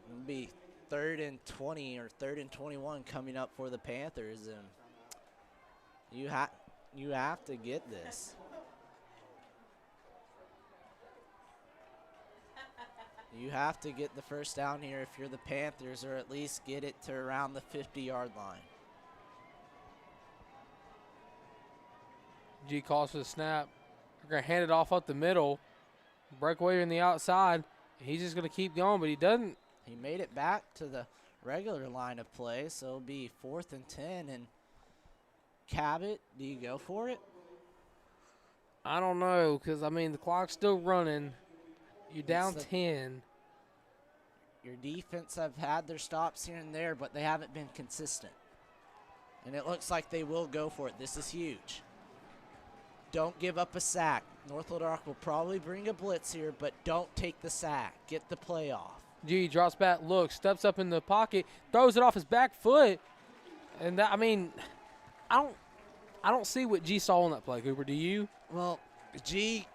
It'll be 3rd and 20 or 3rd and 21 coming up for the Panthers, and you have to get this. You have to get the first down here if you're the Panthers, or at least get it to around the 50-yard line. G calls for the snap. They're going to hand it off up the middle. Breakaway on the outside. He's just going to keep going, but he doesn't. He made it back to the regular line of play, so it'll be 4th and 10. And Cabot, do you go for it? I don't know, because, I mean, the clock's still running. You're down 10. Your defense have had their stops here and there, but they haven't been consistent. And it looks like they will go for it. This is huge. Don't give up a sack. North Little Rock will probably bring a blitz here, but don't take the sack. Get the play off. G drops back, looks, steps up in the pocket, throws it off his back foot. And, that, I mean, I don't see what G saw on that play, Cooper. Do you? Well, G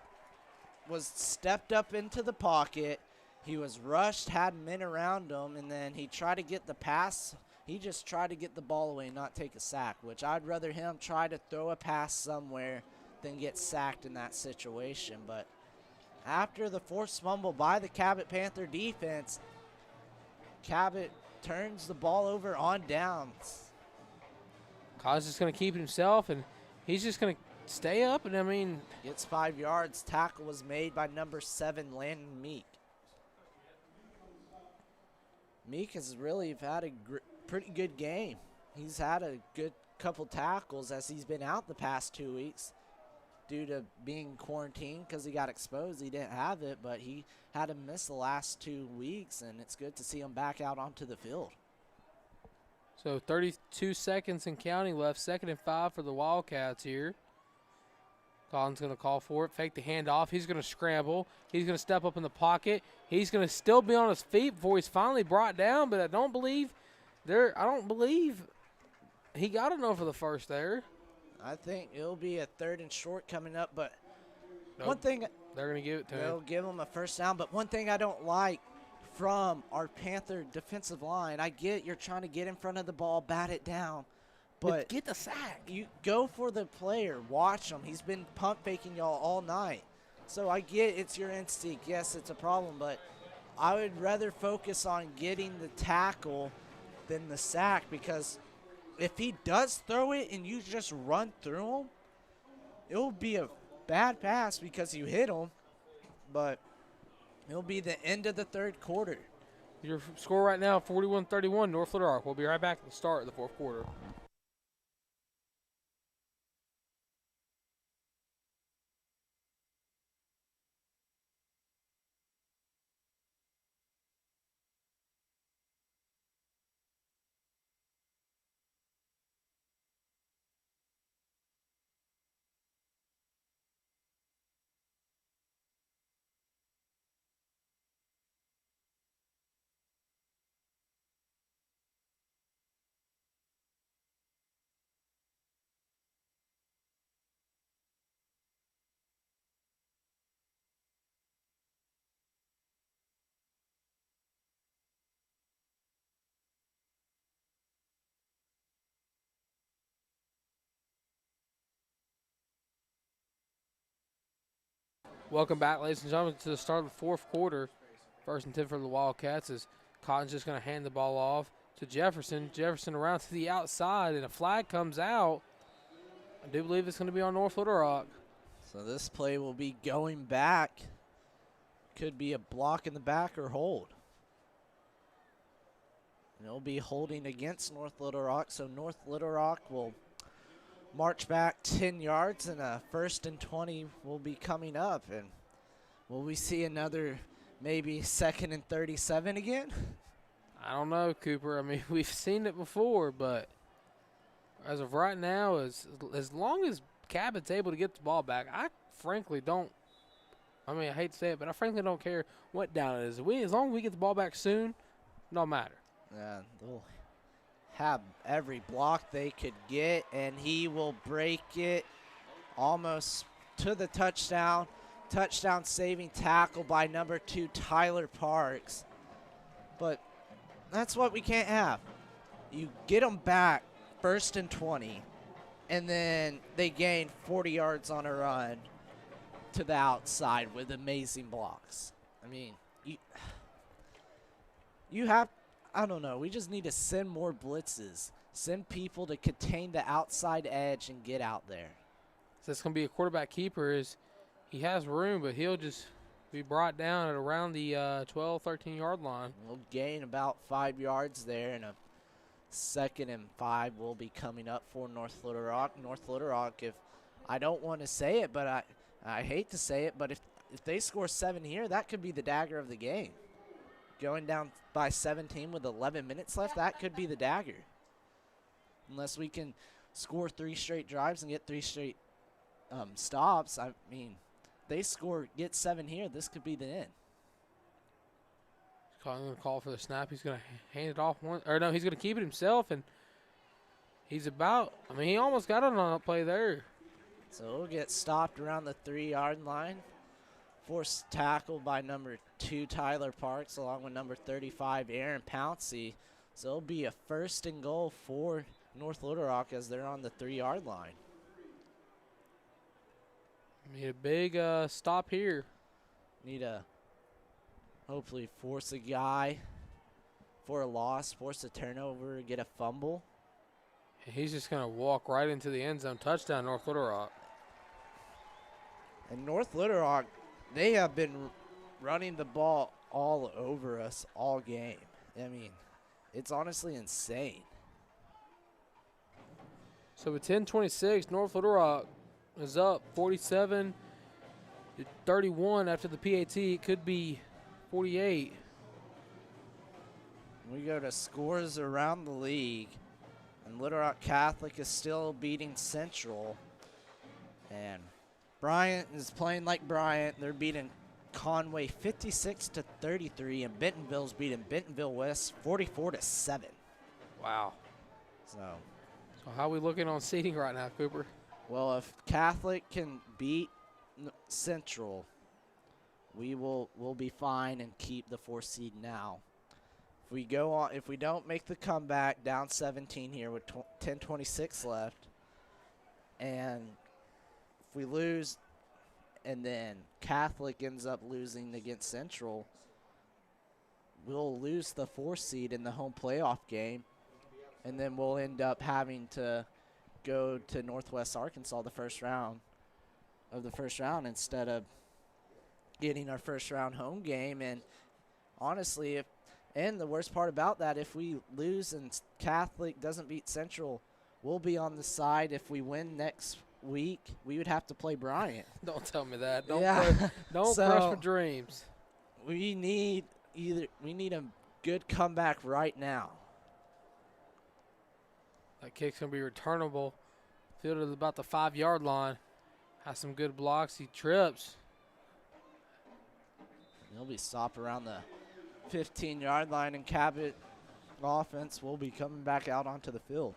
was stepped up into the pocket. He was rushed, had men around him, and then he tried to get the pass. He just tried to get the ball away and not take a sack, which I'd rather him try to throw a pass somewhere than get sacked in that situation. But after the forced fumble by the Cabot Panther defense, Cabot turns the ball over on downs. Kaz just going to keep it himself, and he's just going to stay up. And, I mean, Gets 5 yards. Tackle was made by number 7, Landon Meek. Meek has really had a pretty good game. He's had a good couple tackles as he's been out the past 2 weeks due to being quarantined because he got exposed. He didn't have it, but he had to miss the last 2 weeks, and it's good to see him back out onto the field. so 32 seconds and counting left. 2nd and 5 for the Wildcats here. Collins going to call for it, fake the handoff. He's going to scramble. He's going to step up in the pocket. He's going to still be on his feet before he's finally brought down, but I don't believe he got enough for the first there. I think it'll be a 3rd and short coming up, but Nope. one thing They're going to give it to they'll him. give him a first down, but one thing I don't like from our Panther defensive line, I get you're trying to get in front of the ball, bat it down, but Get the sack. you go for the player. Watch him. He's been pump faking y'all all night. So I get it's your instinct. Yes, it's a problem, but I would rather focus on getting the tackle than the sack, because if he does throw it and you just run through him, it will be a bad pass because you hit him, but it'll be the end of the 3rd quarter. Your score right now, 41-31, North Little Rock. We'll be right back at the start of the 4th quarter. Welcome back, ladies and gentlemen, to the start of the 4th quarter. 1st and 10 for the Wildcats as Cotton's just going to hand the ball off to Jefferson. Jefferson around to the outside, and a flag comes out. I do believe it's going to be on North Little Rock. So this play will be going back. Could be a block in the back or hold. And it'll be holding against North Little Rock. So North Little Rock will march back 10 yards, and a 1st and 20 will be coming up. And will we see another maybe 2nd and 37 again? I don't know, Cooper. I mean, we've seen it before, but as of right now, as long as Cabot's able to get the ball back, I frankly don't. I mean, I hate to say it, but I frankly don't care what down it is. As long as we get the ball back soon, it don't matter. Yeah, they'll have every block they could get, and he will break it almost to the touchdown. Touchdown saving tackle by number 2, Tyler Parks. But that's what we can't have. You get them back 1st and 20, and then they gain 40 yards on a run to the outside with amazing blocks. I mean, you have, I don't know, we just need to send more blitzes. Send people to contain the outside edge and get out there. So it's going to be a quarterback keeper. He has room, but he'll just Be brought down at around the 12, 13-yard line. We'll gain about 5 yards there, and a 2nd and 5 will be coming up for North Little Rock. North Little Rock, if I don't want to say it, but I hate to say it, but if they score 7 here, that could be the dagger of the game. Going down by 17 with 11 minutes left, that could be the dagger. Unless we can score 3 straight drives and get 3 straight stops. I mean, they get 7 here, this could be the end. Calling the call for the snap. He's going to hand it off he's going to keep it himself, and he almost got it on a play there. So we'll get stopped around the 3-yard line. Forced tackle by number 2, Tyler Parks, along with number 35, Aaron Pouncey. So it'll be a 1st and goal for North Little Rock as they're on the 3-yard line. Need a big stop here. Need to hopefully force a guy for a loss, force a turnover, get a fumble. And he's just going to walk right into the end zone. Touchdown, North Little Rock. And North Little Rock, they have been running the ball all over us all game. I mean, it's honestly insane. So with 10:26, North Little Rock is up 47-31 after the PAT. It could be 48. We go to scores around the league, and Little Rock Catholic is still beating Central. And Bryant is playing like Bryant. They're beating Conway 56-33, and Bentonville's beating Bentonville West 44-7. Wow. So how are we looking on seeding right now, Cooper? well, if Catholic can beat Central, we'll be fine and keep the 4 seed now. If we don't make the comeback, down 17 here with 10:26 left, and if we lose, and then Catholic ends up losing against Central, we'll lose the 4 seed in the home playoff game, and then we'll end up having to go to Northwest Arkansas the first round instead of getting our first round home game. And honestly, and the worst part about that, if we lose and Catholic doesn't beat Central, we'll be on the side. If we win next week, we would have to play Bryant. Don't tell me that. Don't So, crush my dreams. We need a good comeback right now. That kick's going to be returnable. Fielded at about the 5-yard line. Has some good blocks. He trips. He'll be stopped around the 15-yard line, and Cabot offense will be coming back out onto the field.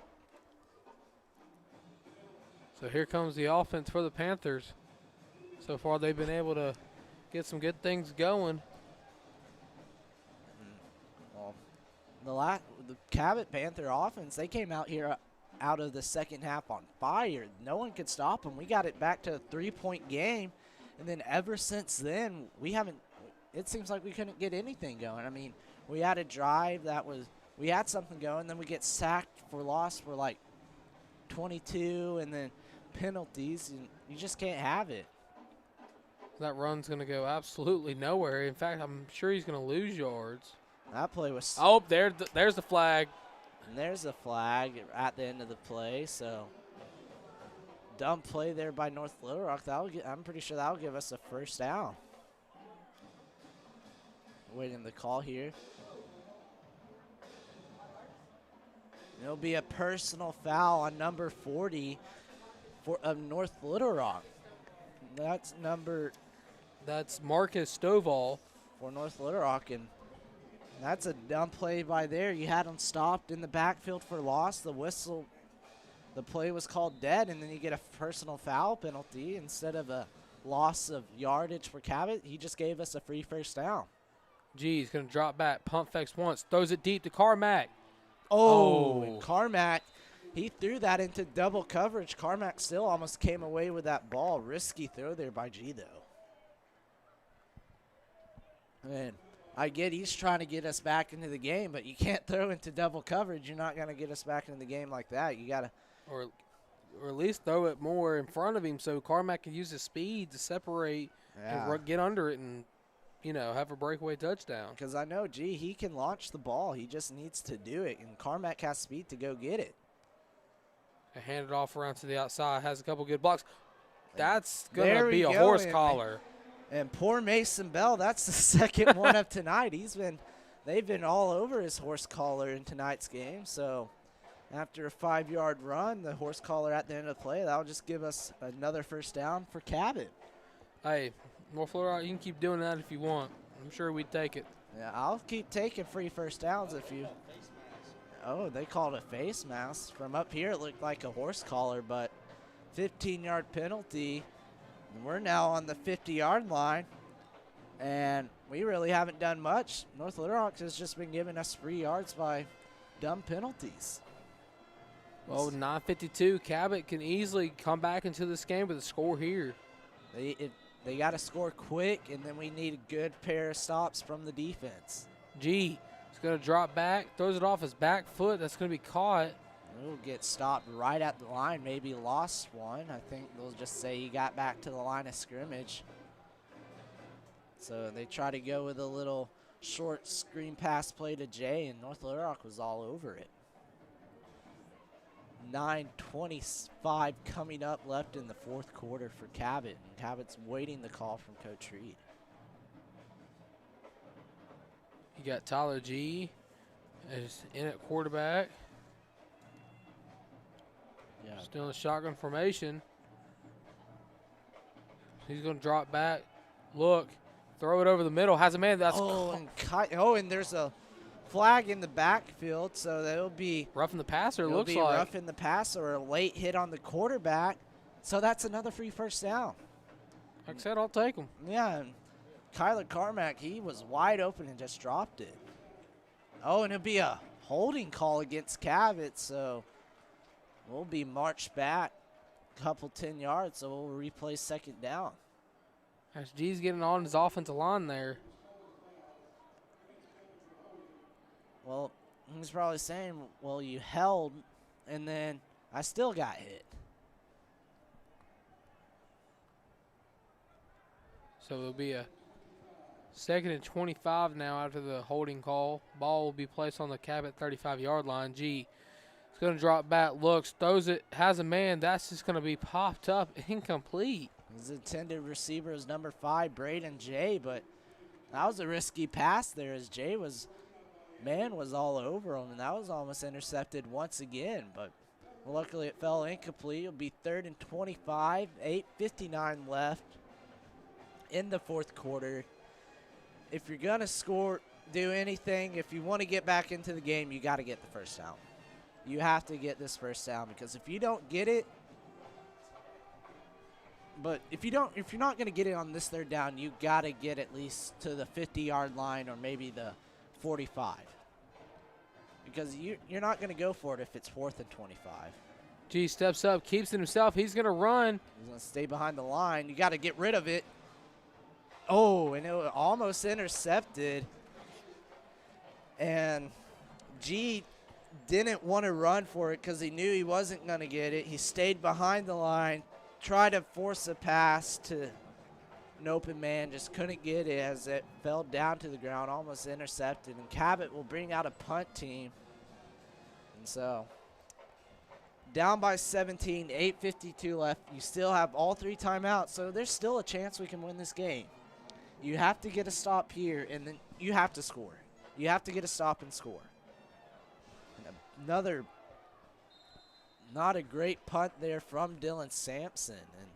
So here comes the offense for the Panthers. So far they've been able to get some good things going. Well, the Cabot Panther offense, they came out here out of the second half on fire. No one could stop them. We got it back to a 3-point game, and then ever since then, it seems like we couldn't get anything going. I mean, we had a drive we had something going, then we get sacked for loss for like 22, and then penalties, and you just can't have it. That run's going to go absolutely nowhere. In fact, I'm sure he's going to lose yards. That play was... Oh, there's the flag. And there's a flag at the end of the play, so dumb play there by North Little Rock. I'm pretty sure that'll give us a first down. Waiting the call here. It'll be a personal foul on number 40 of North Little Rock. That's Marcus Stovall for North Little Rock, and that's a dumb play by there. You had him stopped in the backfield for loss. The play was called dead, and then you get a personal foul penalty instead of a loss of yardage for Cabot. He just gave us a free first down. He's going to drop back, pump fakes once, throws it deep to Carmack. And Carmack, he threw that into double coverage. Carmack still almost came away with that ball. Risky throw there by G, though. And I get he's trying to get us back into the game, but you can't throw into double coverage. You're not going to get us back into the game like that. You got to. Or at least throw it more in front of him so Carmack can use his speed to separate and get under it and have a breakaway touchdown. Because I know, he can launch the ball. He just needs to do it, and Carmack has speed to go get it. Hand it off around to the outside. Has a couple good blocks. That's going There to be we a go, horse and- collar. And poor Mason Bell, that's the second one of tonight. They've been all over his horse collar in tonight's game. So after a 5-yard run, the horse collar at the end of the play, that'll just give us another first down for Cabot. Hey, North Florida, you can keep doing that if you want. I'm sure we'd take it. Yeah, I'll keep taking free first downs if you. Oh, they called a face mask. From up here, it looked like a horse collar, but 15-yard penalty. We're now on the 50-yard line, and we really haven't done much. North Little Rock has just been giving us 3 yards by dumb penalties. Well, 9:52, Cabot can easily come back into this game with a score here. They got to score quick, and then we need a good pair of stops from the defense. G is going to drop back, throws it off his back foot. That's going to be caught. He'll get stopped right at the line, maybe lost one. I think they'll just say he got back to the line of scrimmage. So they try to go with a little short screen pass play to Jay, and North Little Rock was all over it. 9:25 coming up left in the fourth quarter for Cabot, and Cabot's waiting the call from Coach Reed. You got Tyler G is in at quarterback. Yeah. Still in shotgun formation. He's going to drop back. Look. Throw it over the middle. Has a man. That's and there's a flag in the backfield, so that'll be roughing the passer, it'll looks be like. roughing the passer or a late hit on the quarterback. So that's another free first down. Like I said, I'll take him. Yeah, and Kyler Carmack, he was wide open and just dropped it. Oh, and it'll be a holding call against Cabot, so we'll be marched back a couple 10 yards, so we'll replay second down. As G's getting on his offensive line there. Well, he's probably saying, well, you held, and then I still got hit. So it'll be a 2nd and 25 now after the holding call. Ball will be placed on the Cabot 35-yard line. G is going to drop back, looks, throws it, has a man. That's just going to be popped up, incomplete. His intended receiver is number 5, Braden Jay, but that was a risky pass there as Jay was all over him, and that was almost intercepted once again, but luckily it fell incomplete. It'll be 3rd and 25, 8:59 left in the fourth quarter. If you're going to do anything, if you want to get back into the game, you got to get the first down. You have to get this first down, because if you don't get it, but if you're not going to get it on this third down, you got to get at least to the 50-yard line or maybe the 45. Because you're not going to go for it if it's 4th and 25. G steps up, keeps it himself. He's going to run. He's going to stay behind the line. You got to get rid of it. Oh, and it was almost intercepted. And G didn't want to run for it because he knew he wasn't going to get it. He stayed behind the line, tried to force a pass to an open man, just couldn't get it as it fell down to the ground, almost intercepted. And Cabot will bring out a punt team. And so down by 17, 8:52 left. You still have all 3 timeouts, so there's still a chance we can win this game. You have to get a stop here, and then you have to score. You have to get a stop and score. And another not a great punt there from Dylan Sampson, and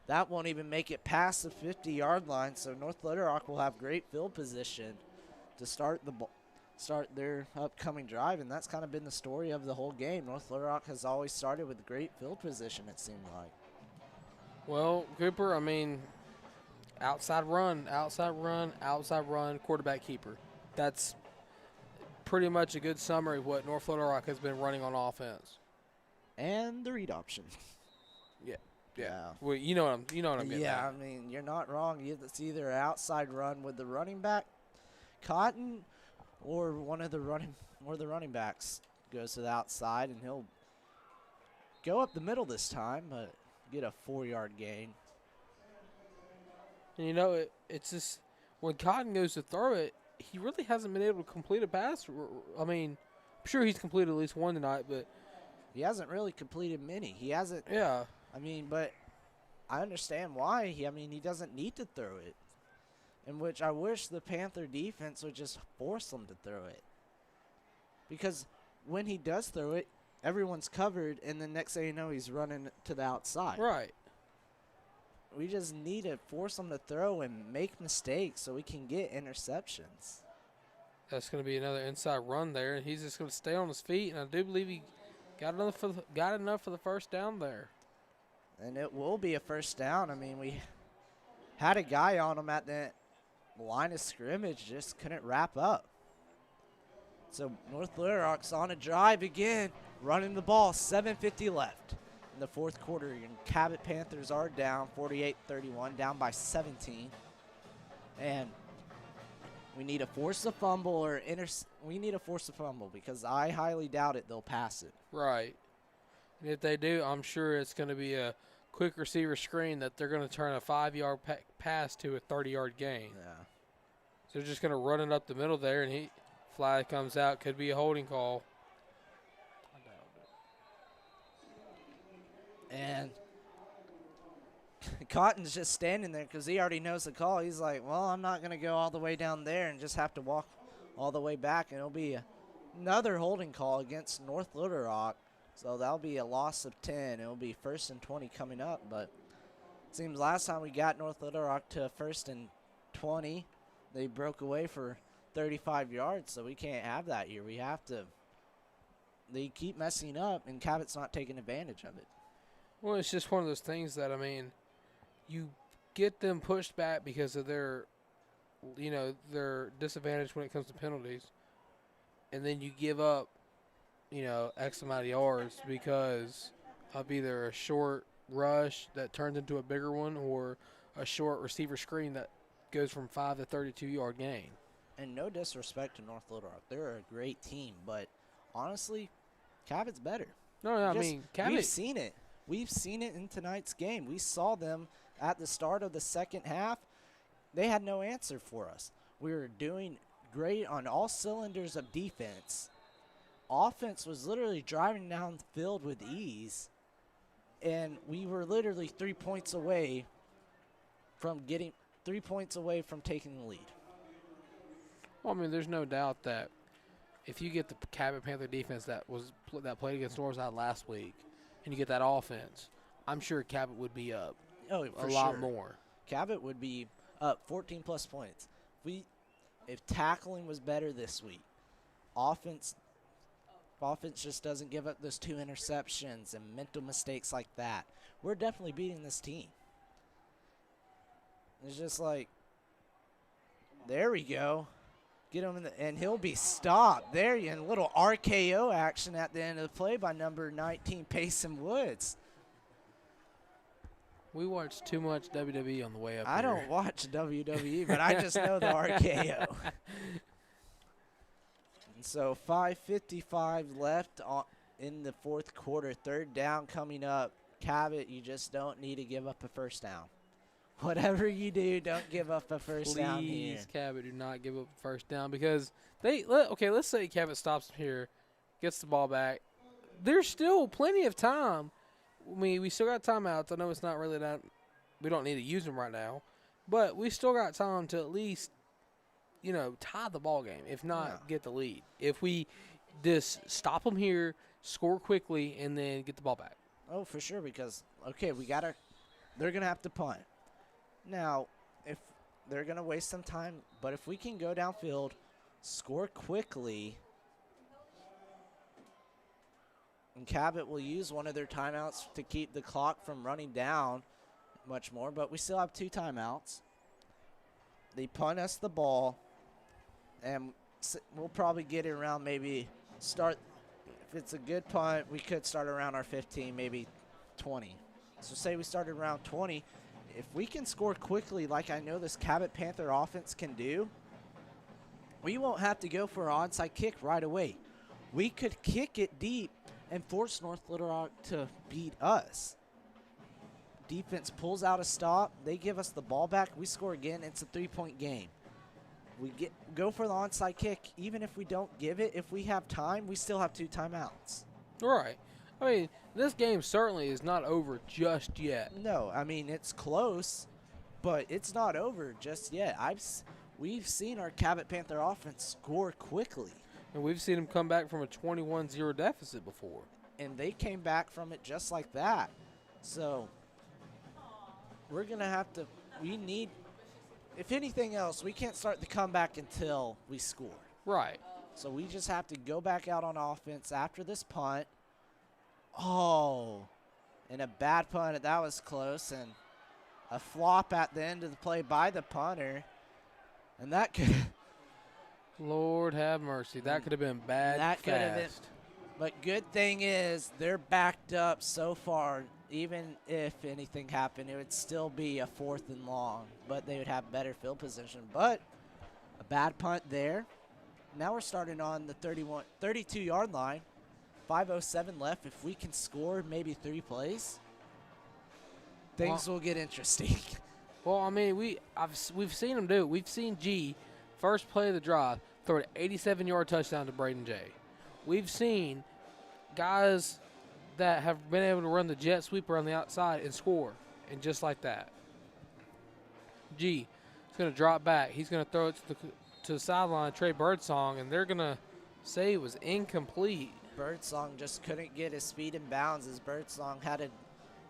that won't even make it past the 50-yard line, so North Little Rock will have great field position to start their upcoming drive, and that's kind of been the story of the whole game. North Little Rock has always started with great field position, it seemed like. Well, Cooper, I mean, outside run, quarterback keeper. That's pretty much a good summary of what North Little Rock has been running on offense. And the read option. Yeah. Well, you know what I'm getting Yeah, at. I mean, you're not wrong. It's either an outside run with the running back, Cotton, or the running backs goes to the outside, and he'll go up the middle this time, but get a 4-yard gain. And it's just when Cotton goes to throw it, he really hasn't been able to complete a pass. I mean, I'm sure he's completed at least one tonight, but He hasn't really completed many. He hasn't. yeah, I mean, but I understand why. He doesn't need to throw it. In which I wish the Panther defense would just force him to throw it. Because when he does throw it, everyone's covered, and the next thing you know, he's running to the outside. right. We just need to force him to throw and make mistakes so we can get interceptions. That's going to be another inside run there, and he's just going to stay on his feet. And I do believe he got enough for the first down there. And it will be a first down. I mean, we had a guy on him at the line of scrimmage, just couldn't wrap up. So North Little Rock's on a drive again, running the ball, 7:50 left in the fourth quarter. And Cabot Panthers are down 48-31, down by 17. And we need to force a fumble we need to force a fumble because I highly doubt it they'll pass it. Right. And if they do, I'm sure it's going to be a quick receiver screen that they're going to turn a 5-yard pass to a 30-yard gain. Yeah. So they're just going to run it up the middle there, and flag comes out. Could be a holding call. And Cotton's just standing there because he already knows the call. He's like, well, I'm not going to go all the way down there and just have to walk all the way back. And it'll be another holding call against North Little Rock. So that'll be a loss of 10. It'll be 1st and 20 coming up. But it seems last time we got North Little Rock to 1st and 20, they broke away for 35 yards. So we can't have that here. We have to. They keep messing up, and Cabot's not taking advantage of it. Well, it's just one of those things that, I mean, you get them pushed back because of their disadvantage when it comes to penalties. And then you give up, X amount of yards because of either a short rush that turns into a bigger one or a short receiver screen that goes from 5 to 32-yard gain. And no disrespect to North Little Rock. They're a great team, but honestly, Cabot's better. No, I mean, Cabot. We've seen it. We've seen it in tonight's game. We saw them at the start of the second half. They had no answer for us. We were doing great on all cylinders of defense. Offense was literally driving down the field with ease, and we were literally 3 points away from taking the lead. Well, I mean, there's no doubt that if you get the Cabot Panther defense that played against Northside last week, and you get that offense, I'm sure Cabot would be up a lot more. Cabot would be up 14-plus points. If tackling was better this week, offense just doesn't give up those 2 interceptions and mental mistakes like that, we're definitely beating this team. It's just like, there we go. Get him and he'll be stopped. There you go. A little RKO action at the end of the play by number 19, Payson Woods. We watched too much WWE on the way up I here. don't watch WWE, but I just know the RKO. And so 5:55 left in the fourth quarter. Third down coming up. Cabot, you just don't need to give up a first down. Whatever you do, don't give up a first down here. Please, Cabot, do not give up a first down because let's say Cabot stops here, gets the ball back. There's still plenty of time. I mean, we still got timeouts. I know it's not really that we don't need to use them right now, but we still got time to at least, tie the ball game, if not get the lead. If we just stop them here, score quickly, and then get the ball back. Oh, for sure, because, they're going to have to punt. Now, if they're going to waste some time, but if we can go downfield, score quickly, and Cabot will use one of their timeouts to keep the clock from running down much more, but we still have 2 timeouts. They punt us the ball, and we'll probably get it around maybe start. If it's a good punt, we could start around our 15, maybe 20. So say we started around 20. If we can score quickly like I know this Cabot Panther offense can do, we won't have to go for an onside kick right away. We could kick it deep and force North Little Rock to beat us. Defense pulls out a stop. They give us the ball back. We score again. It's a 3-point game. We go for the onside kick. Even if we don't give it, if we have time, we still have 2 timeouts. Right. I mean, this game certainly is not over just yet. No, I mean, it's close, but it's not over just yet. We've seen our Cabot Panther offense score quickly. And we've seen them come back from a 21-0 deficit before. And they came back from it just like that. So we're going to have to – we need – if anything else, we can't start the comeback until we score. Right. So we just have to go back out on offense after this punt. Oh, and a bad punt. That was close. And a flop at the end of the play by the punter. And that could – Lord have mercy. That could have been bad that could have been. fast. But good thing is they're backed up so far. Even if anything happened, it would still be a 4th and long. But they would have better field position. But a bad punt there. Now we're starting on the 32-yard line. 5:07 left. If we can score maybe 3 plays, things will get interesting. Well, I mean, we've seen them do it. We've seen G, first play of the drive, throw an 87-yard touchdown to Braden J. We've seen guys that have been able to run the jet sweep around the outside and score, and just like that. G is going to drop back. He's going to throw it to the sideline, Trey Birdsong, and they're going to say it was incomplete. Birdsong just couldn't get his speed in bounds as Birdsong had to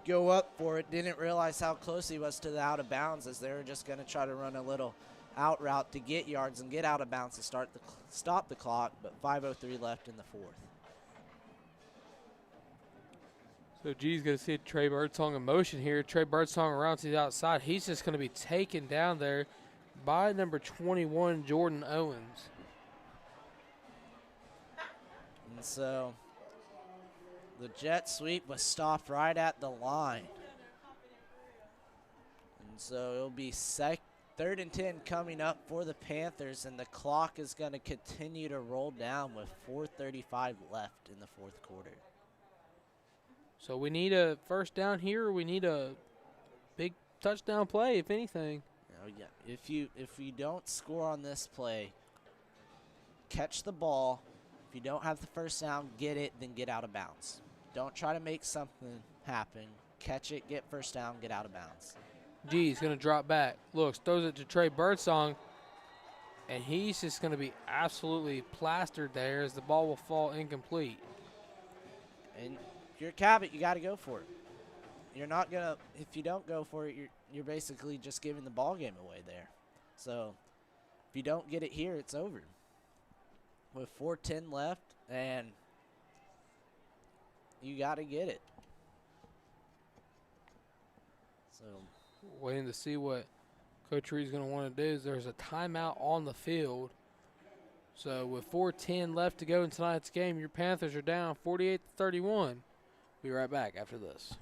go up for it. Didn't realize how close he was to the out of bounds as they were just going to try to run a little out route to get yards and get out of bounds to stop the clock, but 5:03 left in the 4th. So G's going to see Trey Birdsong in motion here. Trey Birdsong around to the outside. He's just going to be taken down there by number 21, Jordan Owens. And so the jet sweep was stopped right at the line. And so it'll be 3rd and 10 coming up for the Panthers, and the clock is going to continue to roll down with 4:35 left in the 4th quarter. So we need a first down here, or we need a big touchdown play, if anything. Oh, yeah. If you don't score on this play, catch the ball. If you don't have the first down, get it, then get out of bounds. Don't try to make something happen. Catch it, get first down, get out of bounds. G's going to drop back. Looks, throws it to Trey Birdsong, and he's just going to be absolutely plastered there as the ball will fall incomplete. And if you're Cabot, you got to go for it. You're not going to – if you don't go for it, you're basically just giving the ball game away there. So if you don't get it here, it's over. With 4:10 left, and you got to get it. So waiting to see what Coach Reed's going to want to do is there's a timeout on the field. So with 4:10 left to go in tonight's game, your Panthers are down 48-31. Be right back after this.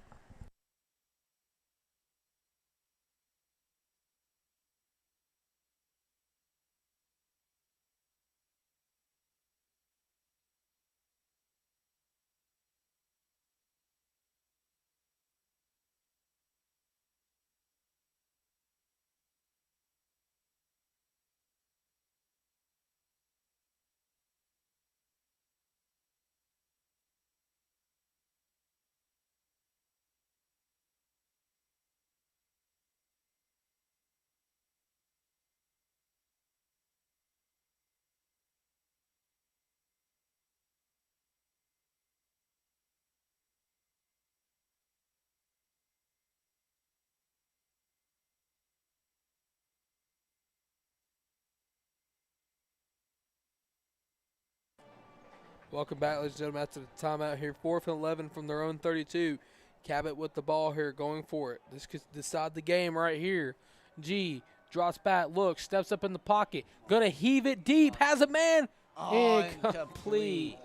Welcome back, ladies and gentlemen, after the timeout here. 4th and 11 from their own 32. Cabot with the ball here, going for it. This could decide the game right here. G drops back, looks, steps up in the pocket. Gonna heave it deep, has a man. Incomplete.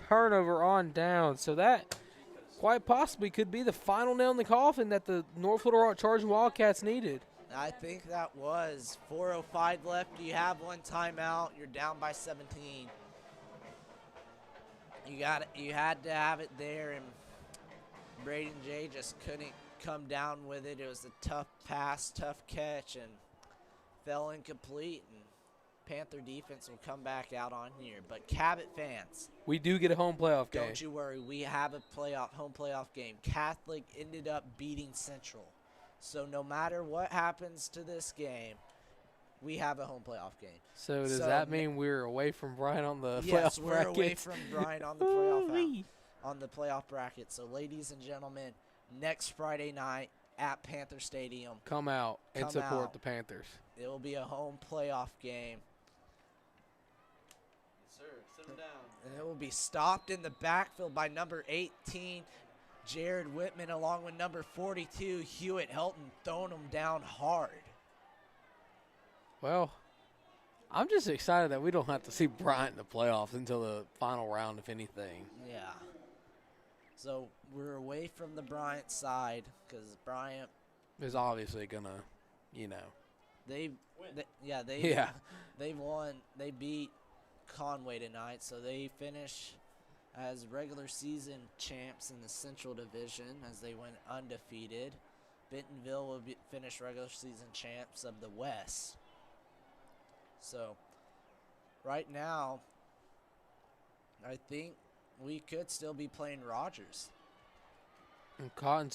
Turnover on down. So that quite possibly could be the final nail in the coffin that the North Little Rock Charging Wildcats needed. I think that was 4:05 left. You have one timeout. You're down by 17. You had to have it there, and Braden J just couldn't come down with it. It was a tough pass, tough catch, and fell incomplete. And Panther defense will come back out on here. But Cabot fans, We do get a home playoff game. don't you worry. We have a home playoff game. Catholic ended up beating Central. So no matter what happens to this game, we have a home playoff game. So does that mean we're away from Brian on the yes, playoff we're bracket? away from Brian on the playoff bracket. So ladies and gentlemen, next Friday night at Panther Stadium, Come out and Come support out. the Panthers. it will be a home playoff game. And it will be stopped in the backfield by number 18, Jared Whitman, along with number 42, Hewitt Helton, throwing them down hard. Well, I'm just excited that we don't have to see Bryant in the playoffs until the final round, if anything. Yeah. So we're away from the Bryant side because Bryant, Is obviously going to, they've won. They beat Conway tonight, so they finish as regular season champs in the Central Division as they went undefeated. Bentonville will finish regular season champs of the West. So right now, I think we could still be playing Rogers. And Bell's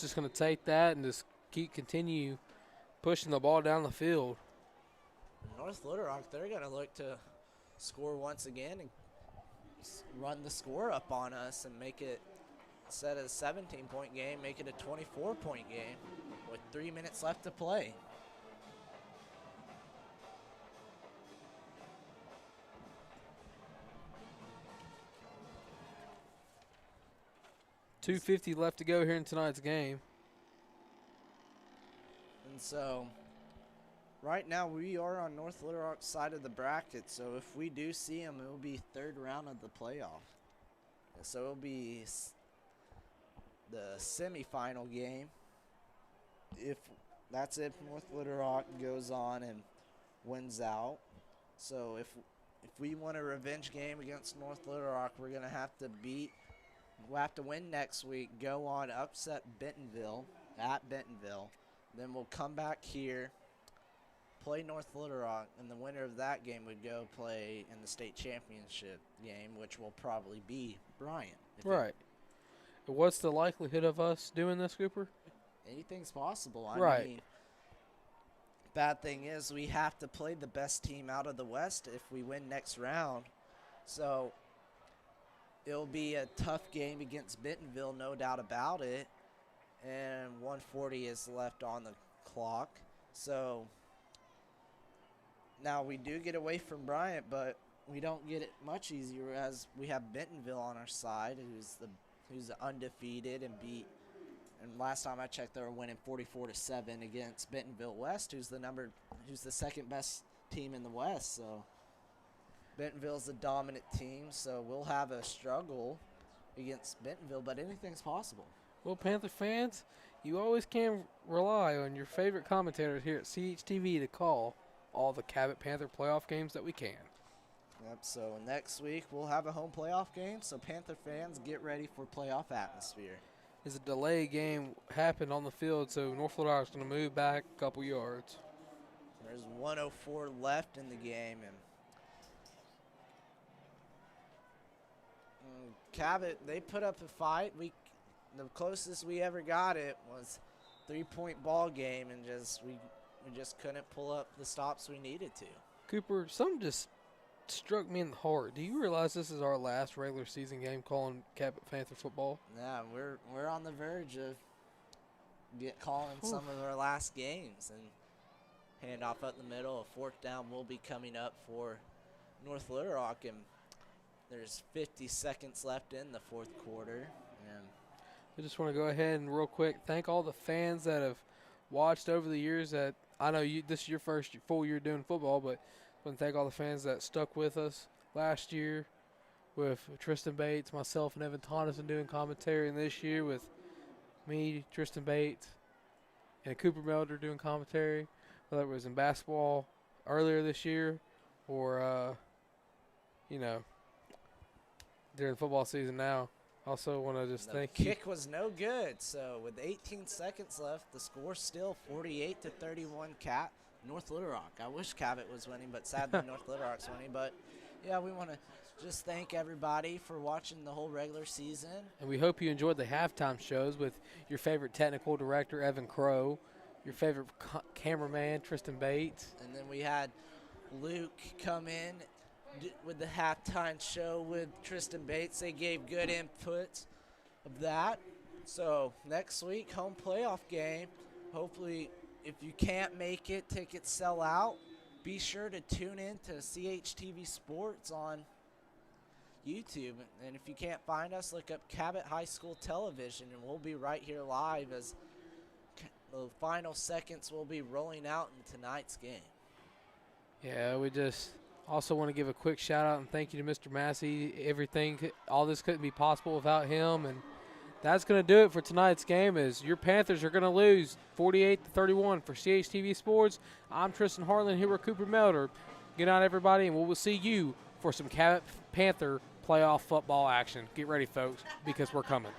just going to take that and just continue pushing the ball down the field. North Little Rock, they're going to look to score once again and run the score up on us and make it, instead of a 17-point game, make it a 24-point game with 3 minutes left to play. .250 left to go here in tonight's game. And so right now we are on North Little Rock's side of the bracket, so if we do see them, it will be third round of the playoff. So it will be the semifinal game. If that's if North Little Rock goes on and wins out. So if we want a revenge game against North Little Rock, we'll have to win next week, go on, upset Bentonville at Bentonville. Then we'll come back here, play North Little Rock, and the winner of that game would go play in the state championship game, which will probably be Bryant. Right. What's the likelihood of us doing this, Cooper? Anything's possible. Right. I mean, bad thing is we have to play the best team out of the West if we win next round. So it'll be a tough game against Bentonville, no doubt about it. And 1:40 is left on the clock. So now we do get away from Bryant, but we don't get it much easier as we have Bentonville on our side, who's undefeated and beat. And last time I checked, they were winning 44-7 against Bentonville West, who's the second best team in the West. So Bentonville's the dominant team, so we'll have a struggle against Bentonville, but anything's possible. Well, Panther fans, you always can rely on your favorite commentators here at CHTV to call all the Cabot Panther playoff games that we can. Yep, so next week we'll have a home playoff game, so Panther fans, get ready for playoff atmosphere. There's a delay game happened on the field, so North Little Rock's going to move back a couple yards. There's 1:04 left in the game, and Cabot, they put up a fight. The closest we ever got it was 3-point ball game, and we just couldn't pull up the stops we needed to. Cooper, something just struck me in the heart. Do you realize this is our last regular season game calling Cabot Panther football? Yeah, we're on the verge of calling some of our last games, and handoff up the middle. A fourth down will be coming up for North Little Rock, and there's 50 seconds left in the fourth quarter. And I just want to go ahead and real quick thank all the fans that have watched over the years. That I know this is your first full year doing football, but I want to thank all the fans that stuck with us last year with Tristan Bates, myself, and Evan Tonneson doing commentary, and this year with me, Tristan Bates, and Cooper Melder doing commentary, whether it was in basketball earlier this year or, during the football season now. Also want to just thank you. The kick was no good, so with 18 seconds left, the score's still 48-31 North Little Rock. I wish Cabot was winning, but sadly North Little Rock's winning. But, yeah, we want to just thank everybody for watching the whole regular season. And we hope you enjoyed the halftime shows with your favorite technical director, Evan Crow, your favorite cameraman, Tristan Bates. And then we had Luke come in with the halftime show with Tristan Bates. They gave good input of that. So next week, home playoff game. Hopefully, if you can't make it, tickets sell out. Be sure to tune in to CHTV Sports on YouTube. And if you can't find us, look up Cabot High School Television, and we'll be right here live as the final seconds will be rolling out in tonight's game. Yeah, we just also want to give a quick shout out and thank you to Mr. Massey. All this couldn't be possible without him, and that's going to do it for tonight's game. As your Panthers are going to lose 48-31 for CHTV Sports. I'm Tristan Harlan here with Cooper Melder. Good night, everybody, and we will see you for some Cabot Panther playoff football action. Get ready, folks, because we're coming.